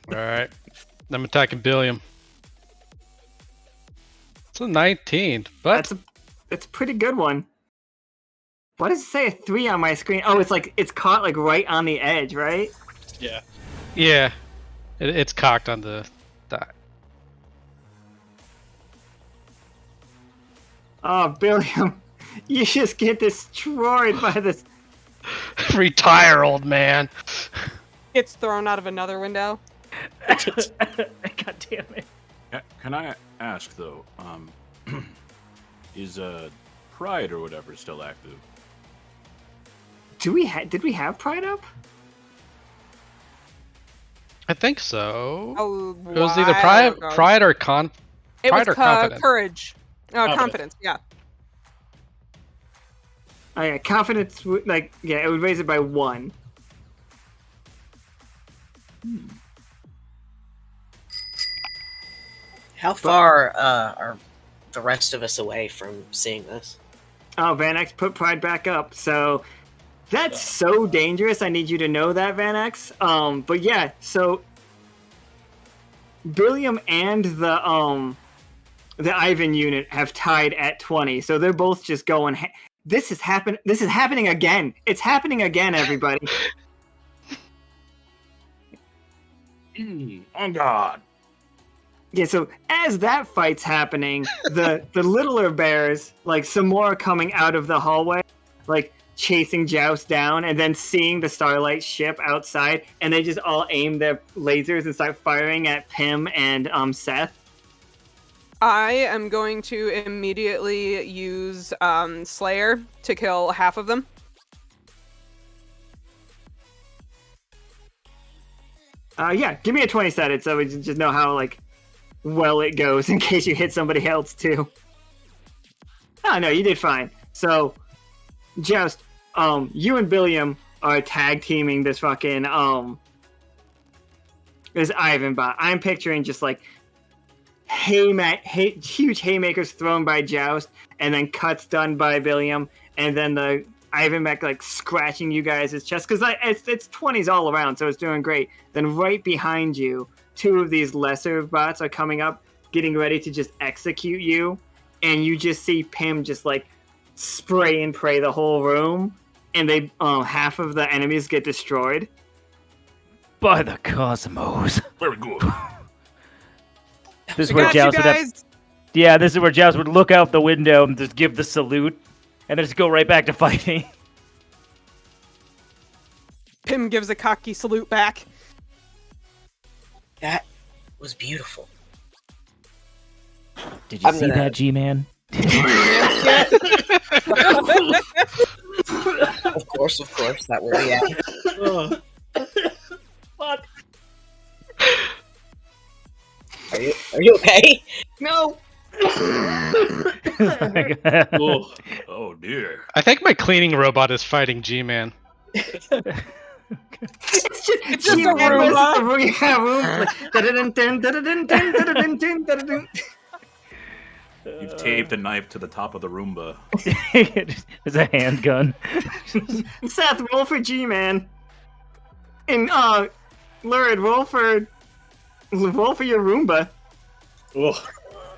Speaker 7: Alright. I'm attacking Billiam. It's a 19, but
Speaker 2: That's a pretty good one. Why does it say a 3 on my screen? Oh, it's caught like right on the edge, right?
Speaker 5: Yeah.
Speaker 7: Yeah, it's cocked on the dot.
Speaker 2: Oh, Billiam, you just get destroyed by this.
Speaker 7: Retire, old man.
Speaker 3: Gets thrown out of another window.
Speaker 2: God damn it.
Speaker 8: Can I ask though? Is Pride or whatever still active?
Speaker 2: Did we have Pride up?
Speaker 7: I think so.
Speaker 3: Oh,
Speaker 7: It was either pride or
Speaker 3: It
Speaker 7: pride
Speaker 3: was
Speaker 7: or confidence.
Speaker 3: courage. Confidence. Yeah.
Speaker 2: Oh yeah, confidence. It would raise it by 1.
Speaker 6: How far are the rest of us away from seeing this?
Speaker 2: Oh, Van X put Pride back up, so that's so dangerous. I need you to know that, Van X. But yeah, so Billiam and the Ivan unit have tied at 20, so they're both just going. This is happening again. It's happening again, everybody.
Speaker 8: On God.
Speaker 2: Yeah, so as that fight's happening, the littler bears, like some more are coming out of the hallway, like chasing Joust down, and then seeing the Starlight ship outside, and they just all aim their lasers and start firing at Pim and Seth.
Speaker 3: I am going to immediately use Slayer to kill half of them.
Speaker 2: Yeah, give me a 20 sided so we just know how well it goes in case you hit somebody else too. Oh no, you did fine. So, Joust, you and Billiam are tag teaming this fucking this Ivan bot. I'm picturing just like huge haymakers thrown by Joust, and then cuts done by Billiam, and then the Ivan mech scratching you guys' chest because it's 20s all around, so it's doing great. Then right behind you, 2 of these lesser bots are coming up, getting ready to just execute you, and you just see Pim just spray and pray the whole room, and they half of the enemies get destroyed.
Speaker 4: By the cosmos.
Speaker 8: Very good.
Speaker 4: This is
Speaker 3: We
Speaker 4: where
Speaker 3: got you
Speaker 4: Joust would have,
Speaker 3: guys.
Speaker 4: yeah, this is where Joust would look out the window and just give the salute, and then just go right back to fighting.
Speaker 3: Pim gives a cocky salute back.
Speaker 6: That was beautiful.
Speaker 4: Did you
Speaker 6: I'm
Speaker 4: see
Speaker 6: gonna-
Speaker 4: that, G-Man?
Speaker 6: Of course, that will be at.
Speaker 5: Oh,
Speaker 2: Fuck.
Speaker 6: Are you okay?
Speaker 2: No.
Speaker 5: oh.
Speaker 8: Oh dear.
Speaker 7: I think my cleaning robot is fighting G-Man.
Speaker 2: It's
Speaker 3: just a Roomba.
Speaker 8: You've taped a knife to the top of the Roomba.
Speaker 4: It's a handgun.
Speaker 2: Seth, roll for G-Man. And Lurid, roll for your Roomba.
Speaker 5: Oh.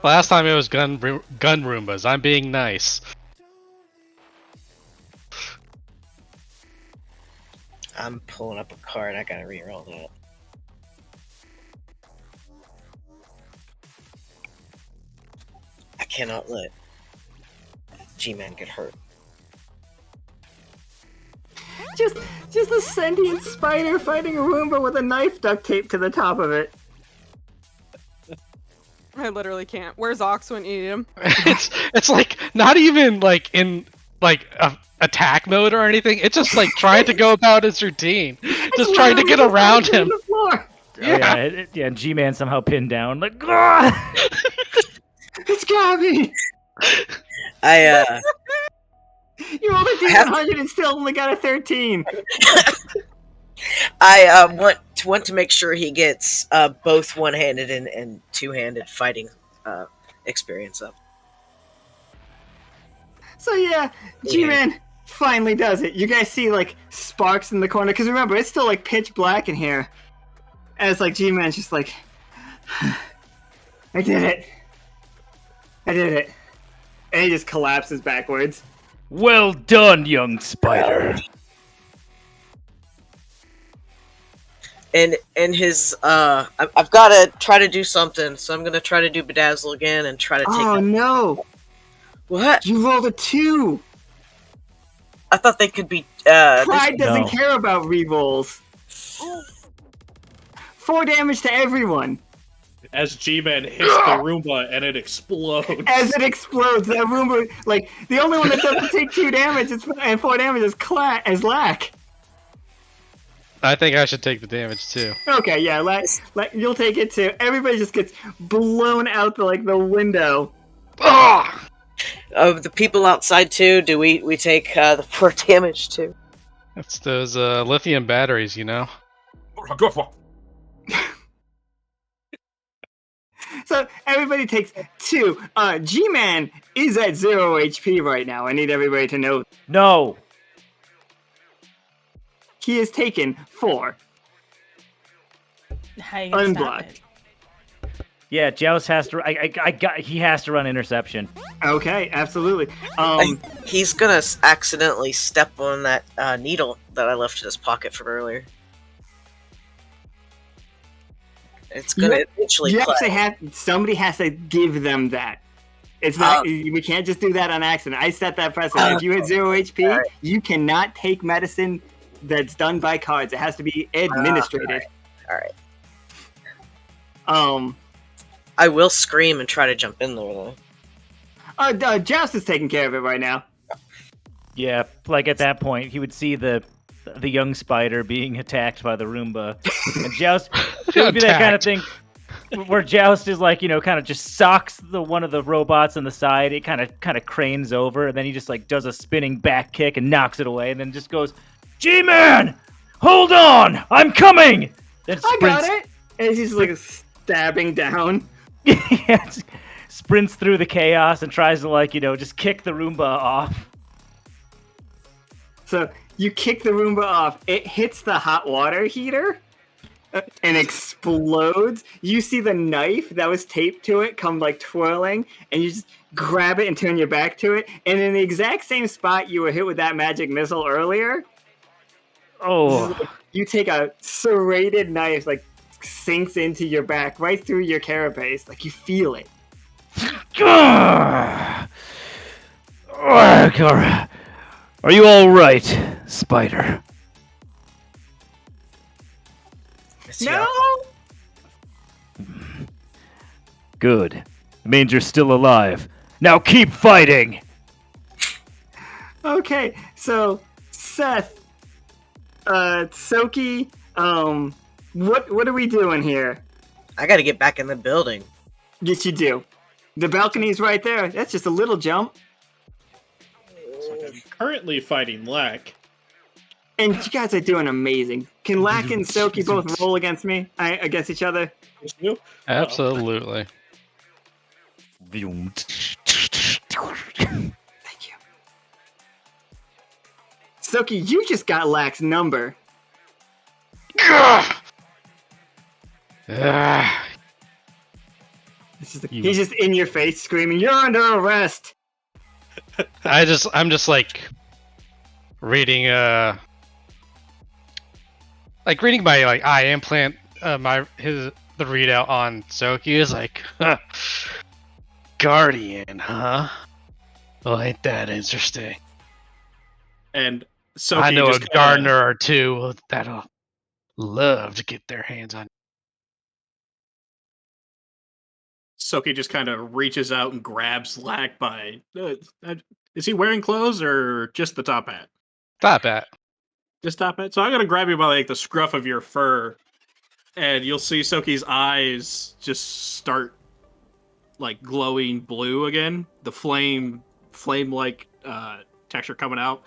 Speaker 7: Last time it was gun Roombas. I'm being nice.
Speaker 6: I'm pulling up a card. I gotta reroll that. I cannot let G-Man get hurt.
Speaker 2: Just a sentient spider fighting a Roomba with a knife duct taped to the top of it.
Speaker 3: I literally can't. Where's Ox when you need him?
Speaker 7: It's not even in attack mode or anything. It's just trying to go about its routine, just trying to get around him.
Speaker 2: The floor.
Speaker 4: Yeah, and G-Man somehow pinned down. "Ah!"
Speaker 2: It's got me. You rolled a D100 and still only got a 13.
Speaker 6: I want to make sure he gets both one-handed and two-handed fighting experience up.
Speaker 2: So yeah, G-Man finally does it. You guys see sparks in the corner, because remember, it's still pitch black in here. As G-Man's just I did it. I did it. And he just collapses backwards.
Speaker 4: Well done, young spider.
Speaker 6: And his I've got to try to do something, so I'm gonna try to do bedazzle again and try to take.
Speaker 2: Oh no!
Speaker 6: What?
Speaker 2: You rolled a 2.
Speaker 6: I thought they could be.
Speaker 2: Pride doesn't
Speaker 4: No.
Speaker 2: care about rerolls. 4 damage to everyone.
Speaker 5: As G-Man hits the Roomba and it explodes.
Speaker 2: As it explodes, that Roomba, like, the only one that doesn't take 2 damage and 4 damage is Lack.
Speaker 7: I think I should take the damage too.
Speaker 2: Okay, yeah, Lack, you'll take it too. Everybody just gets blown out the window.
Speaker 7: Ah!
Speaker 6: The people outside too. Do we take the 4 damage too?
Speaker 7: That's those lithium batteries, you know.
Speaker 2: So everybody takes 2. G-Man is at 0 HP right now. I need everybody to know
Speaker 4: No.
Speaker 2: he has taken 4.
Speaker 1: How you gonna stop
Speaker 2: Unblocked.
Speaker 1: it?
Speaker 4: Yeah, Joust has to. He has to run interception.
Speaker 2: Okay, absolutely.
Speaker 6: He's gonna accidentally step on that needle that I left in his pocket from earlier. It's gonna eventually.
Speaker 2: You
Speaker 6: clap.
Speaker 2: actually somebody has to give them that. It's not. We can't just do that on accident. I set that precedent. If you hit 0 HP, you cannot take medicine that's done by cards. It has to be administrated.
Speaker 6: All right. I will scream and try to jump in there though.
Speaker 2: Joust is taking care of it right now.
Speaker 4: Yeah, like at that point, he would see the young spider being attacked by the Roomba, and Joust. It would be that kind of thing where Joust is like, kind of just socks one of the robots on the side. It kind of cranes over, and then he just like does a spinning back kick and knocks it away, and then just goes, "G-Man, hold on, I'm coming." Then
Speaker 2: I got it. And he's like stabbing down.
Speaker 4: Yeah, sprints through the chaos and tries to just kick the Roomba off.
Speaker 2: So you kick the Roomba off. It hits the hot water heater and explodes. You see the knife that was taped to it come twirling, and you just grab it and turn your back to it. And in the exact same spot you were hit with that magic missile earlier,
Speaker 4: Oh,
Speaker 2: you take a serrated knife, sinks into your back, right through your carapace. You feel it.
Speaker 4: Are you all right, Spider?
Speaker 2: No!
Speaker 4: Good. It means you're still alive. Now keep fighting!
Speaker 2: Okay, so Seth, Tsoki, what are we doing here?
Speaker 6: I gotta get back in the building.
Speaker 2: Yes, you do. The balcony's right there. That's just a little jump.
Speaker 5: I'm currently fighting Lack.
Speaker 2: And you guys are doing amazing. Can Lack and Tsoki both roll against me? Against each other?
Speaker 7: Absolutely.
Speaker 2: Thank you. Tsoki, you just got Lack's number. He's just in your face screaming, "You're under arrest!"
Speaker 7: I'm just reading reading my eye implant the readout on Tsoki is Guardian, huh? Well, ain't that interesting?
Speaker 5: And Tsoki
Speaker 7: I know a
Speaker 5: just
Speaker 7: gardener or two that'll love to get their hands on.
Speaker 5: Tsoki just kind of reaches out and grabs Lack by. Is he wearing clothes or just the top hat?
Speaker 7: Stop at.
Speaker 5: Just top hat. So I'm gonna grab you by the scruff of your fur, and you'll see Tsoki's eyes just start glowing blue again. The flame like texture coming out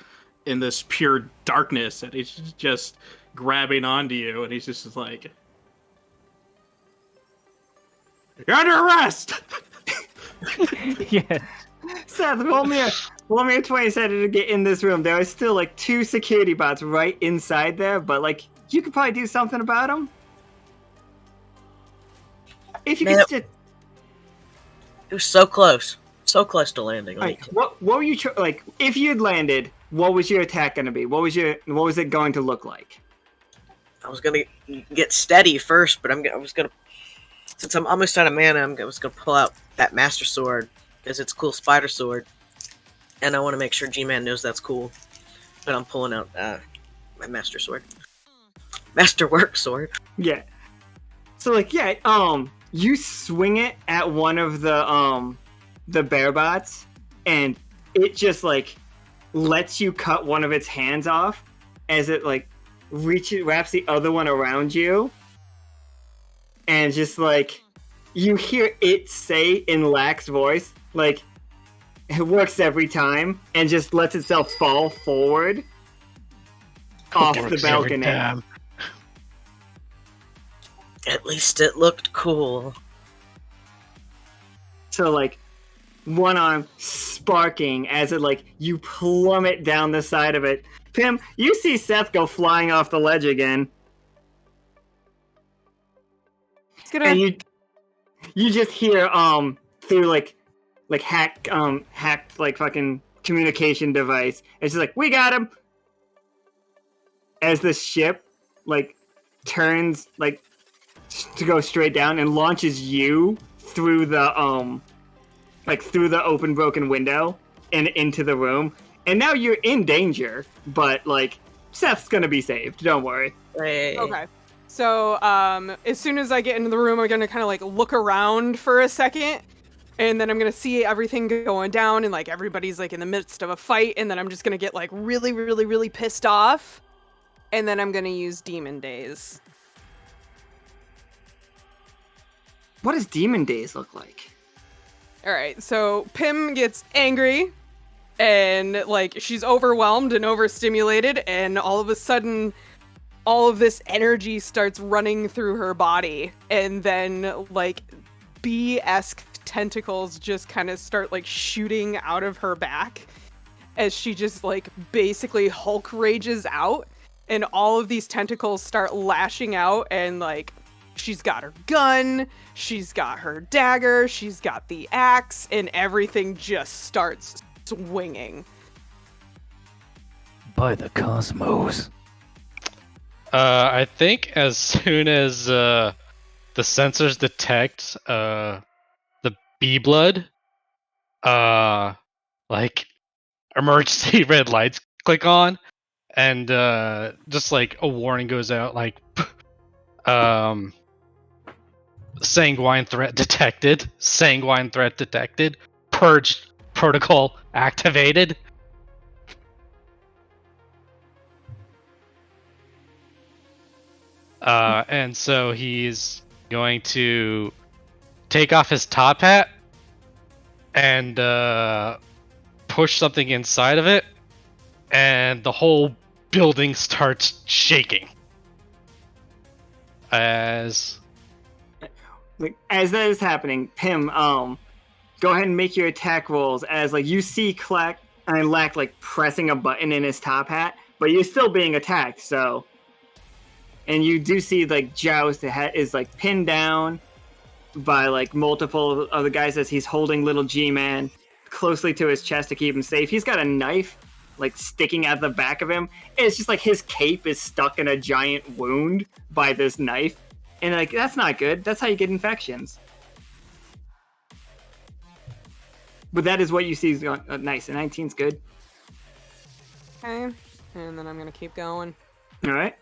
Speaker 5: in this pure darkness, and he's just grabbing onto you, and he's just like, "You're under arrest!"
Speaker 4: Yeah.
Speaker 2: Seth, roll me a 20-sided to get in this room. There are still 2 security bots right inside there, but you could probably do something about them. If you could just...
Speaker 6: It was so close. So close to landing.
Speaker 2: Like, what were you like? If you'd landed, what was your attack going to be? What was it going to look like?
Speaker 6: I was gonna get steady first, but I was gonna, since I'm almost out of mana, I was gonna pull out that Master Sword because it's a cool spider sword, and I want to make sure G-Man knows that's cool. But I'm pulling out my Master Sword, Masterwork Sword.
Speaker 2: Yeah. So like, yeah, you swing it at one of the bear bots, and it just like lets you cut one of its hands off as it like wraps the other one around you, and just like you hear it say in Lack's voice, like it works every time, and just lets itself fall forward off the balcony.
Speaker 6: At least it looked cool.
Speaker 2: So like one arm sparking as it like you plummet down the side of it. Pim, you see Seth go flying off the ledge again. And you just hear through like hacked like fucking communication device. It's just like, we got him. As the ship like turns like to go straight down and launches you through the through the open broken window and into the room. And now you're in danger, but like Seth's gonna be saved. Don't worry.
Speaker 6: Hey.
Speaker 3: Okay. So as soon as I get into the room, I'm gonna kind of like look around for a second, and then I'm gonna see everything going down, and like everybody's like in the midst of a fight, and then I'm just gonna get like really, really, really pissed off, and then I'm gonna use Demon Days.
Speaker 2: What does Demon Days look like?
Speaker 3: All right, so Pim gets angry, and like she's overwhelmed and overstimulated, and all of a sudden all of this energy starts running through her body, and then like bee-esque tentacles just kind of start like shooting out of her back as she just like basically Hulk rages out, and all of these tentacles start lashing out, and like she's got her gun, she's got her dagger, she's got the axe, and everything just starts swinging.
Speaker 4: By the cosmos.
Speaker 7: I think as soon as the sensors detect the bee blood, like emergency red lights click on, and just like a warning goes out, like sanguine threat detected, purge protocol activated. And so he's going to take off his top hat and push something inside of it, and the whole building starts shaking. As
Speaker 2: that is happening, Pim, go ahead and make your attack rolls as like you see Lack like pressing a button in his top hat, but you're still being attacked, so. And you do see like Joust is like pinned down by like multiple of the guys as he's holding little G-Man closely to his chest to keep him safe. He's got a knife like sticking out the back of him. It's just like his cape is stuck in a giant wound by this knife. And like, that's not good. That's how you get infections. But that is what you see is going, nice. And 19's good.
Speaker 3: Okay. And then I'm going to keep going.
Speaker 2: All right.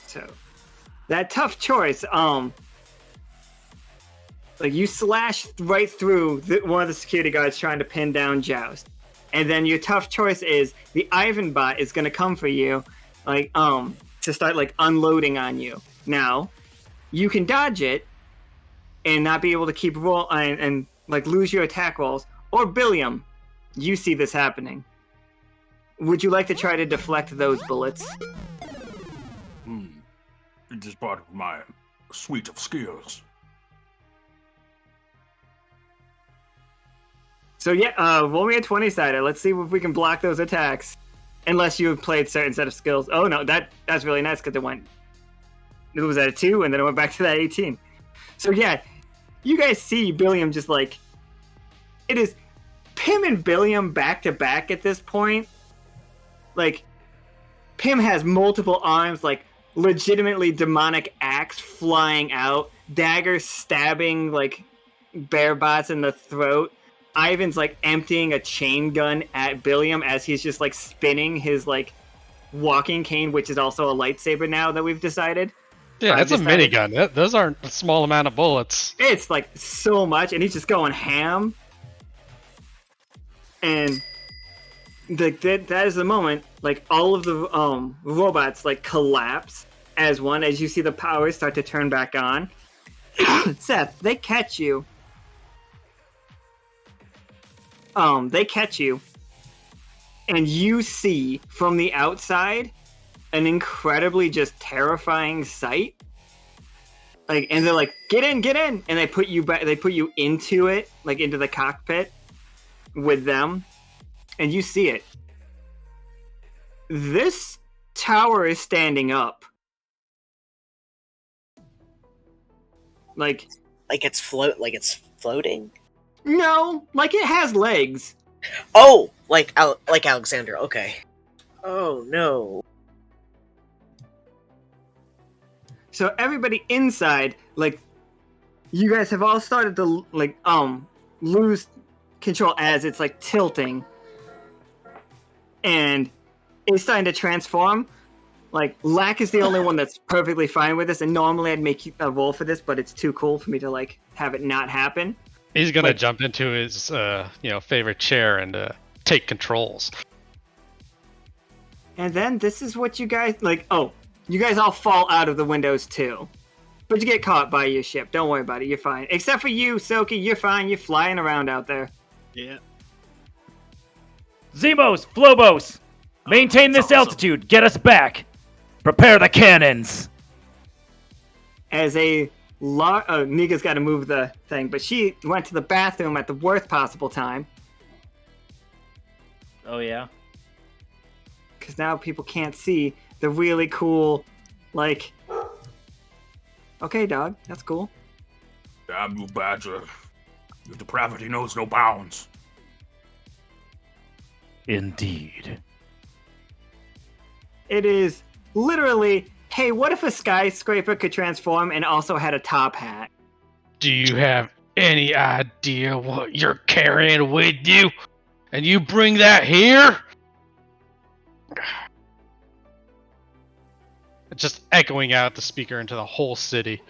Speaker 2: So that tough choice, like you slash right through one of the security guards trying to pin down Joust, and then your tough choice is the Ivan bot is going to come for you, like to start like unloading on you. Now, you can dodge it and not be able to keep roll and like lose your attack rolls. Or Billiam, you see this happening. Would you like to try to deflect those bullets?
Speaker 8: It is part of my suite of skills.
Speaker 2: So yeah, roll me a 20-sider. Let's see if we can block those attacks. Unless you've played certain set of skills. Oh no, that's really nice because it was at a 2 and then it went back to that 18. So yeah, you guys see Billiam just like, it is Pim and Billiam back to back at this point. Like, Pim has multiple arms, like legitimately demonic axe flying out, daggers stabbing like bear bots in the throat. Ivan's like emptying a chain gun at Billiam as he's just like spinning his like walking cane, which is also a lightsaber now that we've decided.
Speaker 7: Yeah, it's a minigun. Those aren't a small amount of bullets.
Speaker 2: It's like so much, and he's just going ham. And that is the moment, like all of the robots like collapse as one, as you see the powers start to turn back on. Seth, they catch you. They catch you, and you see from the outside an incredibly just terrifying sight. Like, and they're like, get in, and they put you back. They put you into it, like into the cockpit with them, and you see it. This tower is standing up. Like
Speaker 6: it's floating?
Speaker 2: No, like it has legs.
Speaker 6: Oh, like Alexander. Okay. Oh no.
Speaker 2: So everybody inside, like, you guys have all started to like lose control as it's like tilting, and it's starting to transform. Like, Lack is the only one that's perfectly fine with this, and normally I'd make you a roll for this, but it's too cool for me to like have it not happen.
Speaker 7: He's gonna jump into his favorite chair and take controls.
Speaker 2: And then this is what you guys like. Oh, you guys all fall out of the windows too, but you get caught by your ship. Don't worry about it. You're fine. Except for you, Tsoki. You're fine. You're flying around out there.
Speaker 5: Yeah.
Speaker 4: Zemos, Flobos, maintain this
Speaker 8: awesome.
Speaker 4: altitude. Get us back. Prepare the cannons.
Speaker 2: As Nika's got to move the thing, but she went to the bathroom at the worst possible time.
Speaker 4: Oh, yeah?
Speaker 2: Because now people can't see the really cool, like... Okay, dog, that's cool.
Speaker 8: Damn you, Badger. Your depravity knows no bounds.
Speaker 4: Indeed.
Speaker 2: It is literally, hey, what if a skyscraper could transform and also had a top hat?
Speaker 7: Do you have any idea what you're carrying with you? And you bring that here? Just echoing out the speaker into the whole city.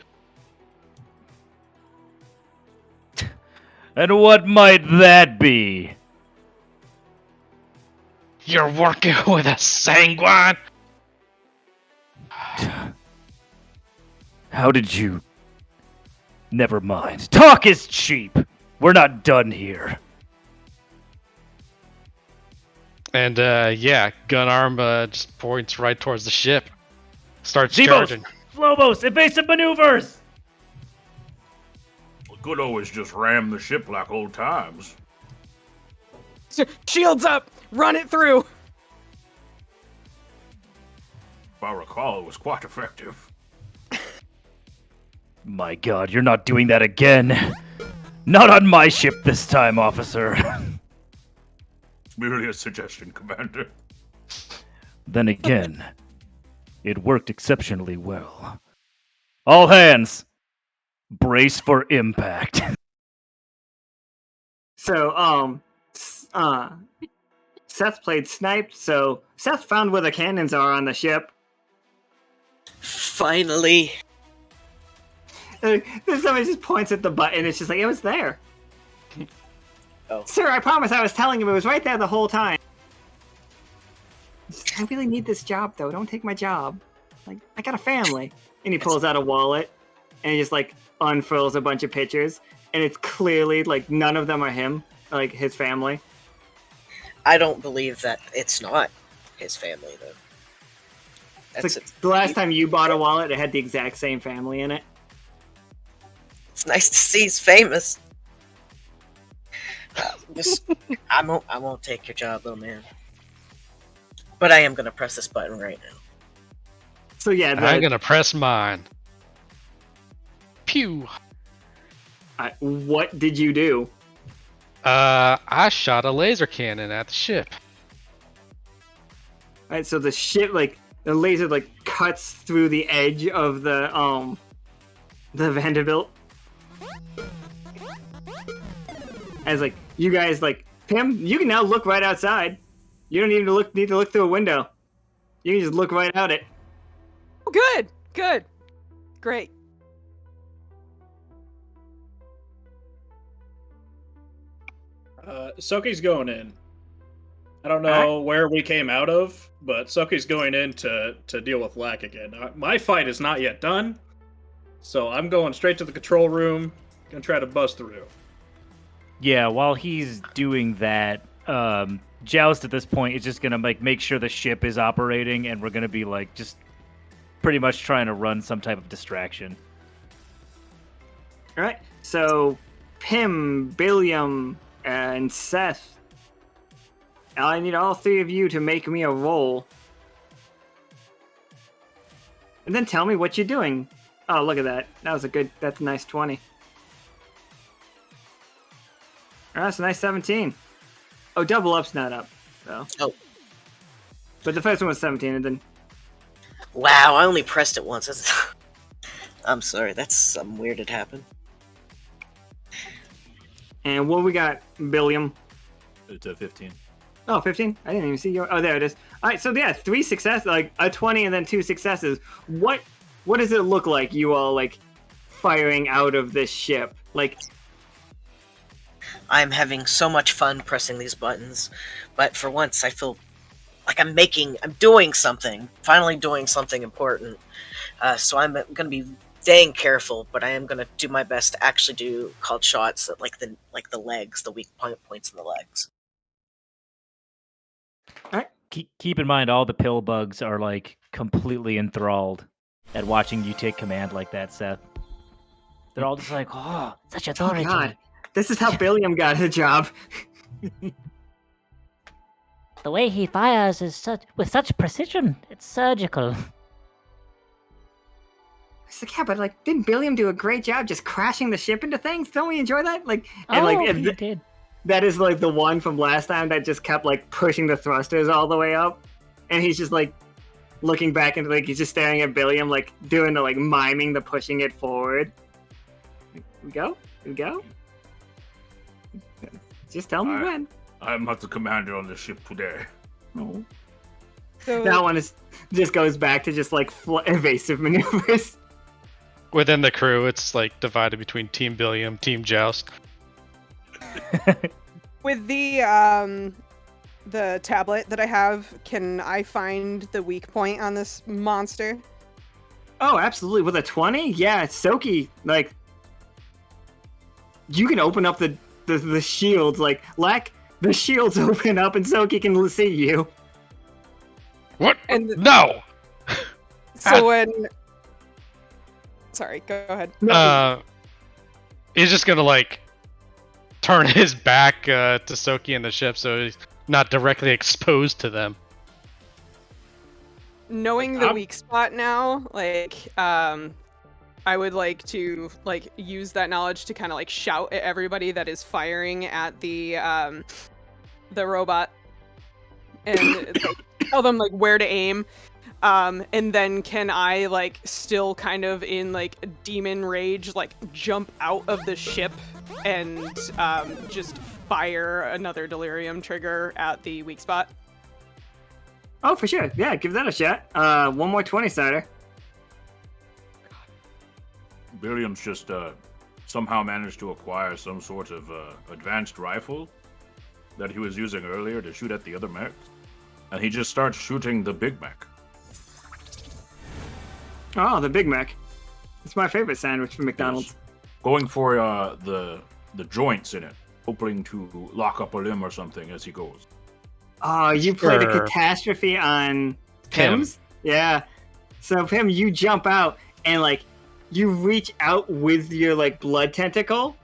Speaker 4: And what might that be?
Speaker 7: You're working with a sanguine?
Speaker 4: How did you... Never mind. Talk is cheap. We're not done here.
Speaker 7: And gun arm just points right towards the ship. Starts
Speaker 4: Zemos,
Speaker 7: charging.
Speaker 4: Flobos, evasive maneuvers!
Speaker 8: We could always just ram the ship like old times.
Speaker 3: Shields up! Run it through!
Speaker 8: If I recall, it was quite effective.
Speaker 4: My god, you're not doing that again. Not on my ship this time, officer.
Speaker 8: It's merely a suggestion, Commander.
Speaker 4: Then again, it worked exceptionally well. All hands, brace for impact.
Speaker 2: So, Seth played sniped, so Seth found where the cannons are on the ship.
Speaker 6: Finally.
Speaker 2: Then somebody just points at the button, it's just like, it was there.
Speaker 6: Oh.
Speaker 2: Sir, I promise I was telling him it was right there the whole time. I really need this job, though. Don't take my job. Like, I got a family. And he pulls out a wallet, and he just, like, unfurls a bunch of pictures. And it's clearly, like, none of them are him, like, his family.
Speaker 6: I don't believe that it's not his family, though.
Speaker 2: It's like the last time you bought a wallet, it had the exact same family in it.
Speaker 6: It's nice to see he's famous. I won't take your job, though, man. But I am gonna press this button right now.
Speaker 2: So yeah,
Speaker 7: I'm gonna press mine. Pew.
Speaker 2: What did you do?
Speaker 7: I shot a laser cannon at the ship.
Speaker 2: Alright, so the ship, like, the laser, like, cuts through the edge of the Vanderbilt. As, like, you guys, like, Pim, you can now look right outside. You don't even need to look through a window. You can just look right out it.
Speaker 3: Oh, good. Great.
Speaker 5: Tsoki's going in. I don't know where we came out of, but Tsoki's going in to deal with Lack again. My fight is not yet done, so I'm going straight to the control room, gonna try to bust through.
Speaker 4: Yeah, while he's doing that, Joust at this point is just gonna make sure the ship is operating, and we're gonna be like just pretty much trying to run some type of distraction.
Speaker 2: Alright, so Pim, Billiam, and Seth, I need all three of you to make me a roll. And then tell me what you're doing. Oh, look at that. That's a nice 20. Oh, that's a nice 17. Oh, double up's not up, though.
Speaker 6: Oh.
Speaker 2: But the first one was 17, and then...
Speaker 6: Wow, I only pressed it once. I'm sorry, that's something weird had happened.
Speaker 2: And what we got, Billiam?
Speaker 8: It's a 15.
Speaker 2: Oh, 15? I didn't even see your... Oh, there it is. Alright, so yeah, 3 successes, like a 20 and then 2 successes. What does it look like you all, like, firing out of this ship? Like...
Speaker 6: I'm having so much fun pressing these buttons, but for once I feel like I'm doing something, finally doing something important. So I'm going to be dang careful, but I am going to do my best to actually do called shots at like the legs, the weak points in the legs.
Speaker 2: All right.
Speaker 4: Keep in mind, all the pill bugs are like completely enthralled at watching you take command like that, Seth. They're all just like, oh, such authority.
Speaker 2: Oh, God. This is how Billiam got a job.
Speaker 9: The way he fires is with such precision. It's surgical.
Speaker 2: It's like, yeah, but like, didn't Billiam do a great job just crashing the ship into things? Don't we enjoy that? Like, and
Speaker 9: he did.
Speaker 2: That is like the one from last time that just kept like pushing the thrusters all the way up, and he's just like looking back and like he's just staring at Billiam, like doing the like miming the pushing it forward. Like, we go. Just tell me when.
Speaker 8: I'm not the commander on the ship today.
Speaker 2: No.
Speaker 3: So,
Speaker 2: That one just goes back to just like evasive maneuvers.
Speaker 7: Within the crew, it's like divided between Team Billiam, Team Joust.
Speaker 3: with the tablet that I have, can I find the weak point on this monster?
Speaker 2: Oh, absolutely. With a 20? Yeah, Tsoki, like, you can open up the shields, like, Lack, the shields open up and Tsoki can see you.
Speaker 7: What?
Speaker 3: And
Speaker 7: No!
Speaker 3: so when... Sorry, go ahead.
Speaker 7: He's just gonna, like, turn his back to Tsoki and the ship so he's not directly exposed to them.
Speaker 3: Knowing the weak spot now, like, I would like to, like, use that knowledge to kind of, like, shout at everybody that is firing at the robot. And like, tell them, like, where to aim. And then can I, like, still kind of in, like, demon rage, like, jump out of the ship and just fire another delirium trigger at the weak spot?
Speaker 2: Oh, for sure. Yeah, give that a shot. One more 20-sider.
Speaker 8: Billiam's just somehow managed to acquire some sort of advanced rifle that he was using earlier to shoot at the other mechs. And he just starts shooting the big mech.
Speaker 2: Oh, the Big Mac. It's my favorite sandwich from McDonald's.
Speaker 8: Going for the joints in it, hoping to lock up a limb or something as he goes.
Speaker 2: Oh, you played a
Speaker 7: Sure.
Speaker 2: catastrophe on Pim's? Yeah. So, Pim, you jump out and, like, you reach out with your, like, blood tentacle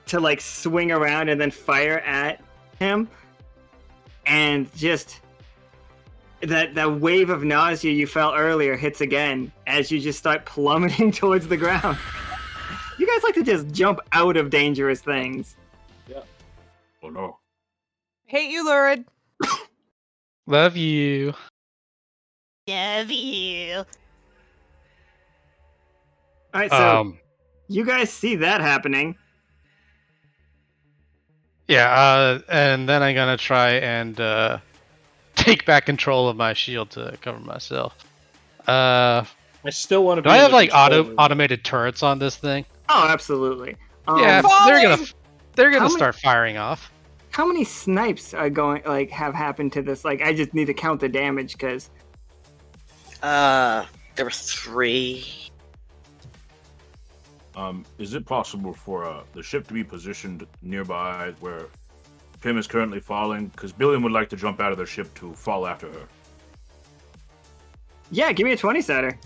Speaker 2: to, like, swing around and then fire at him. And just... That wave of nausea you felt earlier hits again as you just start plummeting towards the ground. You guys like to just jump out of dangerous things.
Speaker 8: Oh no.
Speaker 3: Hate you, Lurid.
Speaker 7: Love you.
Speaker 1: Love you.
Speaker 2: All right, so... You guys see that happening.
Speaker 7: Yeah, and then I'm gonna try and take back control of my shield to cover myself.
Speaker 5: I still want to be.
Speaker 7: Do I
Speaker 5: in
Speaker 7: have
Speaker 5: the
Speaker 7: like
Speaker 5: control room.
Speaker 7: automated turrets on this thing?
Speaker 2: Oh, absolutely.
Speaker 7: Yeah, they're gonna start firing off.
Speaker 2: How many snipes are have happened to this? Like, I just need to count the damage because.
Speaker 6: There were 3.
Speaker 8: Is it possible for the ship to be positioned nearby where Pim is currently falling? Because Billiam would like to jump out of their ship to fall after her.
Speaker 2: Yeah, give me a 20-setter.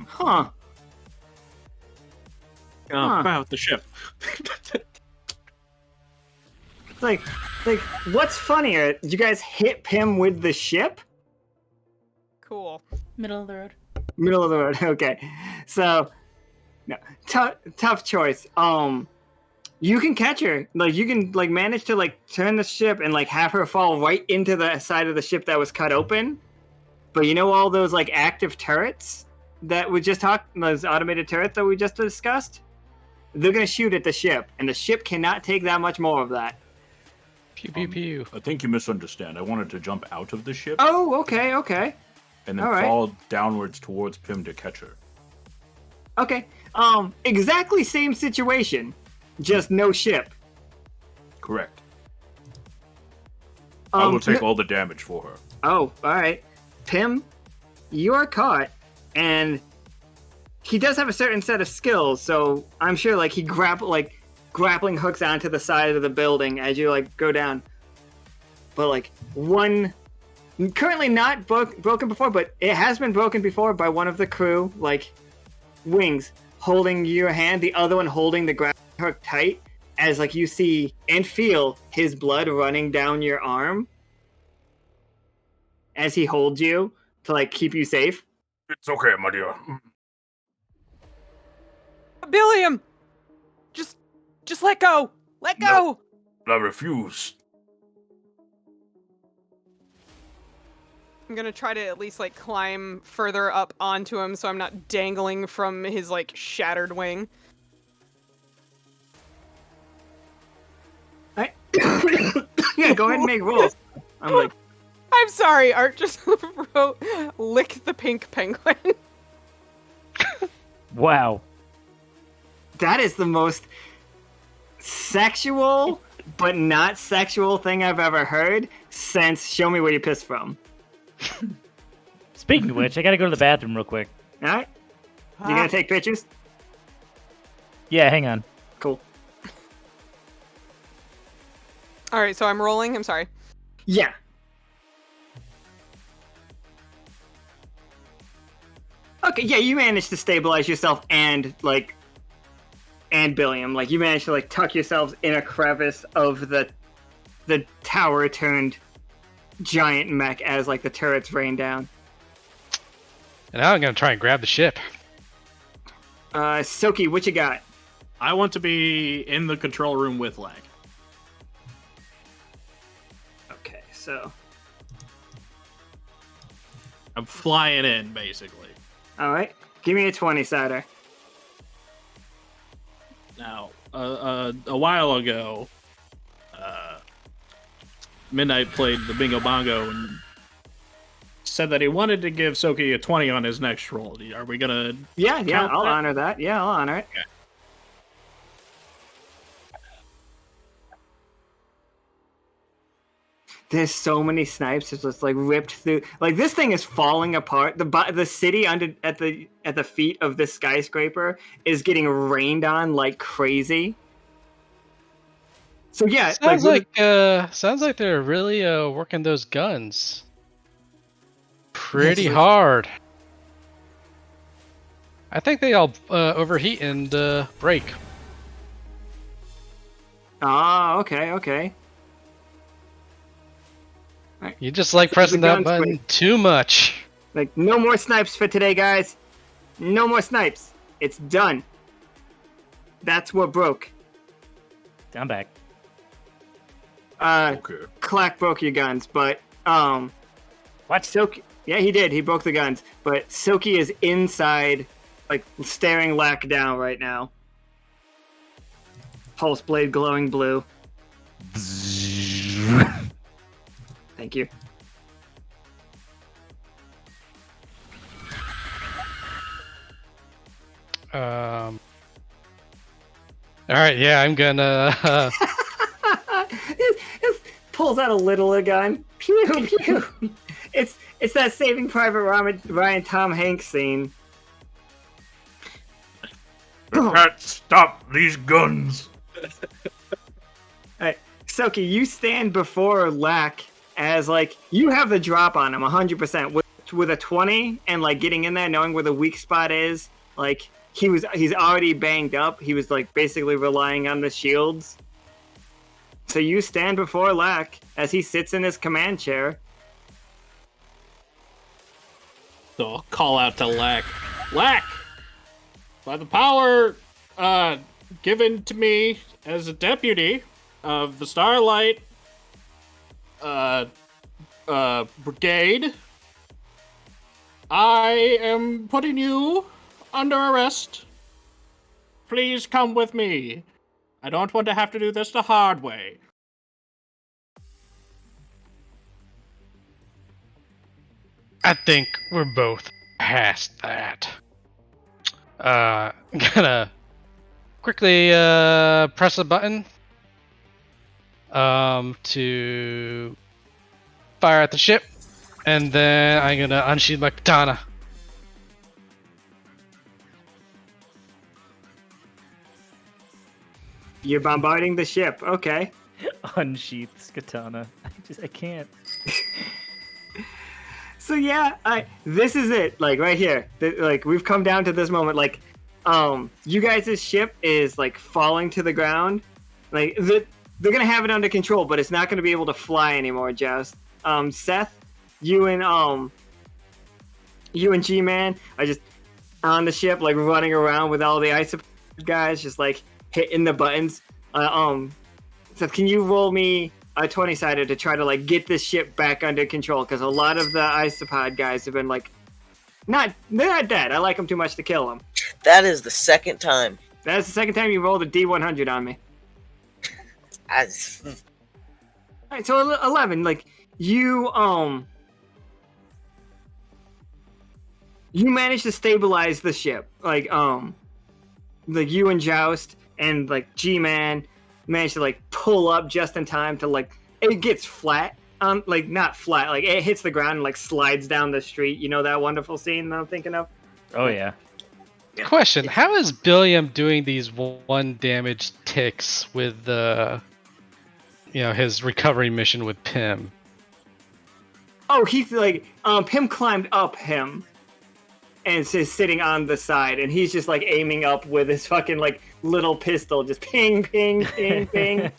Speaker 2: Huh.
Speaker 5: About the ship.
Speaker 2: Like, what's funnier? Did you guys hit Pim with the ship?
Speaker 3: Cool.
Speaker 1: Middle of the road.
Speaker 2: Middle of the road. Okay, so no, tough choice. You can catch her. Like, you can manage to turn the ship and have her fall right into the side of the ship that was cut open. But you know all those active turrets that we just those automated turrets that we just discussed? They're gonna shoot at the ship, and the ship cannot take that much more of that.
Speaker 7: Pew pew pew.
Speaker 8: I think you misunderstand. I wanted to jump out of the ship.
Speaker 2: Oh, okay.
Speaker 8: And then
Speaker 2: all right.
Speaker 8: fall downwards towards Pim to catch her.
Speaker 2: Okay. Exactly same situation, just no ship.
Speaker 8: Correct. I will take all the damage for her.
Speaker 2: Oh, all right. Pim, you are caught, and he does have a certain set of skills, so I'm sure he grappling hooks onto the side of the building as you go down. But one currently not broken before, but it has been broken before by one of the crew, wings holding your hand, the other one holding the grappling hook tight, as you see and feel his blood running down your arm as he holds you to keep you safe.
Speaker 8: It's okay, my dear.
Speaker 3: Billiam! Just let go! Let go!
Speaker 8: I refuse.
Speaker 3: I'm gonna try to at least climb further up onto him so I'm not dangling from his shattered wing.
Speaker 2: Yeah, go ahead and make rolls.
Speaker 3: I'm sorry, Art just wrote lick the pink penguin.
Speaker 4: Wow.
Speaker 2: That is the most sexual but not sexual thing I've ever heard since Show Me Where You Pissed From.
Speaker 4: Speaking of which, I gotta go to the bathroom real quick.
Speaker 2: Alright? You gonna take pictures?
Speaker 4: Yeah, hang on.
Speaker 2: Cool.
Speaker 3: Alright, so I'm rolling, I'm sorry.
Speaker 2: Yeah. Okay, yeah, you managed to stabilize yourself and Billiam. You managed to tuck yourselves in a crevice of the tower turned giant mech as the turrets rain down.
Speaker 7: And now I'm gonna try and grab the ship.
Speaker 2: Tsoki, what you got?
Speaker 5: I want to be in the control room with Lack.
Speaker 2: Okay, so
Speaker 5: I'm flying in, basically.
Speaker 2: alright. Give me a 20-sider.
Speaker 5: Now, a while ago, Midnight played the Bingo Bongo and said that he wanted to give Tsoki a 20 on his next roll. Are we gonna?
Speaker 2: Yeah,
Speaker 5: count
Speaker 2: I'll
Speaker 5: that?
Speaker 2: honor that. Yeah, I'll honor it.
Speaker 5: Okay.
Speaker 2: There's so many snipes. It's just ripped through. This thing is falling apart. The city at the feet of this skyscraper is getting rained on like crazy. So yeah,
Speaker 7: sounds like they're really working those guns pretty hard. I think they all overheat and break.
Speaker 2: Ah, okay.
Speaker 7: You just like pressing
Speaker 2: The
Speaker 7: that
Speaker 2: gun's
Speaker 7: button
Speaker 2: great.
Speaker 7: too much.
Speaker 2: Like, no more snipes for today, guys. No more snipes. It's done. That's what broke.
Speaker 4: I'm back.
Speaker 8: Okay.
Speaker 2: Clack broke your guns, but
Speaker 4: What?
Speaker 2: Tsoki, yeah, he did. He broke the guns, but Tsoki is inside, like staring Lack down right now. Pulse blade glowing blue. Thank you.
Speaker 7: All right, yeah, I'm gonna.
Speaker 2: It pulls out a little gun. Pew pew. It's that Saving Private Ryan Tom Hanks scene.
Speaker 8: I can't stop these guns.
Speaker 2: Alright, Tsoki, you stand before Lack as like you have the drop on him 100% with a 20 and like getting in there, knowing where the weak spot is. Like he's already banged up. He was like basically relying on the shields. So you stand before Lack as he sits in his command chair.
Speaker 5: So I'll call out to Lack. Lack! By the power given to me as a deputy of the Starlight Brigade, I am putting you under arrest. Please come with me. I don't want to have to do this the hard way.
Speaker 7: I think we're both past that. I'm gonna quickly press a button to fire at the ship, and then I'm gonna unsheath my katana.
Speaker 2: You're bombarding the ship. Okay.
Speaker 4: Unsheaths katana. I can't.
Speaker 2: So yeah, this is it. Like right here. Like we've come down to this moment. Like, you guys' ship is like falling to the ground. Like they're gonna have it under control, but it's not gonna be able to fly anymore. Joust. Seth, you and G-Man are just on the ship, like running around with all the ice guys, just like hitting the buttons. Seth, can you roll me a 20-sided to try to like get this ship back under control? Because a lot of the isopod guys have been like, they're not dead. I like them too much to kill them.
Speaker 6: That is the second time.
Speaker 2: That's the second time you rolled a D100 on me. All right, so 11. Like you managed to stabilize the ship. Like you and Joust and like G-Man managed to like pull up just in time to like it gets flat. Like not flat, like it hits the ground and like slides down the street. You know that wonderful scene that I'm thinking of?
Speaker 4: Oh yeah.
Speaker 7: Question: how is Billiam doing these 1 damage ticks with the, his recovery mission with Pim?
Speaker 2: Oh, he's like Pim climbed up him and is sitting on the side, and he's just like aiming up with his fucking like little pistol, just ping, ping, ping, ping.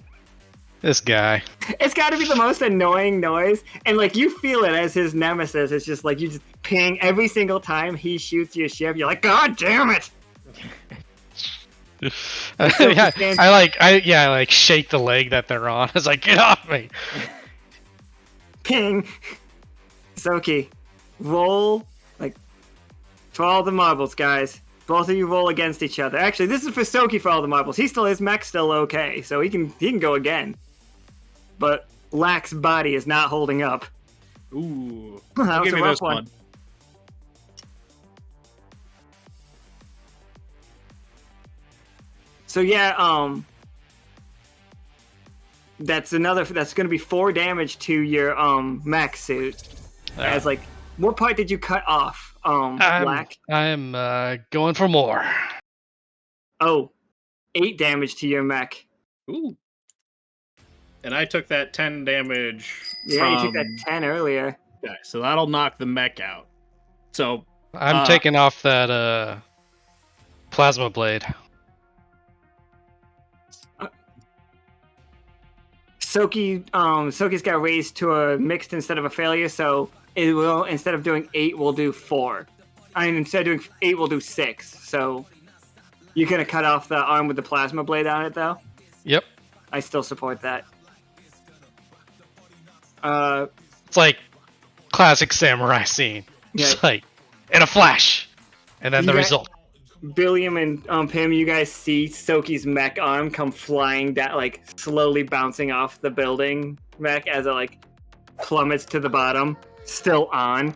Speaker 7: This guy.
Speaker 2: It's got to be the most annoying noise, and like you feel it as his nemesis. It's just like you just ping every single time he shoots your ship. You're like, God damn it!
Speaker 7: I like shake the leg that they're on. It's like, get off me!
Speaker 2: Ping. Tsoki, roll like for all the marbles, guys. Both of you roll against each other. Actually, this is for Tsoki for all the marbles. His mech's still okay, so he can go again. But Lack's body is not holding up.
Speaker 5: Ooh.
Speaker 2: That
Speaker 5: I'll
Speaker 2: was
Speaker 5: give
Speaker 2: a
Speaker 5: you
Speaker 2: rough
Speaker 5: this
Speaker 2: one.
Speaker 5: one.
Speaker 2: So yeah, that's gonna be 4 damage to your mech suit. As like, what part did you cut off, Lack?
Speaker 7: I'm going for more.
Speaker 2: Oh, 8 damage to your mech.
Speaker 5: Ooh. And I took that 10 damage.
Speaker 2: Yeah, you took that 10 earlier.
Speaker 5: Okay, so that'll knock the mech out. So
Speaker 7: I'm taking off that plasma blade.
Speaker 2: Tsoki's got raised to a mixed instead of a failure, so it will, instead of doing 8, we'll do 4. I mean, instead of doing 8, we'll do 6. So you're gonna cut off the arm with the plasma blade on it, though.
Speaker 7: Yep.
Speaker 2: I still support that.
Speaker 7: It's like classic samurai scene. Just like in a flash, and then the result.
Speaker 2: Billiam and Pim, you guys see Tsoki's mech arm come flying down, like slowly bouncing off the building mech as it like plummets to the bottom, still on.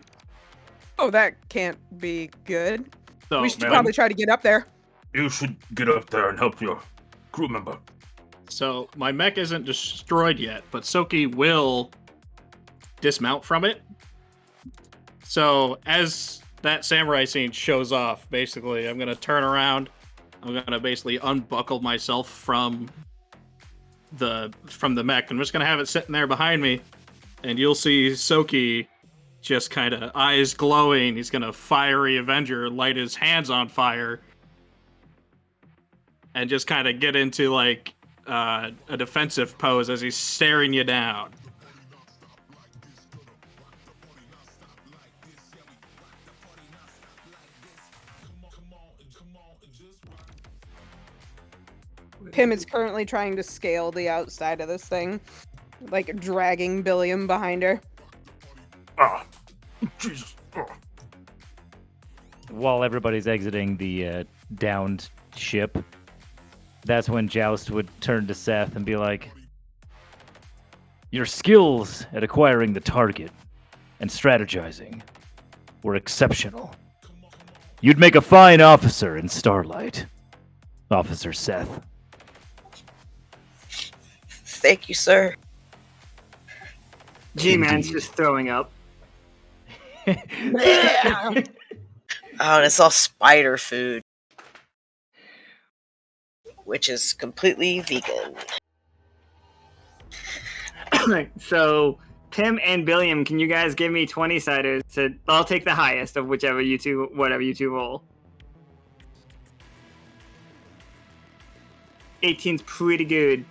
Speaker 3: Oh, that can't be good.
Speaker 8: So,
Speaker 3: We should
Speaker 8: man,
Speaker 3: probably try to get up there.
Speaker 8: you should get up there and help your crew member.
Speaker 5: So my mech isn't destroyed yet, but Tsoki will dismount from it. So as that samurai scene shows off, basically, I'm gonna turn around. I'm gonna basically unbuckle myself from the mech. I'm just gonna have it sitting there behind me, and you'll see Tsoki just kind of eyes glowing. He's gonna fiery Avenger, light his hands on fire, and just kind of get into like a defensive pose as he's staring you down.
Speaker 3: Pim is currently trying to scale the outside of this thing, like dragging Billiam behind her.
Speaker 8: Ah, Jesus. Oh.
Speaker 4: While everybody's exiting the downed ship, that's when Joust would turn to Seth and be like, "Your skills at acquiring the target and strategizing were exceptional. You'd make a fine officer in Starlight, Officer Seth."
Speaker 6: Thank you, sir.
Speaker 2: G-Man's just throwing up.
Speaker 6: Oh, and it's all spider food, which is completely vegan.
Speaker 2: So, Pim and Billiam, can you guys give me 20-siders? I'll take the highest of whatever you two roll. 18's pretty good.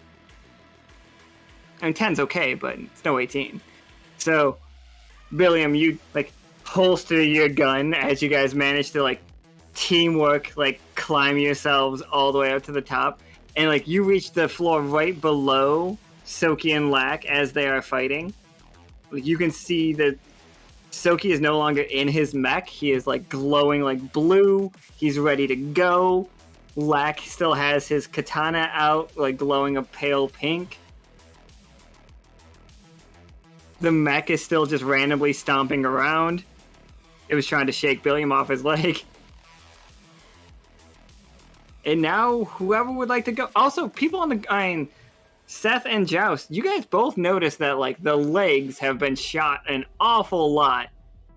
Speaker 2: I mean, 10's okay, but it's no 18. So, Billiam, you, like, holster your gun as you guys manage to, like, teamwork, like, climb yourselves all the way up to the top. And, like, you reach the floor right below Tsoki and Lack as they are fighting. Like, you can see that Tsoki is no longer in his mech. He is, like, glowing like blue. He's ready to go. Lack still has his katana out, like, glowing a pale pink. The mech is still just randomly stomping around. It was trying to shake Billiam off his leg. And now, whoever would like to go... Also, people on the... Seth and Joust, you guys both noticed that, like, the legs have been shot an awful lot.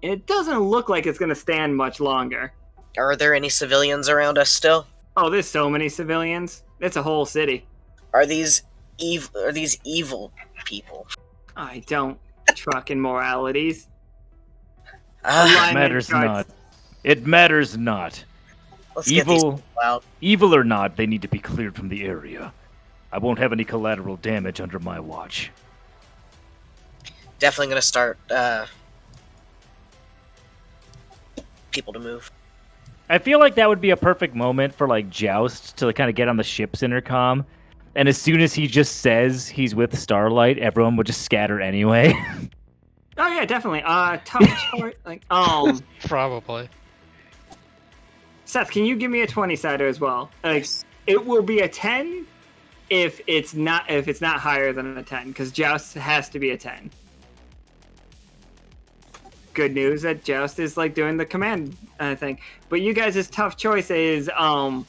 Speaker 2: And it doesn't look like it's going to stand much longer.
Speaker 6: Are there any civilians around us still?
Speaker 2: Oh, there's so many civilians. It's a whole city.
Speaker 6: Are these evil people?
Speaker 2: I don't truck in moralities.
Speaker 6: Ah,
Speaker 4: Matters not. It matters not.
Speaker 6: let's get these
Speaker 4: Evil,
Speaker 6: people out.
Speaker 4: evil or not, they need to be cleared from the area. I won't have any collateral damage under my watch.
Speaker 6: Definitely gonna start people to move.
Speaker 4: I feel like that would be a perfect moment for like Joust to kind of get on the ship's intercom, and as soon as he just says he's with Starlight, everyone would just scatter anyway.
Speaker 2: Oh yeah, definitely. Tough choice. Like,
Speaker 7: Probably.
Speaker 2: Seth, can you give me a 20-sider as well? Like, it will be a 10 if it's not higher than a 10, because Joust has to be a 10. Good news that Joust is like doing the command thing, but you guys' tough choice is what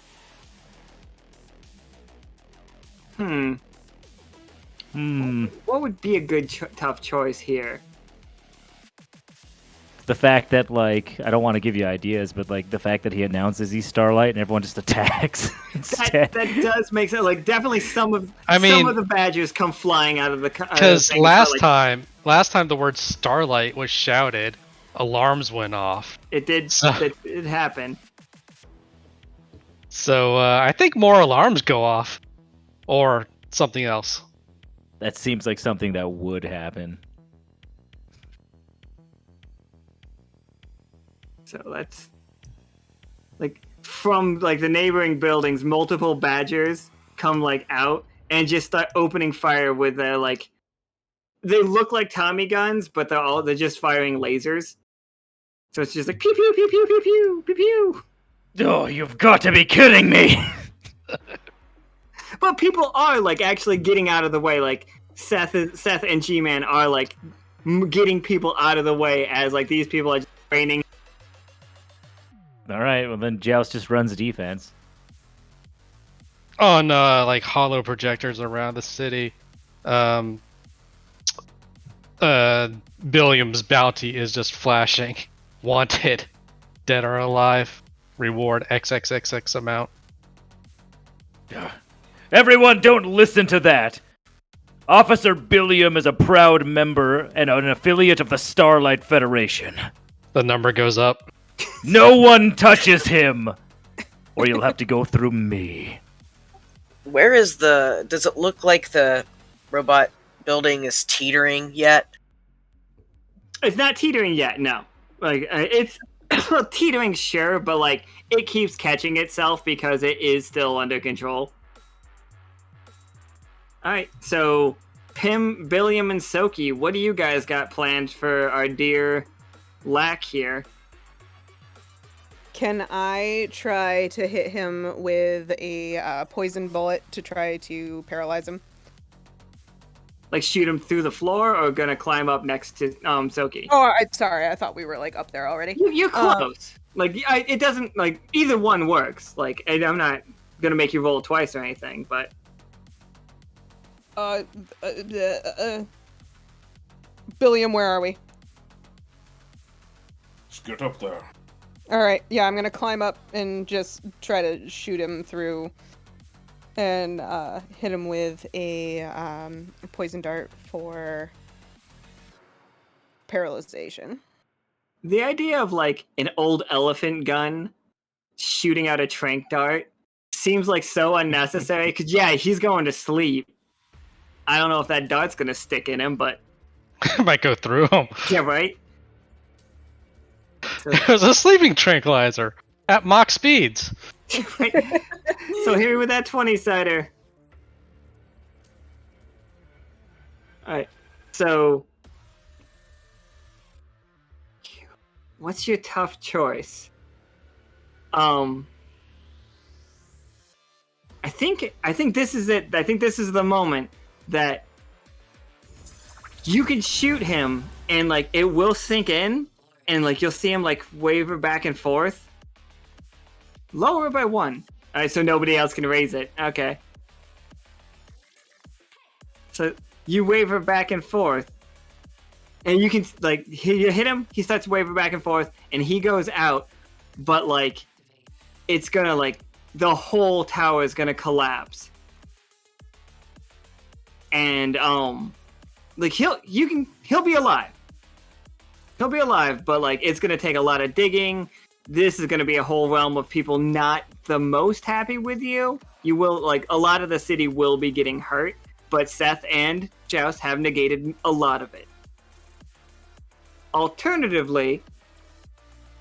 Speaker 2: would be a good tough choice here?
Speaker 4: The fact that, like, I don't want to give you ideas, but, like, the fact that he announces he's Starlight and everyone just attacks instead.
Speaker 2: That does make sense. Like, definitely some of the badgers come flying out of the...
Speaker 7: Because last time the word Starlight was shouted, alarms went off.
Speaker 2: It did. It happened.
Speaker 7: So I think more alarms go off. Or something else.
Speaker 4: That seems like something that would happen.
Speaker 2: So that's like from like the neighboring buildings, multiple badgers come like out and just start opening fire with their like they look like Tommy guns, but they're just firing lasers. So it's just like pew pew pew pew pew pew pew pew.
Speaker 4: Oh, you've got to be kidding me!
Speaker 2: But people are like actually getting out of the way. Like Seth and G-Man are like getting people out of the way as like these people are just raining.
Speaker 4: All right, well then Joust just runs defense.
Speaker 7: On like hollow projectors around the city. Billiam's bounty is just flashing. Wanted, dead or alive. Reward XXXX amount.
Speaker 4: Everyone, don't listen to that. Officer Billiam is a proud member and an affiliate of the Starlight Federation.
Speaker 7: The number goes up.
Speaker 4: No one touches him, or you'll have to go through me.
Speaker 6: Where is the... Does it look like the robot building is teetering yet?
Speaker 2: It's not teetering yet, no. Like, it's teetering, sure, but, like, it keeps catching itself because it is still under control. Alright, so, Pim, Billiam, and Tsoki, what do you guys got planned for our dear Lack here?
Speaker 3: Can I try to hit him with a poison bullet to try to paralyze him?
Speaker 2: Like, shoot him through the floor, or gonna climb up next to Tsoki?
Speaker 3: Oh, sorry, I thought we were, like, up there already.
Speaker 2: You're close. It doesn't, like, either one works. Like, I'm not gonna make you roll twice or anything, but...
Speaker 3: Billiam, where are we?
Speaker 8: Let's get up there.
Speaker 3: Alright, yeah, I'm gonna climb up and just try to shoot him through and hit him with a poison dart for paralyzation.
Speaker 2: The idea of, like, an old elephant gun shooting out a tranq dart seems, like, so unnecessary, because, yeah, he's going to sleep. I don't know if that dart's gonna stick in him, but...
Speaker 7: Might go through him.
Speaker 2: Yeah, right? So,
Speaker 7: It was a sleeping tranquilizer at Mach speeds.
Speaker 2: so here with that 20-sider. Alright, so... What's your tough choice? I think this is it. I think this is the moment that you can shoot him and, like, it will sink in and, like, you'll see him, like, waver back and forth. Lower by 1. Alright, so nobody else can raise it. Okay. So you waver back and forth. And you can, like, you hit him, he starts to waver back and forth, and he goes out, but, like, it's gonna, like, the whole tower is gonna collapse. And, like, he'll be alive. He'll be alive, but, like, it's gonna take a lot of digging. This is gonna be a whole realm of people not the most happy with you. You will, like, a lot of the city will be getting hurt, but Seth and Joust have negated a lot of it. Alternatively,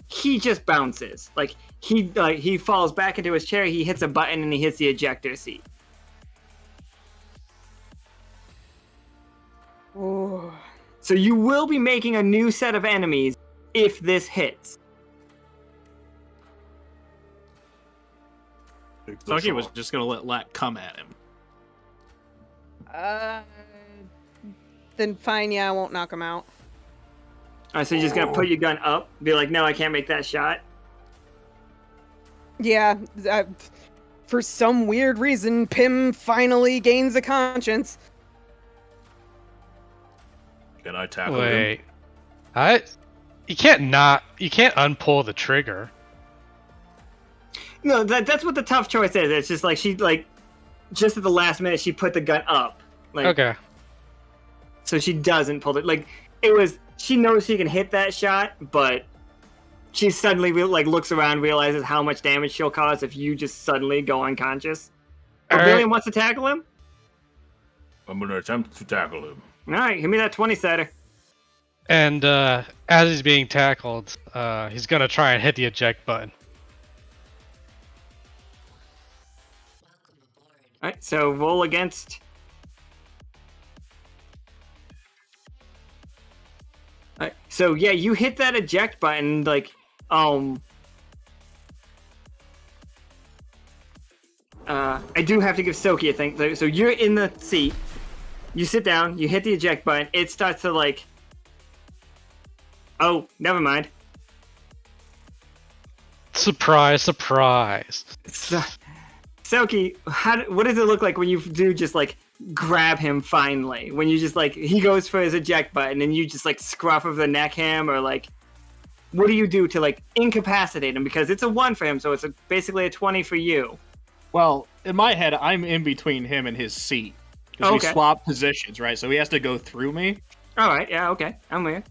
Speaker 2: he just bounces. Like, he falls back into his chair, he hits a button, and he hits the ejector seat.
Speaker 3: Ooh.
Speaker 2: So you will be making a new set of enemies if this hits.
Speaker 5: Tsoki was just gonna let Lack come at him.
Speaker 3: Then fine, yeah, I won't knock him out.
Speaker 2: Alright, so you're just gonna put your gun up, be like, no, I can't make that shot?
Speaker 3: Yeah, for some weird reason, Pim finally gains a conscience.
Speaker 8: Can I tackle him?
Speaker 7: Wait. You can't unpull the trigger.
Speaker 2: No, that's what the tough choice is. It's just like, she, like, just at the last minute, she put the gun up. Like,
Speaker 7: Okay.
Speaker 2: So she doesn't pull it. Like, it was, she knows she can hit that shot, but she suddenly, like, looks around, realizes how much damage she'll cause if you just suddenly go unconscious.
Speaker 7: All right.
Speaker 2: Billiam wants to tackle him?
Speaker 8: I'm gonna attempt to tackle him.
Speaker 2: All right, give me that 20-sider.
Speaker 7: And as he's being tackled, he's gonna try and hit the eject button.
Speaker 2: All right, so roll against. All right, so yeah, you hit that eject button, like, I do have to give Tsoki a thing. So you're in the seat. You sit down. You hit the eject button. It starts to like. Oh, never mind.
Speaker 7: Surprise, surprise.
Speaker 2: Tsoki, what does it look like when you do just like grab him finally? When you just like he goes for his eject button and you just like scruff of the neck him, or like what do you do to like incapacitate him? Because it's a 1 for him, so it's basically a 20 for you.
Speaker 5: Well, in my head, I'm in between him and his seat. Because we swap positions, right? So he has to go through me.
Speaker 2: All right, yeah, okay. I'm here.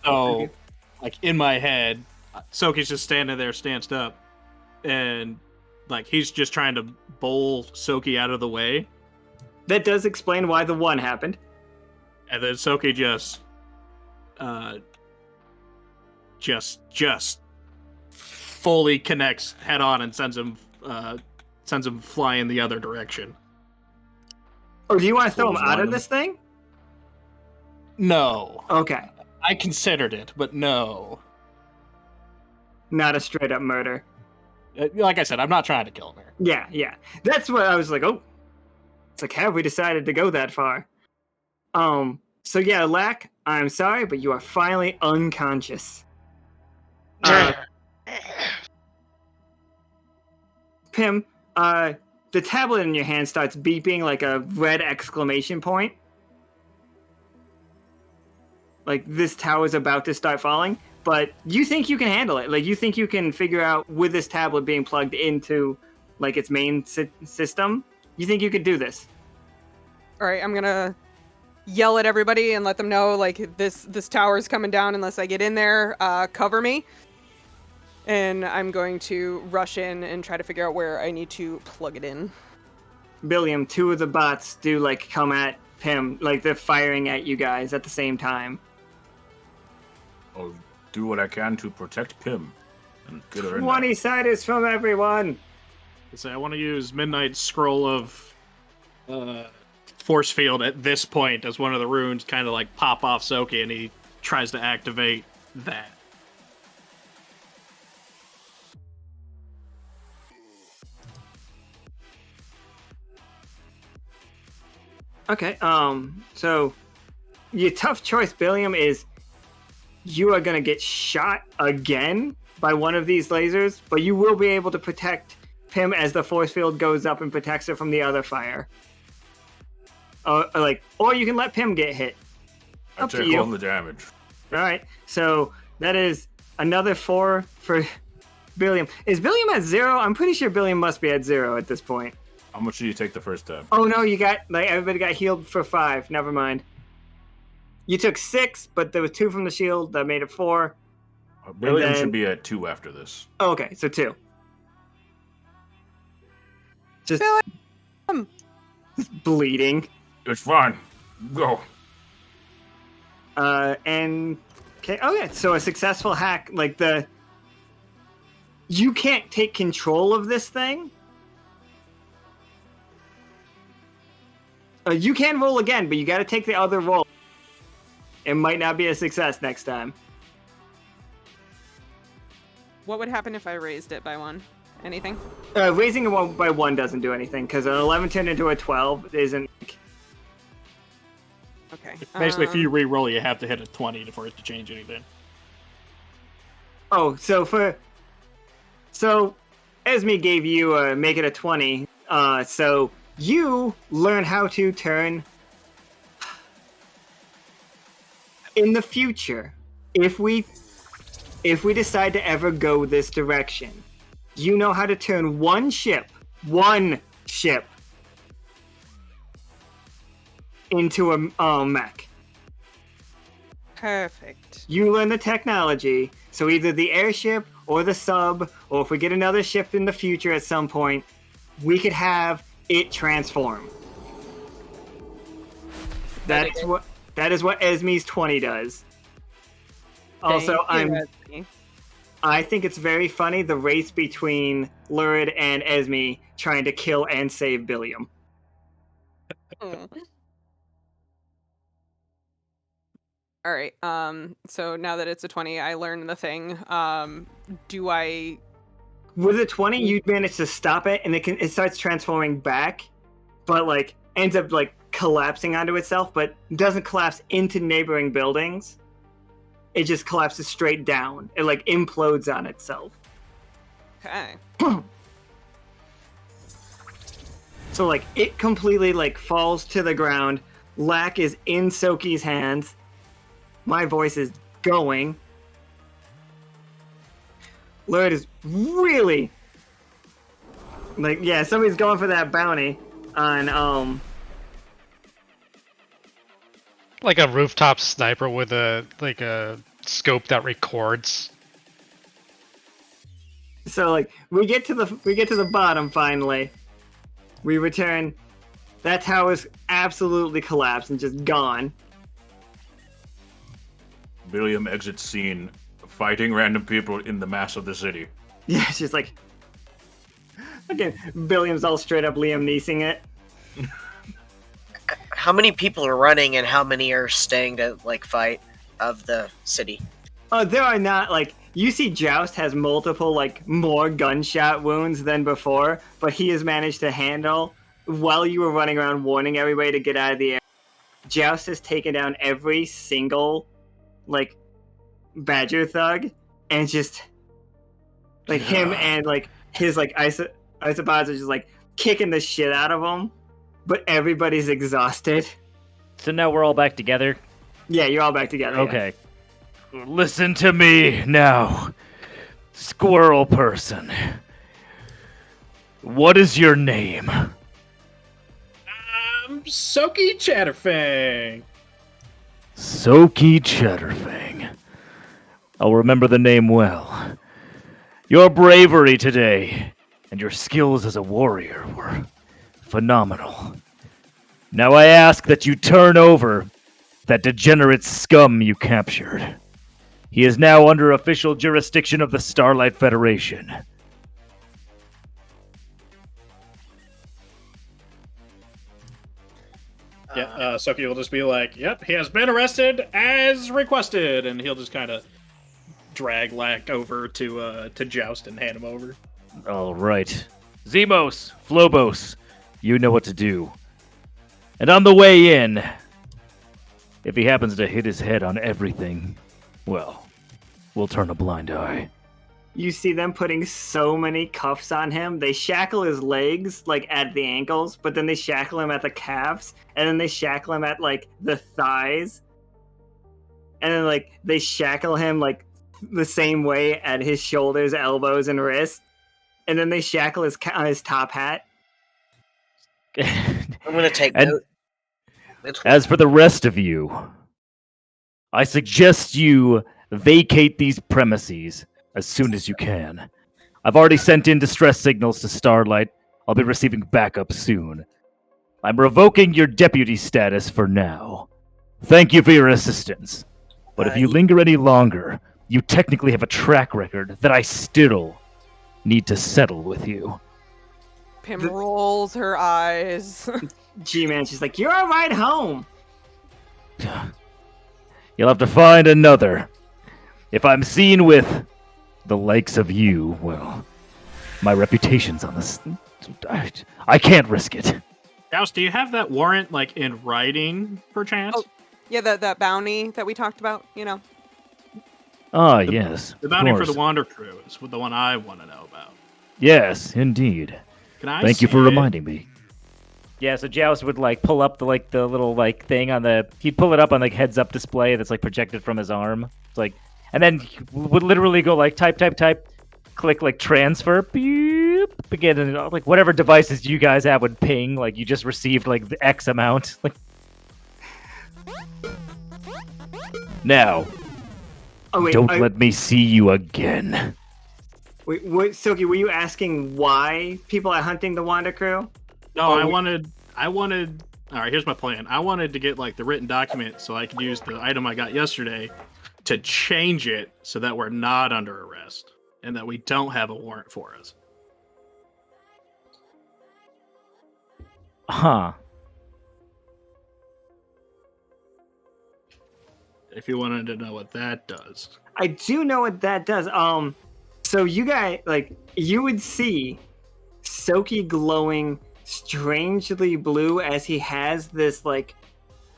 Speaker 5: So, like, in my head, Tsoki's just standing there, stanced up. And, like, he's just trying to bowl Tsoki out of the way.
Speaker 2: That does explain why the 1 happened.
Speaker 5: And then Tsoki just fully connects head on and sends him flying the other direction.
Speaker 2: Oh, do you want to throw him out of this thing?
Speaker 5: No.
Speaker 2: Okay.
Speaker 5: I considered it, but no.
Speaker 2: Not a straight up murder.
Speaker 5: Like I said, I'm not trying to kill him here.
Speaker 2: Yeah. That's what I was like, oh. It's like, have we decided to go that far? So yeah, Lack, I'm sorry, but you are finally unconscious. Pim, the tablet in your hand starts beeping like a red exclamation point. Like this tower's about to start falling, but you think you can handle it. Like you think you can figure out with this tablet being plugged into like its main system, you think you could do this.
Speaker 3: All right, I'm gonna yell at everybody and let them know like this tower is coming down unless I get in there. Cover me. And I'm going to rush in and try to figure out where I need to plug it in.
Speaker 2: Billiam, 2 of the bots do like come at Pim, like they're firing at you guys at the same time.
Speaker 8: I'll do what I can to protect Pim and get her in
Speaker 2: 20 siders from everyone.
Speaker 5: I want to use Midnight Scroll of Force Field at this point as one of the runes kind of like pop off Tsoki, and he tries to activate that.
Speaker 2: Okay, so your tough choice, Billiam, is you are going to get shot again by one of these lasers, but you will be able to protect Pim as the force field goes up and protects her from the other fire. Or you can let Pim get hit.
Speaker 8: I take all the damage.
Speaker 2: All right, so that is another 4 for Billiam. Is Billiam at 0? I'm pretty sure Billiam must be at 0 at this point.
Speaker 8: How much did you take the first time?
Speaker 2: Oh no, you got everybody got healed for 5. Never mind. You took 6, but there was 2 from the shield that made it 4.
Speaker 8: Billiam should be at 2 after this.
Speaker 2: Oh, okay, so 2. Just bleeding.
Speaker 8: It's fine. Go.
Speaker 2: And okay. Oh yeah. So a successful hack, like you can't take control of this thing. You can roll again, but you got to take the other roll. It might not be a success next time.
Speaker 3: What would happen if I raised it by 1? Anything?
Speaker 2: Raising it by 1 doesn't do anything, because an 11 turned into a 12 isn't...
Speaker 3: Okay.
Speaker 5: Basically, if you re-roll, you have to hit a 20 for it to change anything.
Speaker 2: Oh, so Esme gave you make it a 20, so you learn how to turn... In the future, if we decide to ever go this direction, you know how to turn one ship, into a mech.
Speaker 3: Perfect.
Speaker 2: You learn the technology, so either the airship or the sub, or if we get another ship in the future at some point, we could have it transform. That is what Esme's 20 does. Also, I think it's very funny the race between Lurid and Esme trying to kill and save Billiam.
Speaker 3: All right. So now that it's a 20, I learned the thing. Do I?
Speaker 2: With a 20, you manage to stop it, and it starts transforming back, but like ends up like collapsing onto itself, but doesn't collapse into neighboring buildings. It just collapses straight down. It like implodes on itself.
Speaker 3: Okay.
Speaker 2: So like it completely like falls to the ground. Lack is in Tsoki's hands. My voice is going. Lurid is really like, yeah, somebody's going for that bounty on
Speaker 7: Like a rooftop sniper with a scope that records.
Speaker 2: So like we get to the bottom finally. We return. That tower's absolutely collapsed and just gone.
Speaker 8: Billiam exits scene, fighting random people in the mass of the city.
Speaker 2: Yeah, it's just like okay, Billiam's all straight up Liam Neesing it.
Speaker 6: How many people are running and how many are staying to like fight of the city?
Speaker 2: Oh, there are not like you see Joust has multiple like more gunshot wounds than before, but he has managed to handle while you were running around warning everybody to get out of the air. Joust has taken down every single like Badger thug and just like him and like his like isopods are just like kicking the shit out of him, but everybody's exhausted.
Speaker 4: So now we're all back together?
Speaker 2: Yeah, you're all back together.
Speaker 4: Okay. Yeah. Listen to me now, squirrel person. What is your name?
Speaker 5: Tsoki Chatterfang.
Speaker 4: Tsoki Chatterfang. I'll remember the name well. Your bravery today and your skills as a warrior were phenomenal. Now I ask that you turn over that degenerate scum you captured. He is now under official jurisdiction of the Starlight Federation.
Speaker 5: Yeah, Tsoki will just be like, yep, he has been arrested as requested, and he'll just kind of drag Lack over to Joust and hand him over.
Speaker 4: All right. Zemos, Flobos, you know what to do. And on the way in, if he happens to hit his head on everything, well, we'll turn a blind eye.
Speaker 2: You see them putting so many cuffs on him. They shackle his legs, like, at the ankles, but then they shackle him at the calves, and then they shackle him at, like, the thighs. And then, like, they shackle him, like, the same way at his shoulders, elbows, and wrists. And then they shackle his top hat.
Speaker 6: I'm going to take note.
Speaker 4: As for the rest of you, I suggest you vacate these premises as soon as you can. I've already sent in distress signals to Starlight. I'll be receiving backup soon. I'm revoking your deputy status for now. Thank you for your assistance. But if you linger any longer, you technically have a track record that I still need to settle with you.
Speaker 3: Pim rolls her eyes.
Speaker 2: G-Man, she's like, you're all right home.
Speaker 4: You'll have to find another. If I'm seen with the likes of you, well, my reputation's on this. I can't risk it.
Speaker 5: Joust, do you have that warrant, like, in writing, perchance?
Speaker 3: Oh, yeah, that bounty that we talked about, you know.
Speaker 4: Ah, yes.
Speaker 5: The bounty for the Wander crew is the one I want to know about.
Speaker 4: Yes, indeed.
Speaker 5: Can I
Speaker 4: Thank you for
Speaker 5: it?
Speaker 4: reminding me. Yeah, so Joust would like pull up the little like thing on the. He'd pull it up on like heads up display that's like projected from his arm. It's like, and then he would literally go like type, click like transfer, beep, again, and like whatever devices you guys have would ping. Like you just received like the X amount. Like now, don't let me see you again.
Speaker 2: Wait, Tsoki, were you asking why people are hunting the Wander crew?
Speaker 5: No, I wanted All right, here's my plan. I wanted to get like the written document so I could use the item I got yesterday to change it so that we're not under arrest and that we don't have a warrant for us.
Speaker 4: Huh.
Speaker 5: If you wanted to know what that does.
Speaker 2: I do know what that does. So you guys, like, you would see Tsoki glowing strangely blue as he has this, like,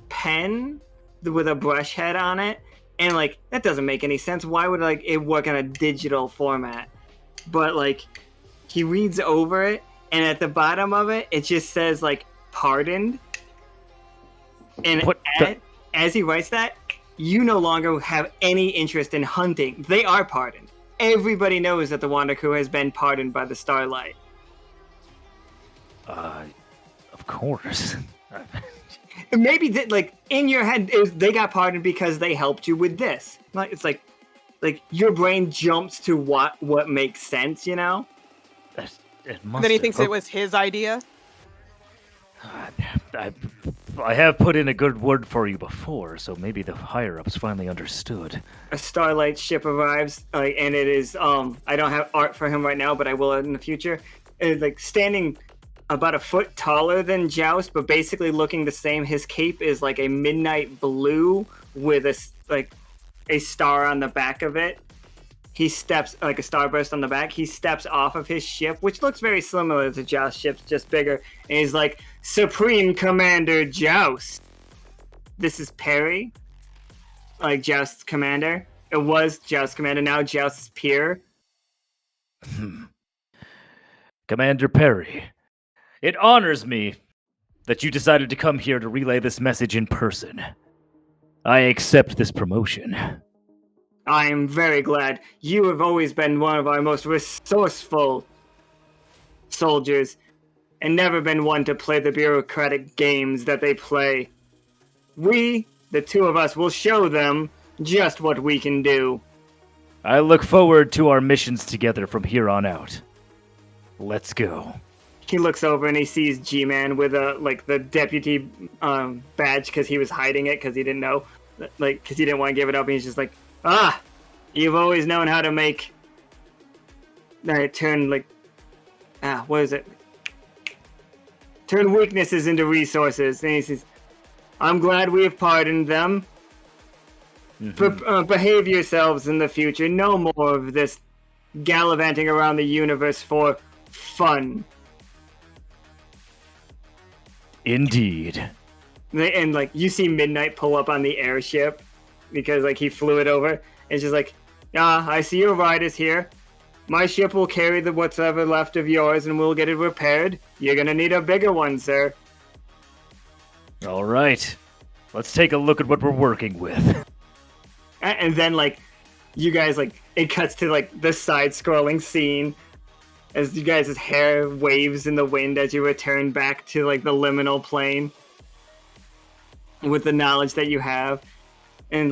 Speaker 2: pen with a brush head on it. And, like, that doesn't make any sense. Why would, like, it work in a digital format? But, like, he reads over it, and at the bottom of it, it just says, like, pardoned. And as he writes that, you no longer have any interest in hunting. They are pardoned. Everybody knows that the Wander Crew has been pardoned by the Starlight.
Speaker 4: Of course.
Speaker 2: Maybe that, like, in your head, they got pardoned because they helped you with this. Like, it's like your brain jumps to what makes sense, you know?
Speaker 3: Then he thinks it was his idea.
Speaker 4: I have put in a good word for you before, so maybe the higher-ups finally understood.
Speaker 2: A Starlight ship arrives, and it is, I don't have art for him right now, but I will in the future. It's, like, standing about a foot taller than Joust, but basically looking the same. His cape is, like, a midnight blue with a star on the back of it. He steps, like a starburst on the back. He steps off of his ship, which looks very similar to Joust's ship's, just bigger. And he's like, Supreme Commander Joust. This is Perry, like Joust's commander. It was Joust's commander, now Joust's peer.
Speaker 4: Commander Perry, it honors me that you decided to come here to relay this message in person. I accept this promotion.
Speaker 2: I am very glad. You have always been one of our most resourceful soldiers, and never been one to play the bureaucratic games that they play. We, the two of us, will show them just what we can do.
Speaker 4: I look forward to our missions together from here on out. Let's go.
Speaker 2: He looks over and he sees G-Man with the deputy badge because he was hiding it because he didn't know, because he didn't want to give it up. And he's just like, you've always known how to make turn weaknesses into resources. And he says, I'm glad we have pardoned them. Behave yourselves in the future. No more of this gallivanting around the universe for fun.
Speaker 4: Indeed.
Speaker 2: And you see Midnight pull up on the airship because he flew it over. And it's just like, I see your riders here. My ship will carry what's ever left of yours and we'll get it repaired. You're gonna need a bigger one, sir.
Speaker 4: All right. Let's take a look at what we're working with.
Speaker 2: And then, you guys, it cuts to, the side-scrolling scene as you guys' hair waves in the wind as you return back to, the liminal plane with the knowledge that you have. And,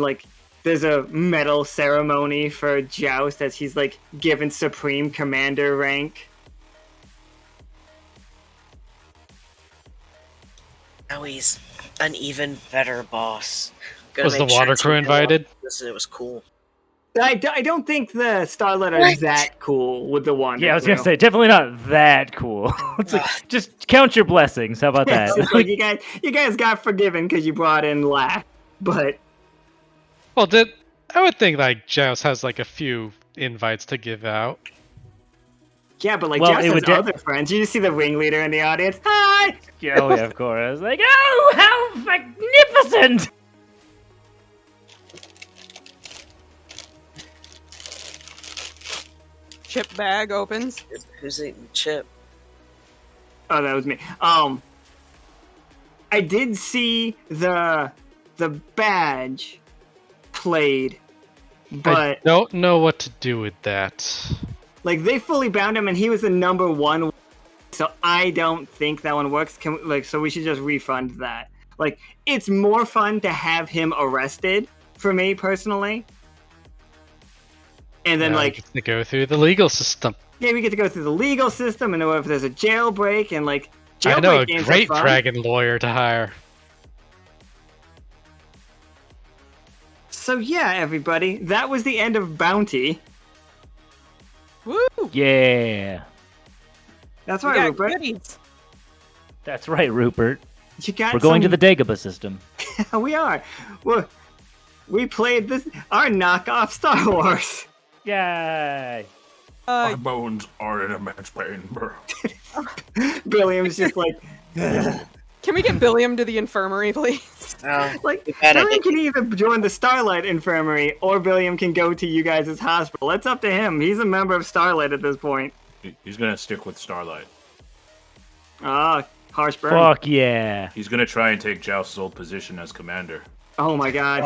Speaker 2: there's a medal ceremony for Joust as he's, given Supreme Commander rank.
Speaker 6: Now he's an even better boss.
Speaker 7: Was the water crew invited?
Speaker 6: It was cool.
Speaker 2: I don't think the Starlight are that cool with the Wander.
Speaker 4: Yeah, I was going to say, definitely not that cool. It's just count your blessings. How about that?
Speaker 2: You guys got forgiven because you brought in Lack, but...
Speaker 7: Well, I would think, Joust has, a few invites to give out.
Speaker 2: Yeah, but, Joust has other friends. You just see the ringleader in the audience. Hi!
Speaker 4: Yeah, of course. Oh, how magnificent!
Speaker 3: Chip bag opens.
Speaker 6: Who's eating chip?
Speaker 2: Oh, that was me. I did see the badge played, but
Speaker 7: I don't know what to do with that.
Speaker 2: They fully bound him, and he was the number one. So I don't think that one works. So we should just refund that. It's more fun to have him arrested for me personally. And then,
Speaker 7: to go through the legal system.
Speaker 2: Yeah, we get to go through the legal system, and if there's a jailbreak, and,
Speaker 7: I know
Speaker 2: Jailbreak
Speaker 7: a
Speaker 2: games are
Speaker 7: great
Speaker 2: fun.
Speaker 7: dragon lawyer to hire.
Speaker 2: So yeah, everybody, that was the end of Bounty.
Speaker 3: Woo!
Speaker 4: Yeah.
Speaker 2: That's
Speaker 3: We
Speaker 2: right,
Speaker 3: got
Speaker 2: Rupert.
Speaker 3: goodies.
Speaker 4: That's right, Rupert.
Speaker 2: You got
Speaker 4: We're going to
Speaker 2: some-
Speaker 4: the Dagobah system.
Speaker 2: We are. We played this our knockoff Star Wars.
Speaker 4: Yay!
Speaker 8: My bones are in immense pain, bro.
Speaker 2: Billiam's just like,
Speaker 3: Can we get Billiam to the infirmary, please?
Speaker 2: like
Speaker 6: We've had
Speaker 2: Billiam
Speaker 6: it.
Speaker 2: can either join the Starlight Infirmary or Billiam can go to you guys' hospital. That's up to him. He's a member of Starlight at this point.
Speaker 8: He's gonna stick with Starlight.
Speaker 2: Ah, harsh burn.
Speaker 4: Fuck yeah!
Speaker 8: He's gonna try and take Joust's old position as commander.
Speaker 2: Oh my god.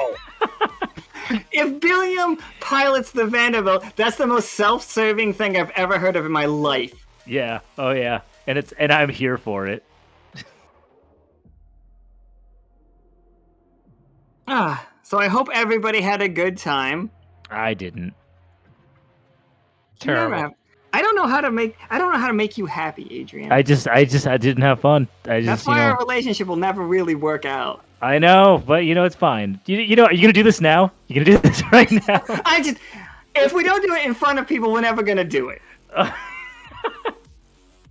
Speaker 2: If Billiam pilots the Vanderbilt, that's the most self-serving thing I've ever heard of in my life.
Speaker 4: Yeah. Oh yeah. And I'm here for it.
Speaker 2: So I hope everybody had a good time.
Speaker 4: I didn't.
Speaker 2: You never
Speaker 7: Terrible.
Speaker 2: have- I don't know how to make you happy, Adrian.
Speaker 4: I didn't have fun.
Speaker 2: That's why our relationship will never really work out.
Speaker 4: I know, but it's fine. You know, are you gonna do this now? You gonna do this right now?
Speaker 2: If we don't do it in front of people, we're never gonna do it.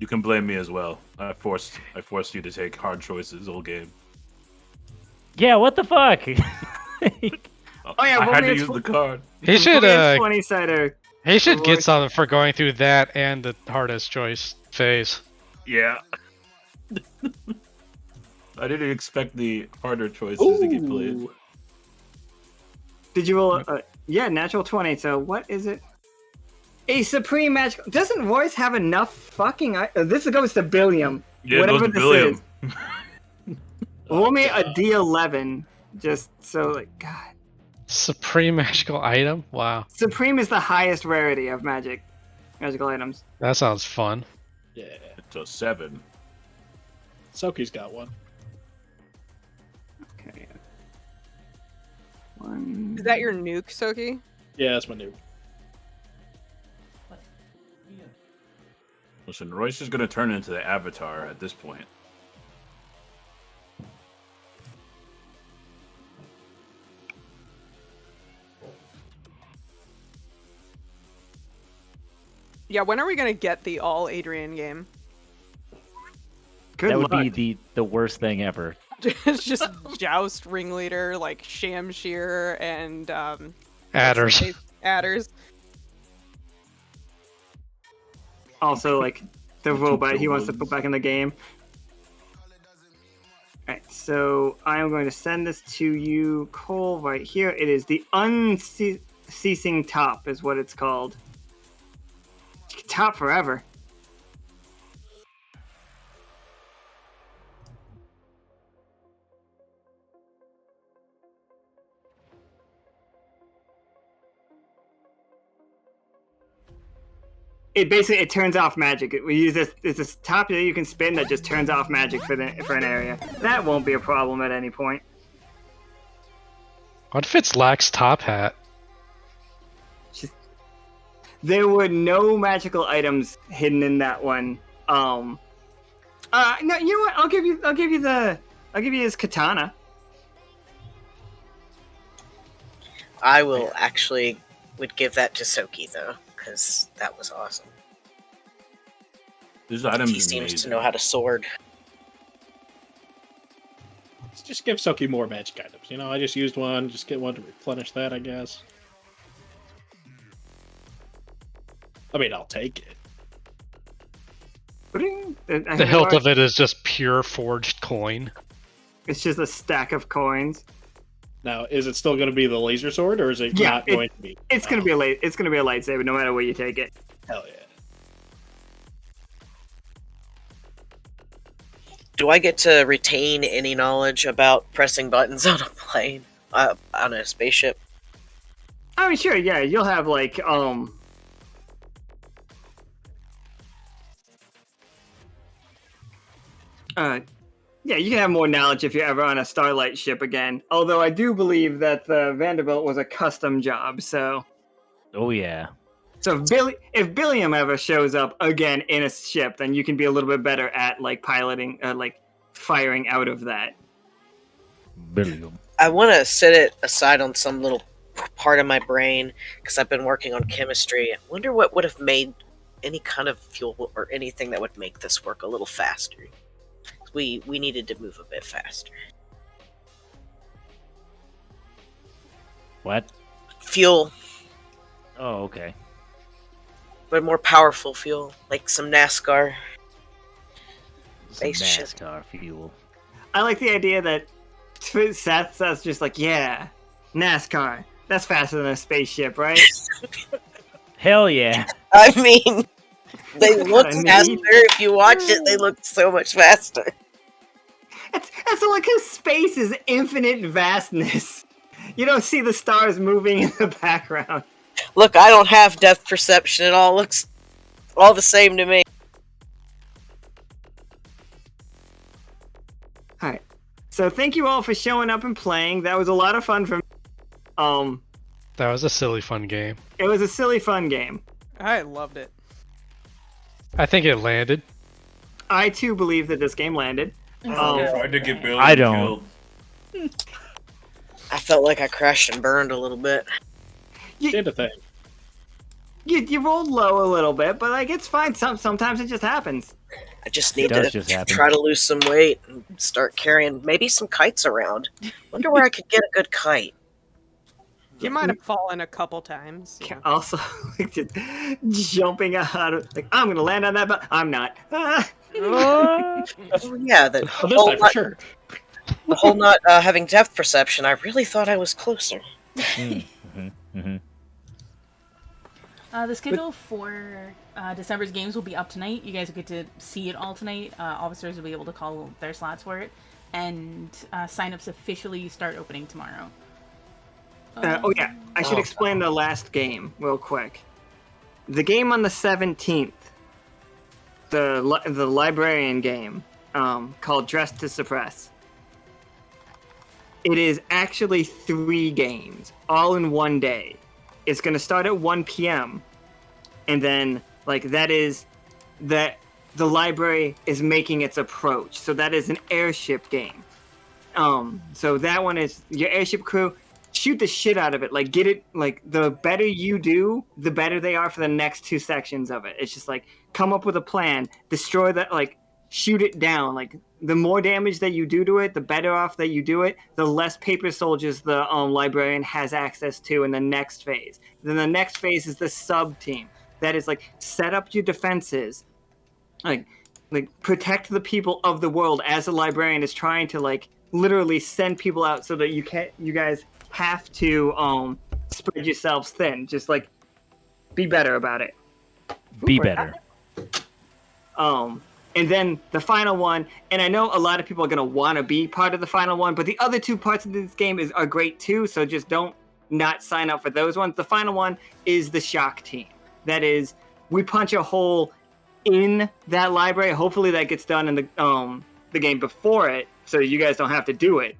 Speaker 8: You can blame me as well. I forced you to take hard choices all game.
Speaker 4: Yeah, what the fuck?
Speaker 2: Oh yeah,
Speaker 8: I
Speaker 2: we'll
Speaker 8: had
Speaker 2: be
Speaker 8: to
Speaker 2: a
Speaker 8: use the card.
Speaker 7: He should
Speaker 2: 20-sider.
Speaker 7: he should
Speaker 2: Lord.
Speaker 7: get something for going through that and the hardest choice phase.
Speaker 8: Yeah. I didn't expect the harder choices to get played.
Speaker 2: Did you roll? Yeah, natural 20. So what is it? A supreme magical. Doesn't Royce have enough fucking? This goes to Billiam.
Speaker 8: Yeah, it
Speaker 2: Whatever
Speaker 8: goes to
Speaker 2: this
Speaker 8: Billiam.
Speaker 2: is. Roll me a D11. Just so like God.
Speaker 7: Supreme magical item? Wow.
Speaker 2: Supreme is the highest rarity of magical items.
Speaker 7: That sounds fun.
Speaker 5: Yeah.
Speaker 8: It's a 7.
Speaker 5: Tsoki's got one.
Speaker 2: Okay. One.
Speaker 3: Is that your nuke, Tsoki?
Speaker 5: Yeah, that's my new.
Speaker 8: Listen, Royce is gonna turn into the Avatar at this point.
Speaker 3: Yeah, when are we gonna get the all Adrian game?
Speaker 2: Good
Speaker 4: That would
Speaker 2: luck.
Speaker 4: be the worst thing ever.
Speaker 3: It's just Joust ringleader, like Shamshir and
Speaker 7: Adders.
Speaker 3: Adders.
Speaker 2: Also, like the robot he wants to put back in the game. Alright, so I'm going to send this to you, Kole, right here. It is the unceasing top, is what it's called. Top forever. It turns off magic. We use this. It's this top that you can spin that just turns off magic for an area. That won't be a problem at any point.
Speaker 7: What if it's Lack's top hat?
Speaker 2: There were no magical items hidden in that one. No, you know what? I'll give you his katana.
Speaker 6: I will actually would give that to Tsoki though, because that was awesome.
Speaker 8: This item
Speaker 6: He
Speaker 8: is
Speaker 6: seems
Speaker 8: amazing.
Speaker 6: to know how to sword.
Speaker 5: Let's just give Tsoki more magic items. You know, I just used one. Just get one to replenish that, I guess. I mean, I'll take it.
Speaker 7: The hilt of it is just pure forged coin.
Speaker 2: It's just a stack of coins.
Speaker 5: Now, is it still going to be the laser sword, or is it
Speaker 2: Yeah,
Speaker 5: not going to be?
Speaker 2: It's gonna be a lightsaber no matter where you take it.
Speaker 5: Hell yeah.
Speaker 6: Do I get to retain any knowledge about pressing buttons on a plane, on a spaceship?
Speaker 2: I mean, sure, yeah, you'll have like yeah, you can have more knowledge if you're ever on a Starlight ship again. Although I do believe that the Vanderbilt was a custom job, so
Speaker 4: Oh yeah.
Speaker 2: So if Billiam ever shows up again in a ship, then you can be a little bit better at like piloting, like firing out of that.
Speaker 4: Billiam.
Speaker 6: I want to set it aside on some little part of my brain because I've been working on chemistry. I wonder what would have made any kind of fuel or anything that would make this work a little faster. We needed to move a bit faster.
Speaker 4: What?
Speaker 6: Fuel,
Speaker 4: Oh, okay.
Speaker 6: but more powerful fuel, like some NASCAR.
Speaker 4: Some
Speaker 6: Spaceship.
Speaker 4: NASCAR fuel.
Speaker 2: I like the idea that Seth's just like, yeah, NASCAR. That's faster than a spaceship, right?
Speaker 4: Hell yeah.
Speaker 6: I mean, they look
Speaker 2: I mean-
Speaker 6: faster. If you watch it, they look so much faster.
Speaker 2: That's like because space is infinite vastness. You don't see the stars moving in the background.
Speaker 6: Look, I don't have depth perception. It all looks all the same to me.
Speaker 2: Alright. So thank you all for showing up and playing. That was a lot of fun for me.
Speaker 7: That was a silly, fun game.
Speaker 2: It was a silly, fun game.
Speaker 3: I loved it.
Speaker 7: I think it landed.
Speaker 2: I too believe that this game landed.
Speaker 8: Tried to get Billiam
Speaker 4: I don't.
Speaker 8: killed.
Speaker 6: I felt like I crashed and burned a little bit.
Speaker 5: Did a thing.
Speaker 2: You rolled low a little bit, but like it's fine. Sometimes it just happens.
Speaker 6: I just need
Speaker 4: does
Speaker 6: to
Speaker 4: just happen.
Speaker 6: try to lose some weight and start carrying maybe some kites around. Wonder where I could get a good kite.
Speaker 3: You might have fallen a couple times. Yeah.
Speaker 2: Also, like just jumping out of like I'm gonna land on that, but I'm not. Ah.
Speaker 6: Oh yeah, the
Speaker 5: Well, this time for sure.
Speaker 6: the whole not having depth perception. I really thought I was closer.
Speaker 1: The schedule for December's games will be up tonight. You guys will get to see it all tonight. Officers will be able to call their slots for it. And signups officially start opening tomorrow.
Speaker 2: Oh yeah, I should explain the last game real quick. The game on the 17th, the librarian game, called Dress to Suppress. It is actually 3 games, all in one day. It's going to start at 1 p.m. And then, like, the library is making its approach. So that is an airship game. So that one is your airship crew. Shoot the shit out of it. Like, get it, like, the better you do, the better they are for the next 2 sections of it. It's just, like, come up with a plan, destroy that, like, shoot it down. Like, the more damage that you do to it, the better off that you do it, the less paper soldiers the librarian has access to in the next phase. Then the next phase is the sub-team. That is, like, set up your defenses. Like protect the people of the world as a librarian is trying to, like, literally send people out so that you guys have to spread yourselves thin. Just like be better about it.
Speaker 4: Be better.
Speaker 2: And then the final one, and I know a lot of people are gonna want to be part of the final one, but the other 2 parts of this game are great too. So just don't not sign up for those ones. The final one is the shock team. That is, we punch a hole in that library. Hopefully that gets done in the game before it, so you guys don't have to do it.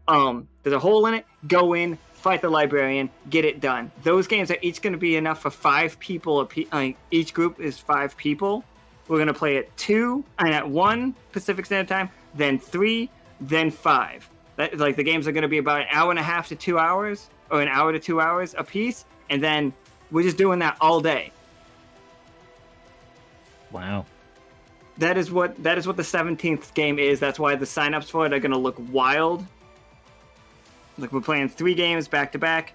Speaker 2: There's a hole in it. Go in, fight the librarian, get it done. Those games are each going to be enough for 5 people. Each group is 5 people. We're going to play at 2 and at 1 Pacific Standard Time, then 3, then 5. Like the games are going to be about an hour and a half to 2 hours, or an hour to 2 hours a piece, and then we're just doing that all day.
Speaker 4: Wow.
Speaker 2: That is what the 17th game is. That's why the signups for it are going to look wild. Like, we're playing 3 games back to back,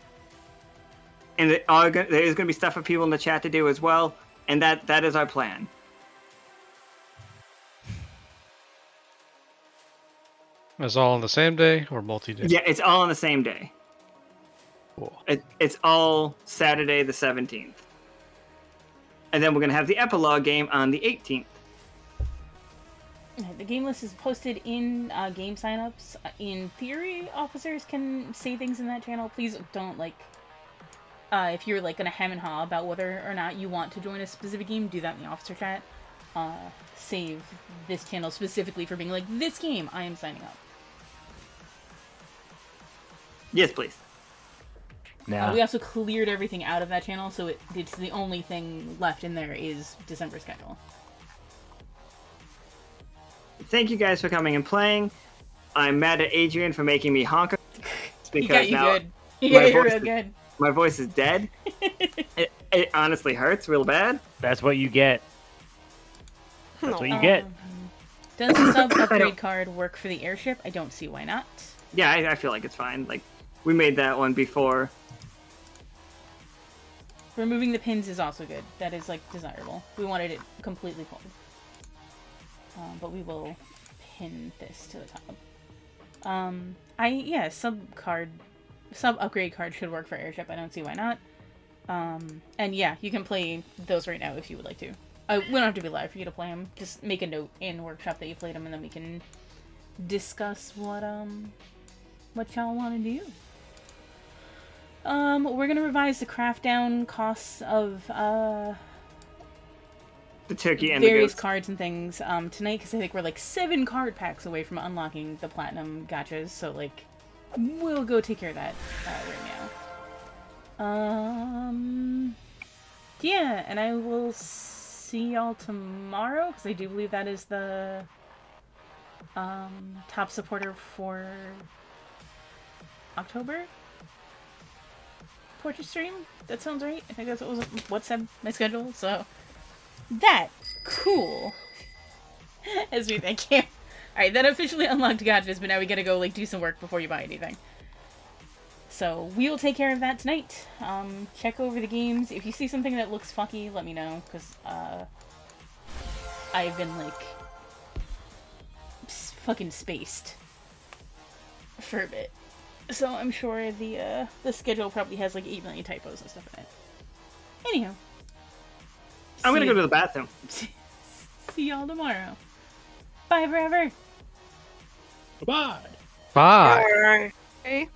Speaker 2: and there is going to be stuff for people in the chat to do as well. And that is our plan.
Speaker 7: It's all on the same day or multi-day?
Speaker 2: Yeah, it's all on the same day.
Speaker 7: Cool.
Speaker 2: It's all Saturday the 17th. And then we're going to have the epilogue game on the 18th.
Speaker 1: The game list is posted in game signups. In theory, officers can say things in that channel. Please don't, like, if you're, like, going to hem and haw about whether or not you want to join a specific game, do that in the officer chat. Save this channel specifically for being like, this game, I am signing up.
Speaker 2: Yes, please.
Speaker 4: Now,
Speaker 1: We also cleared everything out of that channel, so it's the only thing left in there is December schedule.
Speaker 2: Thank you guys for coming and playing. I'm mad at Adrian for making me honk.
Speaker 1: He got you
Speaker 2: now
Speaker 1: good. He got you
Speaker 2: voice
Speaker 1: real
Speaker 2: is-
Speaker 1: good.
Speaker 2: my voice is dead. It honestly hurts real bad.
Speaker 4: that's what you get. That's what you get.
Speaker 1: Does the sub upgrade card work for the airship? I don't see why not.
Speaker 2: Yeah, I feel like it's fine. Like, we made that one before.
Speaker 1: Removing the pins is also good. That is, like, desirable. We wanted it completely pulled. But we will pin this to the top. Yeah, sub upgrade card should work for airship. I don't see why not. And yeah, you can play those right now if you would like to. We don't have to be live for you to play them. Just make a note in workshop that you played them, and then we can discuss what y'all want to do. We're gonna revise the craft down costs of
Speaker 2: The turkey and the
Speaker 1: various
Speaker 2: ghost.
Speaker 1: cards and things tonight, because I think we're like 7 card packs away from unlocking the platinum gachas. So like, we'll go take care of that right now. Yeah, and I will see y'all tomorrow, because I do believe that is the top supporter for October portrait stream. That sounds right. I think that's what said my schedule. So that cool. As we thank you. All right, that officially unlocked gachas, but now we gotta go like do some work before you buy anything. So we will take care of that tonight. Check over the games. If you see something that looks funky, let me know, because I've been like fucking spaced for a bit. So I'm sure the schedule probably has like 8 million typos and stuff in it. Anyhow.
Speaker 2: I'm gonna go to the bathroom.
Speaker 1: See y'all tomorrow. Bye forever.
Speaker 5: Goodbye.
Speaker 7: Bye.
Speaker 6: Alright.
Speaker 3: Okay.